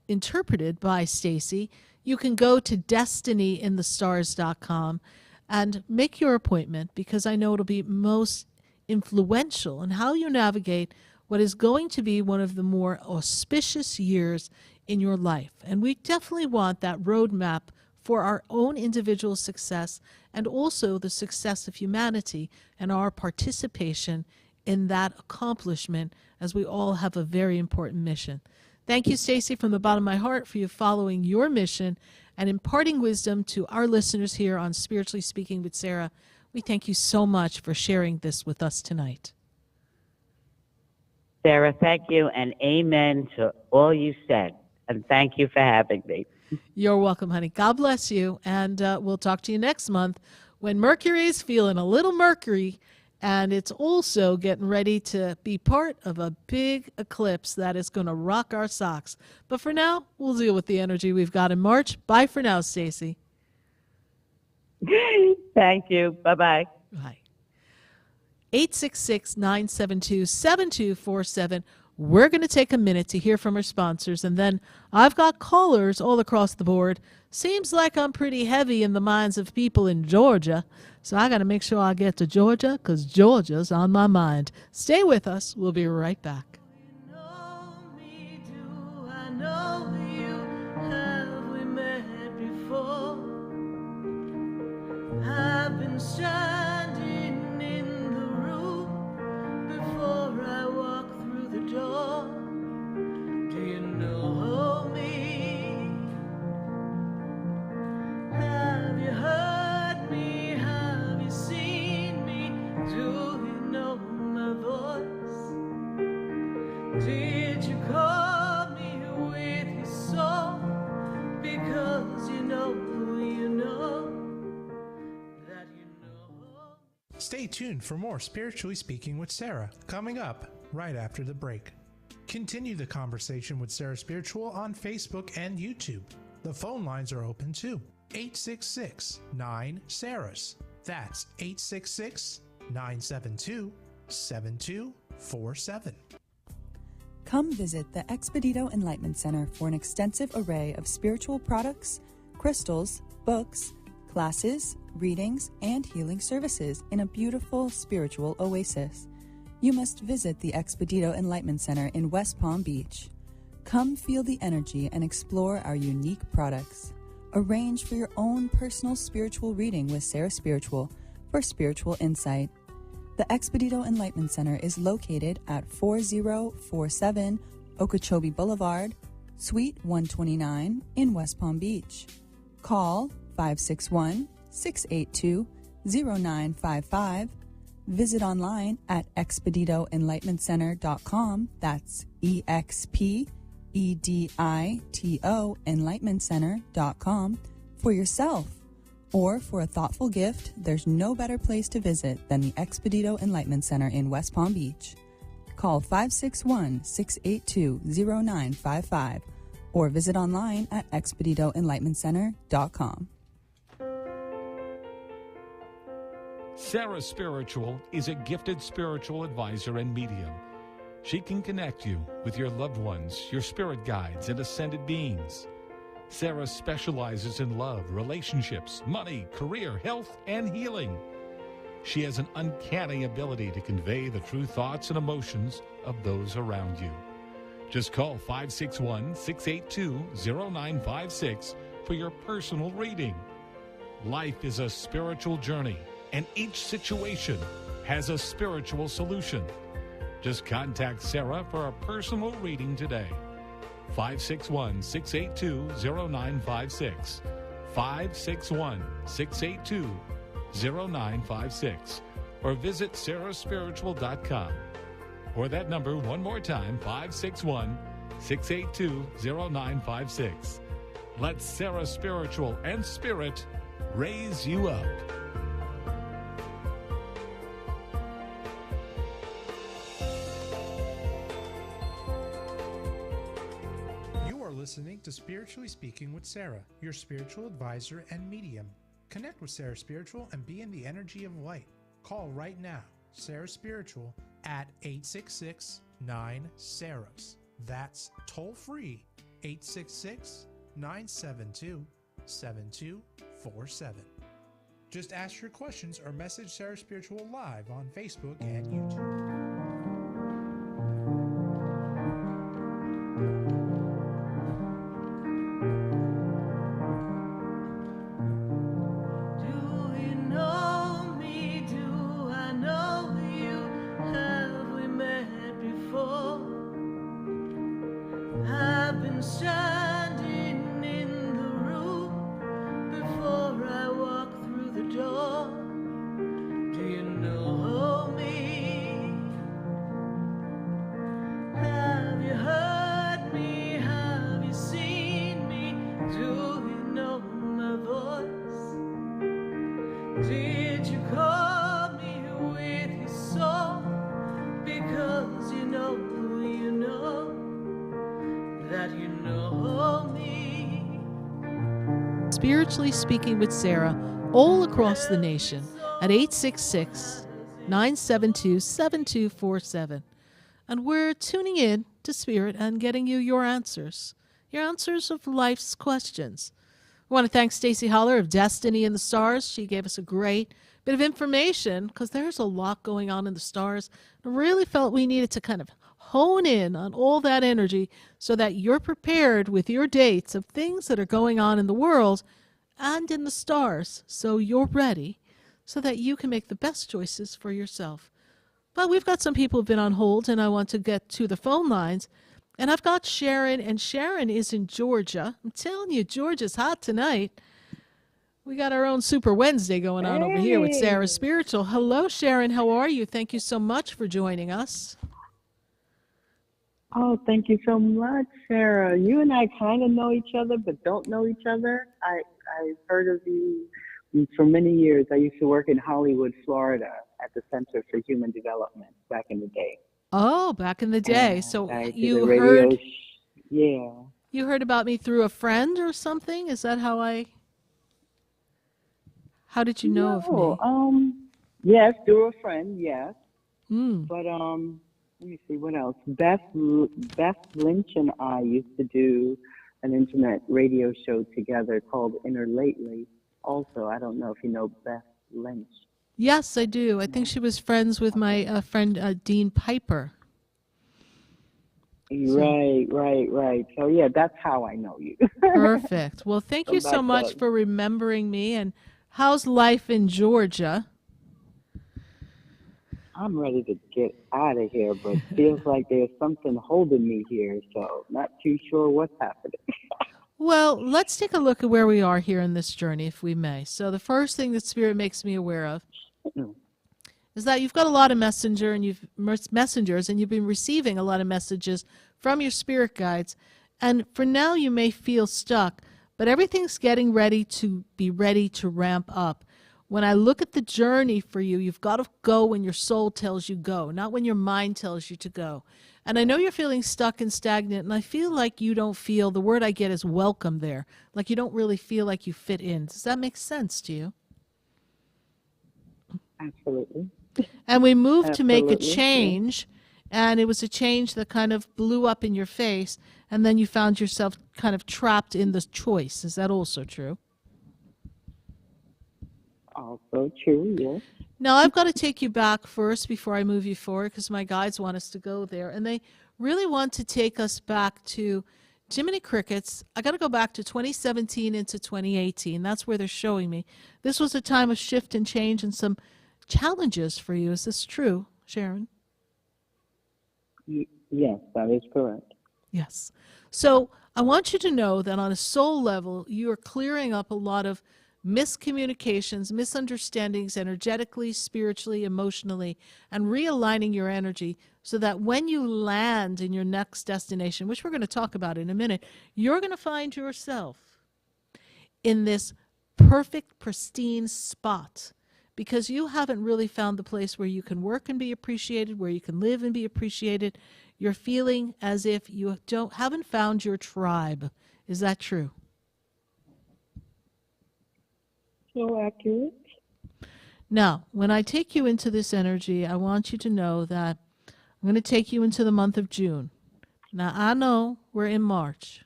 interpreted by Stacie, you can go to destinyinthestars.com and make your appointment, because I know it'll be most influential in how you navigate what is going to be one of the more auspicious years in your life. And we definitely want that roadmap for our own individual success and also the success of humanity and our participation in that accomplishment, as we all have a very important mission. Thank you, Stacie, from the bottom of my heart for you following your mission and imparting wisdom to our listeners here on Spiritually Speaking with Sarah. We thank you so much for sharing this with us tonight. Sarah, thank you, and amen to all you said. And thank you for having me. You're welcome, honey. God bless you. And we'll talk to you next month when Mercury is feeling a little Mercury, and it's also getting ready to be part of a big eclipse that is going to rock our socks. But for now, we'll deal with the energy we've got in March. Bye for now, Stacie. Thank you. Bye-bye. Bye. 866-972-7247. We're going to take a minute to hear from our sponsors, and then I've got callers all across the board. Seems like I'm pretty heavy in the minds of people in Georgia, so I got to make sure I get to Georgia because Georgia's on my mind. Stay with us. We'll be right back. I know you, have we met before? I've been standing in the room before I walk through the door. Do you know me? Have you heard me? Have you seen me? Do you know my voice? Did you call me with your soul? Because you know that you know. Stay tuned for more Spiritually Speaking with Sarah, coming up right after the break. Continue the conversation with Sarah Spiritual on Facebook and YouTube. The phone lines are open too. 866-9-SARAHS. That's 866-972-7247. Come visit the Expedito Enlightenment Center for an extensive array of spiritual products, crystals, books, classes, readings, and healing services in a beautiful spiritual oasis. You must visit the Expedito Enlightenment Center in West Palm Beach. Come feel the energy and explore our unique products. Arrange for your own personal spiritual reading with Sarah Spiritual for spiritual insight. The Expedito Enlightenment Center is located at 4047 Okeechobee Boulevard, Suite 129 in West Palm Beach. Call 561-682-0955. Visit online at expeditoenlightenmentcenter.com. That's EXPEDITO enlightenmentcenter.com for yourself. Or for a thoughtful gift, there's no better place to visit than the Expedito Enlightenment Center in West Palm Beach. Call 561-682-0955 or visit online at expeditoenlightenmentcenter.com. Sarah Spiritual is a gifted spiritual advisor and medium. She can connect you with your loved ones, your spirit guides, and ascended beings. Sarah specializes in love, relationships, money, career, health, and healing. She has an uncanny ability to convey the true thoughts and emotions of those around you. Just call 561-682-0956 for your personal reading. Life is a spiritual journey, and each situation has a spiritual solution. Just contact Sarah for a personal reading today. 561-682-0956. 561-682-0956. Or visit sarahspiritual.com. Or that number one more time, 561-682-0956. Let Sarah Spiritual and Spirit raise you up. Listening to Spiritually Speaking with Sarah, your spiritual advisor and medium. Connect with Sarah Spiritual and be in the energy of light. Call right now, Sarah Spiritual at 866-9-SARAHS. That's toll free, 866-972-7247. Just ask your questions or message Sarah Spiritual live on Facebook and YouTube. Do you know me? Do I know you? Have Did you call me with your soul? Because you know that you know me. Spiritually Speaking with Sarah, all across the nation at 866-972-7247. And we're tuning in to Spirit and getting you your answers of life's questions. I want to thank Stacie Haller of Destiny in the Stars. She gave us a great bit of information because there's a lot going on in the stars. I really felt we needed to kind of hone in on all that energy so that you're prepared with your dates of things that are going on in the world and in the stars, so you're ready so that you can make the best choices for yourself. But we've got some people who've been on hold, and I want to get to the phone lines. And I've got Sharon, and Sharon is in Georgia. I'm telling you, Georgia's hot tonight. We got our own Super Wednesday going on over here with Sarah Spiritual. Hello, Sharon. How are you? Thank you so much for joining us. Oh, thank you so much, Sarah. You and I kind of know each other, but don't know each other. I've heard of you for many years. I used to work in Hollywood, Florida, at the Center for Human Development back in the day. Oh, back in the day. So you heard, you heard about me through a friend or something? Is that how did you know of me? Yes, through a friend, yes. Mm. But let me see what else. Beth Lynch and I used to do an internet radio show together called Inner Lately. Also, I don't know if you know Beth Lynch. Yes, I do. I think she was friends with my friend Dean Piper. Right. So, yeah, that's how I know you. Perfect. Well, thank you so much for remembering me. And how's life in Georgia? I'm ready to get out of here, but feels like there's something holding me here, so not too sure what's happening. Well, let's take a look at where we are here in this journey, if we may. So the first thing that Spirit makes me aware of is that you've got a lot of messengers, and you've been receiving a lot of messages from your spirit guides. And for now, you may feel stuck, but everything's getting ready to ramp up. When I look at the journey for you, you've got to go when your soul tells you go, not when your mind tells you to go. And I know you're feeling stuck and stagnant, and I feel like you don't feel, the word I get is welcome there, like you don't really feel like you fit in. Does that make sense to you? Absolutely. And we moved to make a change, and it was a change that kind of blew up in your face, and then you found yourself kind of trapped in the choice. Is that also true? Also true, yes. Now, I've got to take you back first before I move you forward because my guides want us to go there. And they really want to take us back to Jiminy Crickets. I got to go back to 2017 into 2018. That's where they're showing me. This was a time of shift and change and some challenges for you. Is this true, Sharon? Yes, that is correct. Yes. So I want you to know that on a soul level, you are clearing up a lot of miscommunications, misunderstandings, energetically, spiritually, emotionally, and realigning your energy so that when you land in your next destination, which we're going to talk about in a minute, you're going to find yourself in this perfect, pristine spot because you haven't really found the place where you can work and be appreciated, where you can live and be appreciated. You're feeling as if you haven't found your tribe. Is that true? So accurate. Now, when I take you into this energy, I want you to know that I'm going to take you into the month of June. Now, I know we're in March,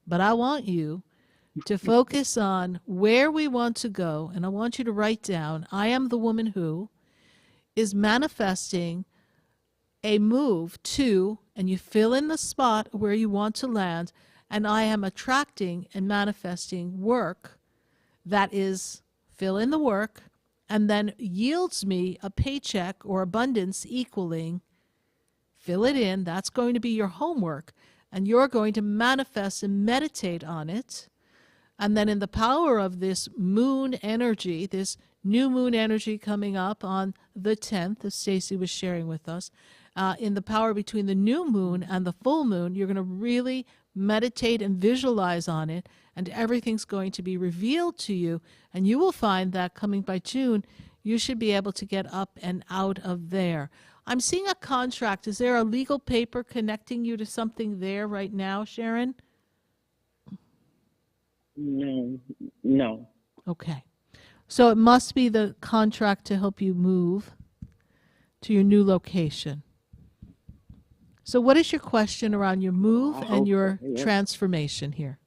but I want you to focus on where we want to go, and I want you to write down, I am the woman who is manifesting a move to, and you fill in the spot where you want to land, and I am attracting and manifesting work that is, fill in the work, and then yields me a paycheck or abundance equaling, fill it in, that's going to be your homework, and you're going to manifest and meditate on it. And then in the power of this moon energy, this new moon energy coming up on the 10th, as Stacie was sharing with us, in the power between the new moon and the full moon, you're going to really meditate and visualize on it, and everything's going to be revealed to you. And you will find that coming by June, you should be able to get up and out of there. I'm seeing a contract. Is there a legal paper connecting you to something there right now, Sharon? No. Okay. So it must be the contract to help you move to your new location. So what is your question around your move and your transformation here?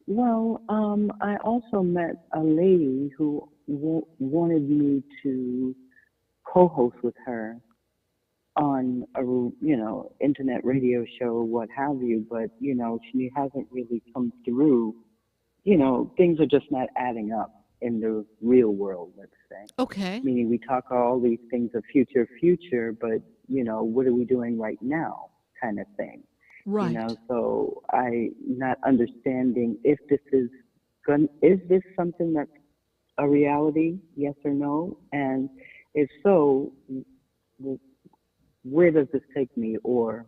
Well, I also met a lady who wanted me to co-host with her on a, internet radio show, what have you, but, she hasn't really come through. Things are just not adding up in the real world, let's say. Okay. Meaning we talk all these things of future, but, what are we doing right now kind of thing. Right. So I'm not understanding if this is this something that's a reality, yes or no? And if so, where does this take me, or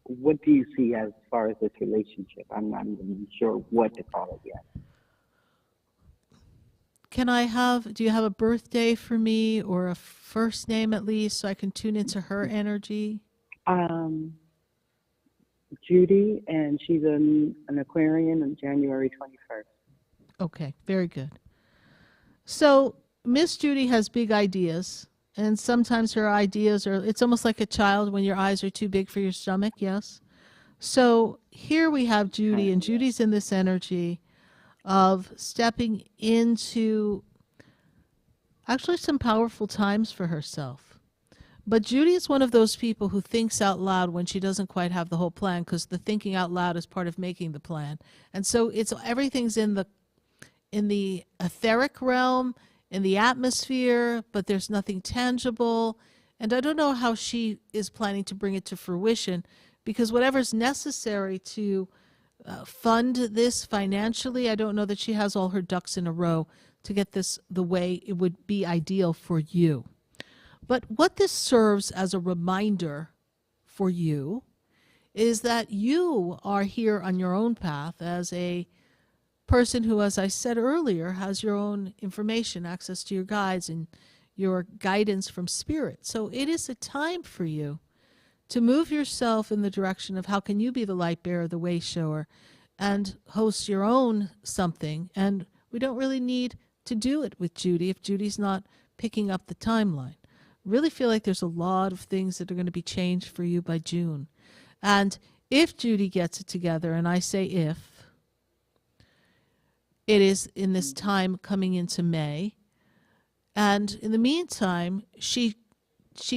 what do you see as far as this relationship? I'm not even sure what to call it yet. Do you have a birthday for me, or a first name at least, so I can tune into her energy? Judy, and she's an Aquarian on January 21st. Okay, very good. So Miss Judy has big ideas, and sometimes her ideas it's almost like a child when your eyes are too big for your stomach, yes? So here we have Judy, and Judy's in this energy of stepping into actually some powerful times for herself. But Judy is one of those people who thinks out loud when she doesn't quite have the whole plan, because the thinking out loud is part of making the plan. And so everything's in the etheric realm, in the atmosphere, but there's nothing tangible. And I don't know how she is planning to bring it to fruition, because whatever's necessary to fund this financially, I don't know that she has all her ducks in a row to get this the way it would be ideal for you. But what this serves as a reminder for you is that you are here on your own path as a person who, as I said earlier, has your own information, access to your guides and your guidance from spirit. So it is a time for you to move yourself in the direction of how can you be the light bearer, the way shower, and host your own something. And we don't really need to do it with Judy if Judy's not picking up the timeline. Really feel like there's a lot of things that are going to be changed for you by June. And if Judy gets it together, and I say if, it is in this time coming into May. And in the meantime, she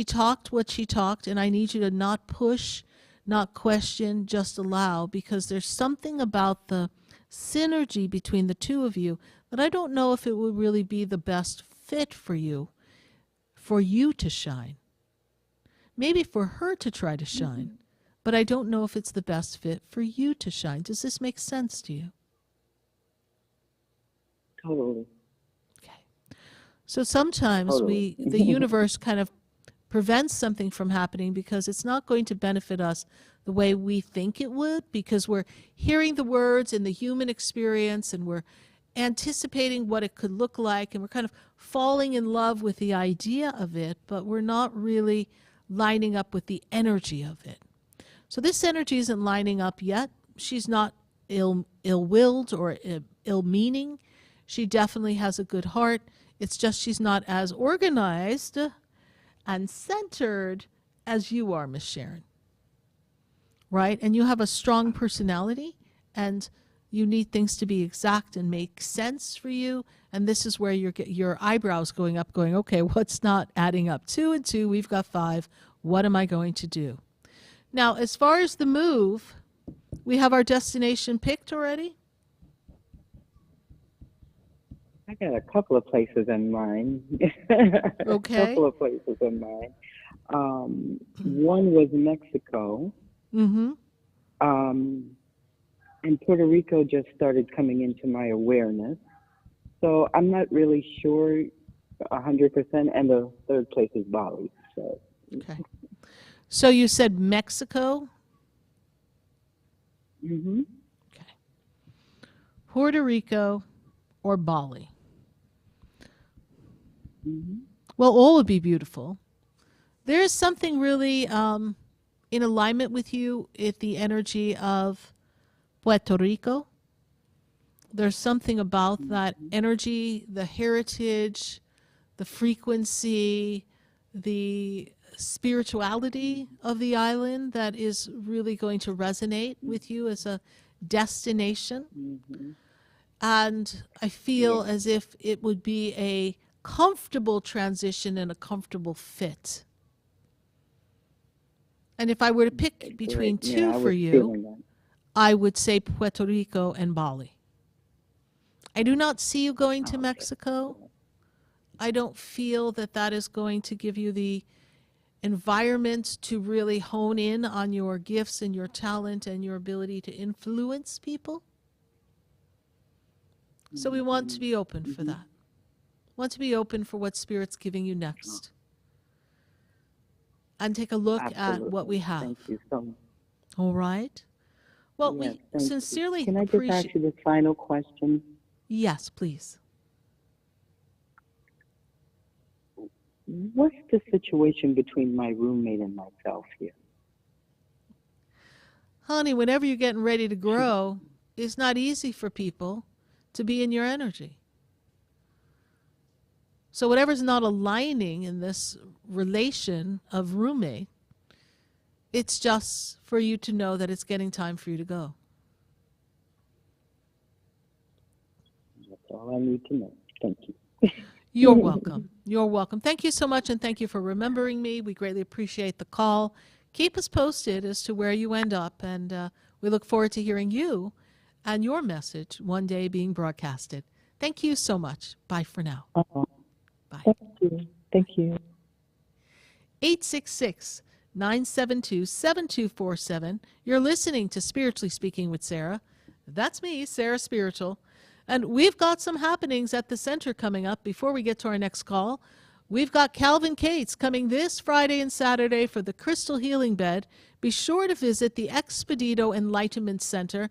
talked what she talked, and I need you to not push, not question, just allow, because there's something about the synergy between the two of you that I don't know if it would really be the best fit for you to shine. Maybe for her to try to shine, but I don't know if it's the best fit for you to shine. Does this make sense to you? Totally. Okay. So sometimes the universe kind of prevents something from happening because it's not going to benefit us the way we think it would, because we're hearing the words in the human experience and we're anticipating what it could look like, and we're kind of falling in love with the idea of it, but we're not really lining up with the energy of it. So this energy isn't lining up yet. She's not ill-willed or ill-meaning. She definitely has a good heart. It's just she's not as organized and centered as you are, Miss Sharon. Right? And you have a strong personality, and you need things to be exact and make sense for you. And this is where your eyebrows going up, going, okay, what's not adding up? 2 and 2, we've got 5. What am I going to do? Now, as far as the move, we have our destination picked already? I got a couple of places in mind. Okay. A couple of places in mind. One was Mexico. Mm-hmm. And Puerto Rico just started coming into my awareness. So I'm not really sure 100%. And the third place is Bali. So. Okay. So you said Mexico? Mm-hmm. Puerto Rico or Bali? Mm-hmm. Well, all would be beautiful. There is something really in alignment with you at the energy of Puerto Rico. There's something about that energy, the heritage, the frequency, the spirituality of the island that is really going to resonate with you as a destination. Mm-hmm. And I feel as if it would be a comfortable transition and a comfortable fit. And if I were to pick between two for you, I would say Puerto Rico and Bali. I do not see you going to Mexico. I don't feel that that is going to give you the environment to really hone in on your gifts and your talent and your ability to influence people. So we want to be open for that. Want to be open for what Spirit's giving you next. And take a look at what we have. Thank you so much. All right. Well, Yes, we sincerely Can I just ask you the final question? Yes, please. What's the situation between my roommate and myself here? Honey, whenever you're getting ready to grow, it's not easy for people to be in your energy. So whatever's not aligning in this relation of roommate, it's just for you to know that it's getting time for you to go. That's all I need to know. Thank you. You're welcome. You're welcome. Thank you so much, and thank you for remembering me. We greatly appreciate the call. Keep us posted as to where you end up, and we look forward to hearing you and your message one day being broadcasted. Thank you so much. Bye for now. Bye. Thank you. Thank you. 866-972-7247. You're listening to Spiritually Speaking with Sarah. That's me, Sarah Spiritual. And we've got some happenings at the center coming up before we get to our next call. We've got Calvin Cates coming this Friday and Saturday for the Crystal Healing Bed. Be sure to visit the Expedito Enlightenment Center.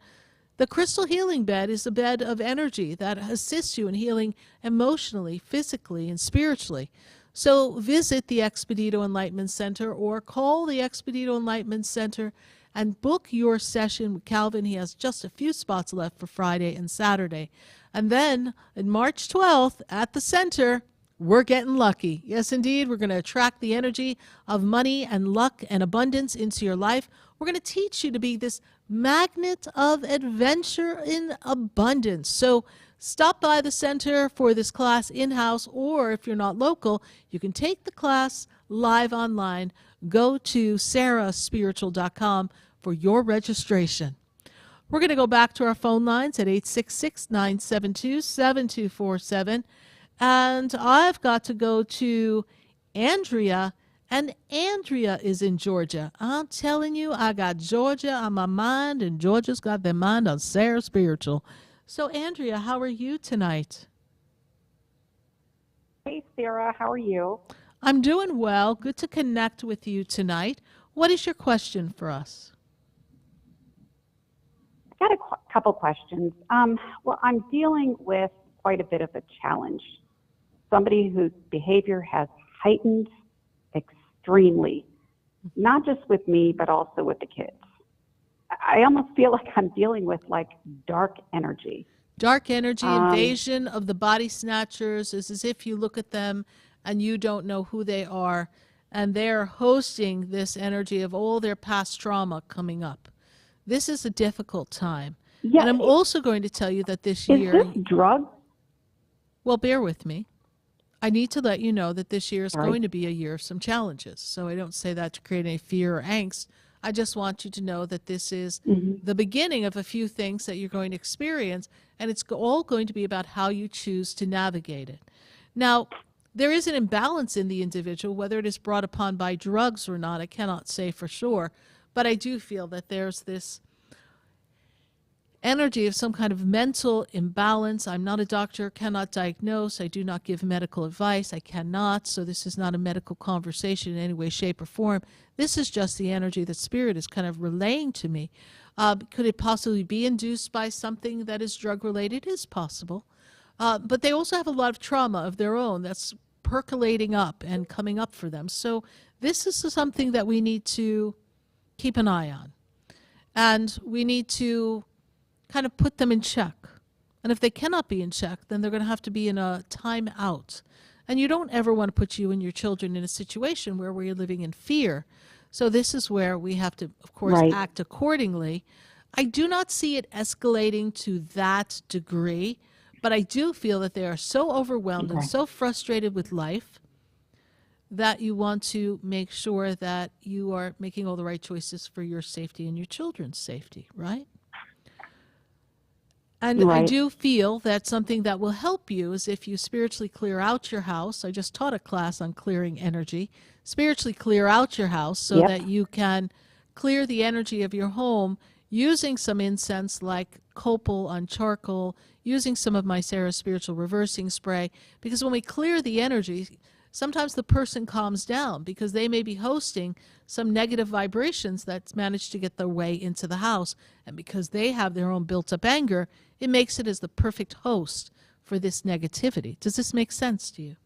The Crystal Healing Bed is a bed of energy that assists you in healing emotionally, physically, and spiritually. So visit the Expedito Enlightenment Center or call the Expedito Enlightenment Center and book your session with Calvin. He has just a few spots left for Friday and Saturday. And then on March 12th at the center, we're getting lucky. Yes, indeed. We're going to attract the energy of money and luck and abundance into your life. We're going to teach you to be this magnet of adventure in abundance. So stop by the center for this class in-house, or if you're not local, you can take the class live online. Go to sarahspiritual.com for your registration. We're going to go back to our phone lines at 866-972-7247. And I've got to go to Andrea, and Andrea is in Georgia. I'm telling you, I got Georgia on my mind, and Georgia's got their mind on Sarah Spiritual. So, Andrea, how are you tonight? Hey, Sarah, how are you? I'm doing well. Good to connect with you tonight. What is your question for us? I've got a couple questions. Well, I'm dealing with quite a bit of a challenge. Somebody whose behavior has heightened extremely, not just with me, but also with the kids. I almost feel like I'm dealing with like dark energy. Dark energy, invasion of the body snatchers is as if you look at them and you don't know who they are, and they're hosting this energy of all their past trauma coming up. This is a difficult time. Yeah, and I'm also going to tell you that this year... Is this drug? Well, bear with me. I need to let you know that this year is going to be a year of some challenges. So I don't say that to create any fear or angst. I just want you to know that this is the beginning of a few things that you're going to experience, and it's all going to be about how you choose to navigate it. Now, there is an imbalance in the individual, whether it is brought upon by drugs or not, I cannot say for sure, but I do feel that there's this energy of some kind of mental imbalance. I'm not a doctor, cannot diagnose. I do not give medical advice. I cannot. So this is not a medical conversation in any way, shape, or form. This is just the energy that Spirit is kind of relaying to me. Could it possibly be induced by something that is drug-related? It is possible. But they also have a lot of trauma of their own that's percolating up and coming up for them. So this is something that we need to keep an eye on. And we need to kind of put them in check. And if they cannot be in check, then they're going to have to be in a time out. And you don't ever want to put you and your children in a situation where we're living in fear. So this is where we have to, of course, act accordingly. I do not see it escalating to that degree, but I do feel that they are so overwhelmed and so frustrated with life that you want to make sure that you are making all the right choices for your safety and your children's safety, right? And I do feel that something that will help you is if you spiritually clear out your house. I just taught a class on clearing energy. Spiritually clear out your house so that you can clear the energy of your home using some incense like copal on charcoal, using some of my Sarah Spiritual Reversing Spray. Because when we clear the energy, sometimes the person calms down because they may be hosting some negative vibrations that's managed to get their way into the house. And because they have their own built-up anger, it makes it as the perfect host for this negativity. Does this make sense to you?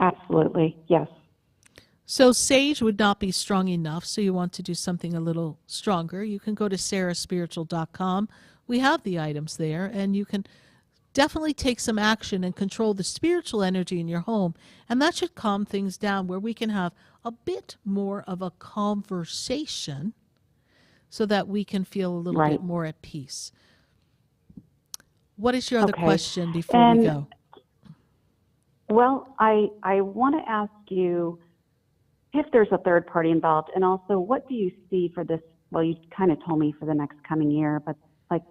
Absolutely, yes. So sage would not be strong enough, so you want to do something a little stronger. You can go to sarahspiritual.com. We have the items there, and you can definitely take some action and control the spiritual energy in your home, and that should calm things down where we can have a bit more of a conversation so that we can feel a little bit more at peace. What is your other question before we go? Well, I want to ask you if there's a third party involved, and also what do you see for this? Well, you kind of told me for the next coming year, but like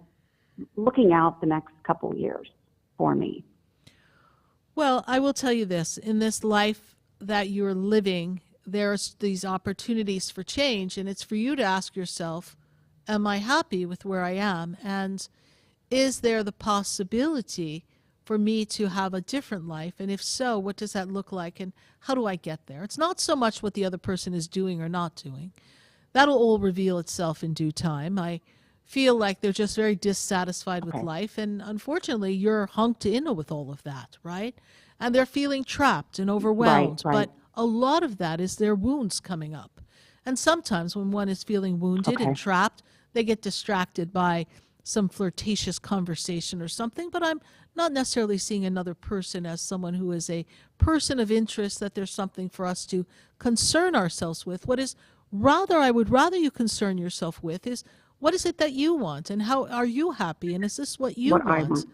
looking out the next couple years for me. Well, I will tell you this. In this life that you're living, there's these opportunities for change, and it's for you to ask yourself, am I happy with where I am? And is there the possibility for me to have a different life? And if so, what does that look like? And how do I get there? It's not so much what the other person is doing or not doing. That'll all reveal itself in due time. I feel like they're just very dissatisfied with life. And unfortunately, you're hunked in with all of that, right? And they're feeling trapped and overwhelmed. But a lot of that is their wounds coming up. And sometimes when one is feeling wounded and trapped, they get distracted by some flirtatious conversation or something. But I'm not necessarily seeing another person as someone who is a person of interest, that there's something for us to concern ourselves with. What is rather, I would rather you concern yourself with is, what is it that you want, and how are you happy, and is this what you want?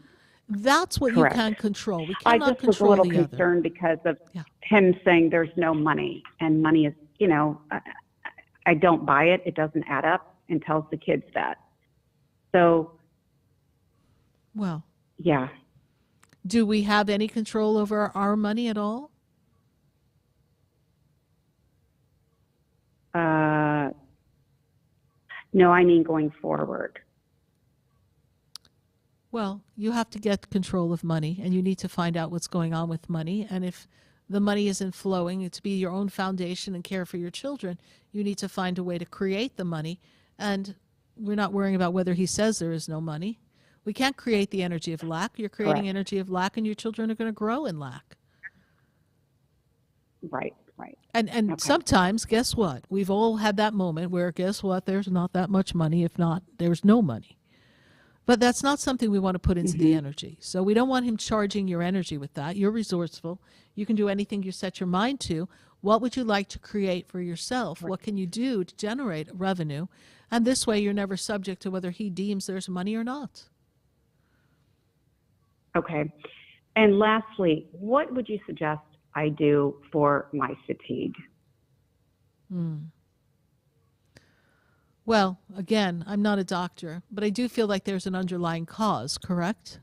That's what you can control. We cannot control the other. I just was a little concerned because of him saying there's no money, and money is, you know, I don't buy it. It doesn't add up, and tells the kids that. So, well, yeah. Do we have any control over our money at all? No, I mean going forward. Well, you have to get control of money, and you need to find out what's going on with money. And if the money isn't flowing to be your own foundation and care for your children, you need to find a way to create the money. And we're not worrying about whether he says there is no money. We can't create the energy of lack. You're creating energy of lack, and your children are going to grow in lack. Right. And sometimes, guess what? We've all had that moment where, guess what? There's not that much money. If not, there's no money. But that's not something we want to put into the energy. So we don't want him charging your energy with that. You're resourceful. You can do anything you set your mind to. What would you like to create for yourself? What can you do to generate revenue? And this way you're never subject to whether he deems there's money or not. Okay. And lastly, what would you suggest I do for my fatigue? Well, again, I'm not a doctor, but I do feel like there's an underlying cause, correct?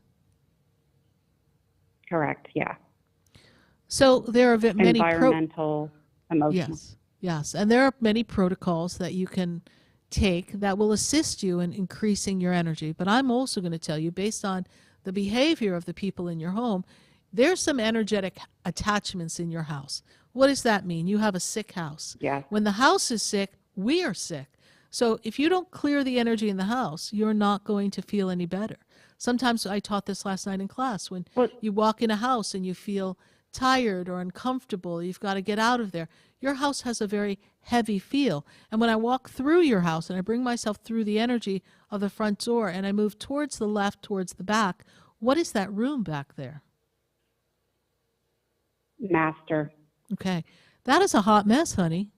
Correct, yeah. So there are many environmental, emotional. Yes, and there are many protocols that you can take that will assist you in increasing your energy. But I'm also going to tell you, based on the behavior of the people in your home, there's some energetic attachments in your house. What does that mean? You have a sick house. Yeah. When the house is sick, we are sick. So if you don't clear the energy in the house, you're not going to feel any better. Sometimes I taught this last night in class. When you walk in a house and you feel tired or uncomfortable, you've got to get out of there. Your house has a very heavy feel. And when I walk through your house and I bring myself through the energy of the front door and I move towards the left, towards the back, what is that room back there? Master. Okay. That is a hot mess, honey.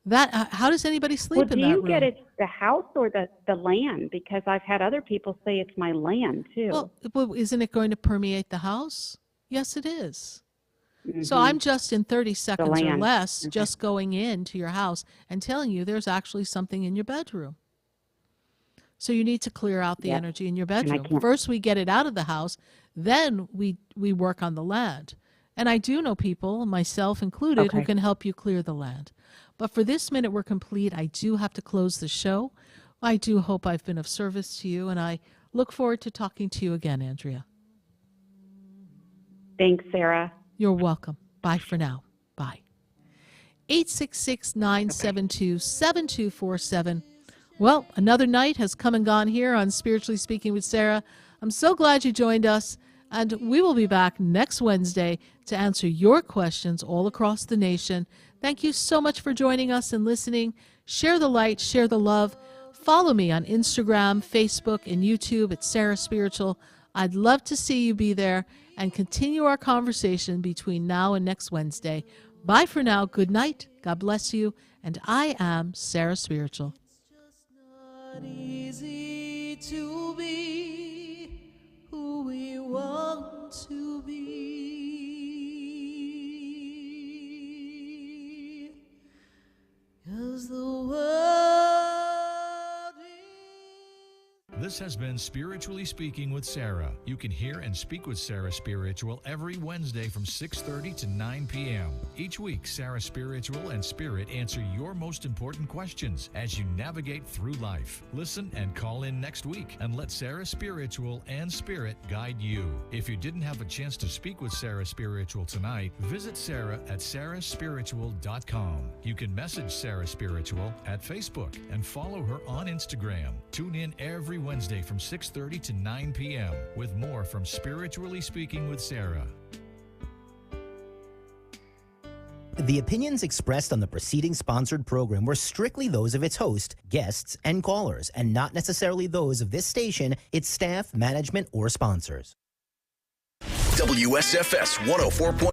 That how does anybody sleep in that room? Do you get it the house or the land? Because I've had other people say it's my land too. Well, isn't it going to permeate the house? Yes, it is. Mm-hmm. So I'm just in 30 seconds or land. less Okay. just going into your house and telling you there's actually something in your bedroom. So you need to clear out the Yep. energy in your And I bedroom. can't- First we get it out of the house, then we work on the land. And I do know people, myself included, who Okay. can help you clear the land. But for this minute we're complete. I do have to close the show. I do hope I've been of service to you, and I look forward to talking to you again, Andrea. Thanks, Sarah. You're welcome. Bye for now. Bye. 866-972-7247. Well, another night has come and gone here on Spiritually Speaking with Sarah. I'm so glad you joined us, and we will be back next Wednesday to answer your questions all across the nation. Thank you so much for joining us and listening. Share the light, share the love. Follow me on Instagram, Facebook, and YouTube at Sarah Spiritual. I'd love to see you be there and continue our conversation between now and next Wednesday. Bye for now. Good night. God bless you. And I am Sarah Spiritual. Not easy to be who we want to be. 'Cause the world This has been Spiritually Speaking with Sarah. You can hear and speak with Sarah Spiritual every Wednesday from 6:30 to 9 p.m. Each week, Sarah Spiritual and Spirit answer your most important questions as you navigate through life. Listen and call in next week and let Sarah Spiritual and Spirit guide you. If you didn't have a chance to speak with Sarah Spiritual tonight, visit Sarah at sarahspiritual.com. You can message Sarah Spiritual at Facebook and follow her on Instagram. Tune in every Wednesday from 6:30 to 9 p.m. with more from Spiritually Speaking with Sarah. The opinions expressed on the preceding sponsored program were strictly those of its host, guests, and callers, and not necessarily those of this station, its staff, management, or sponsors. WSFS 104.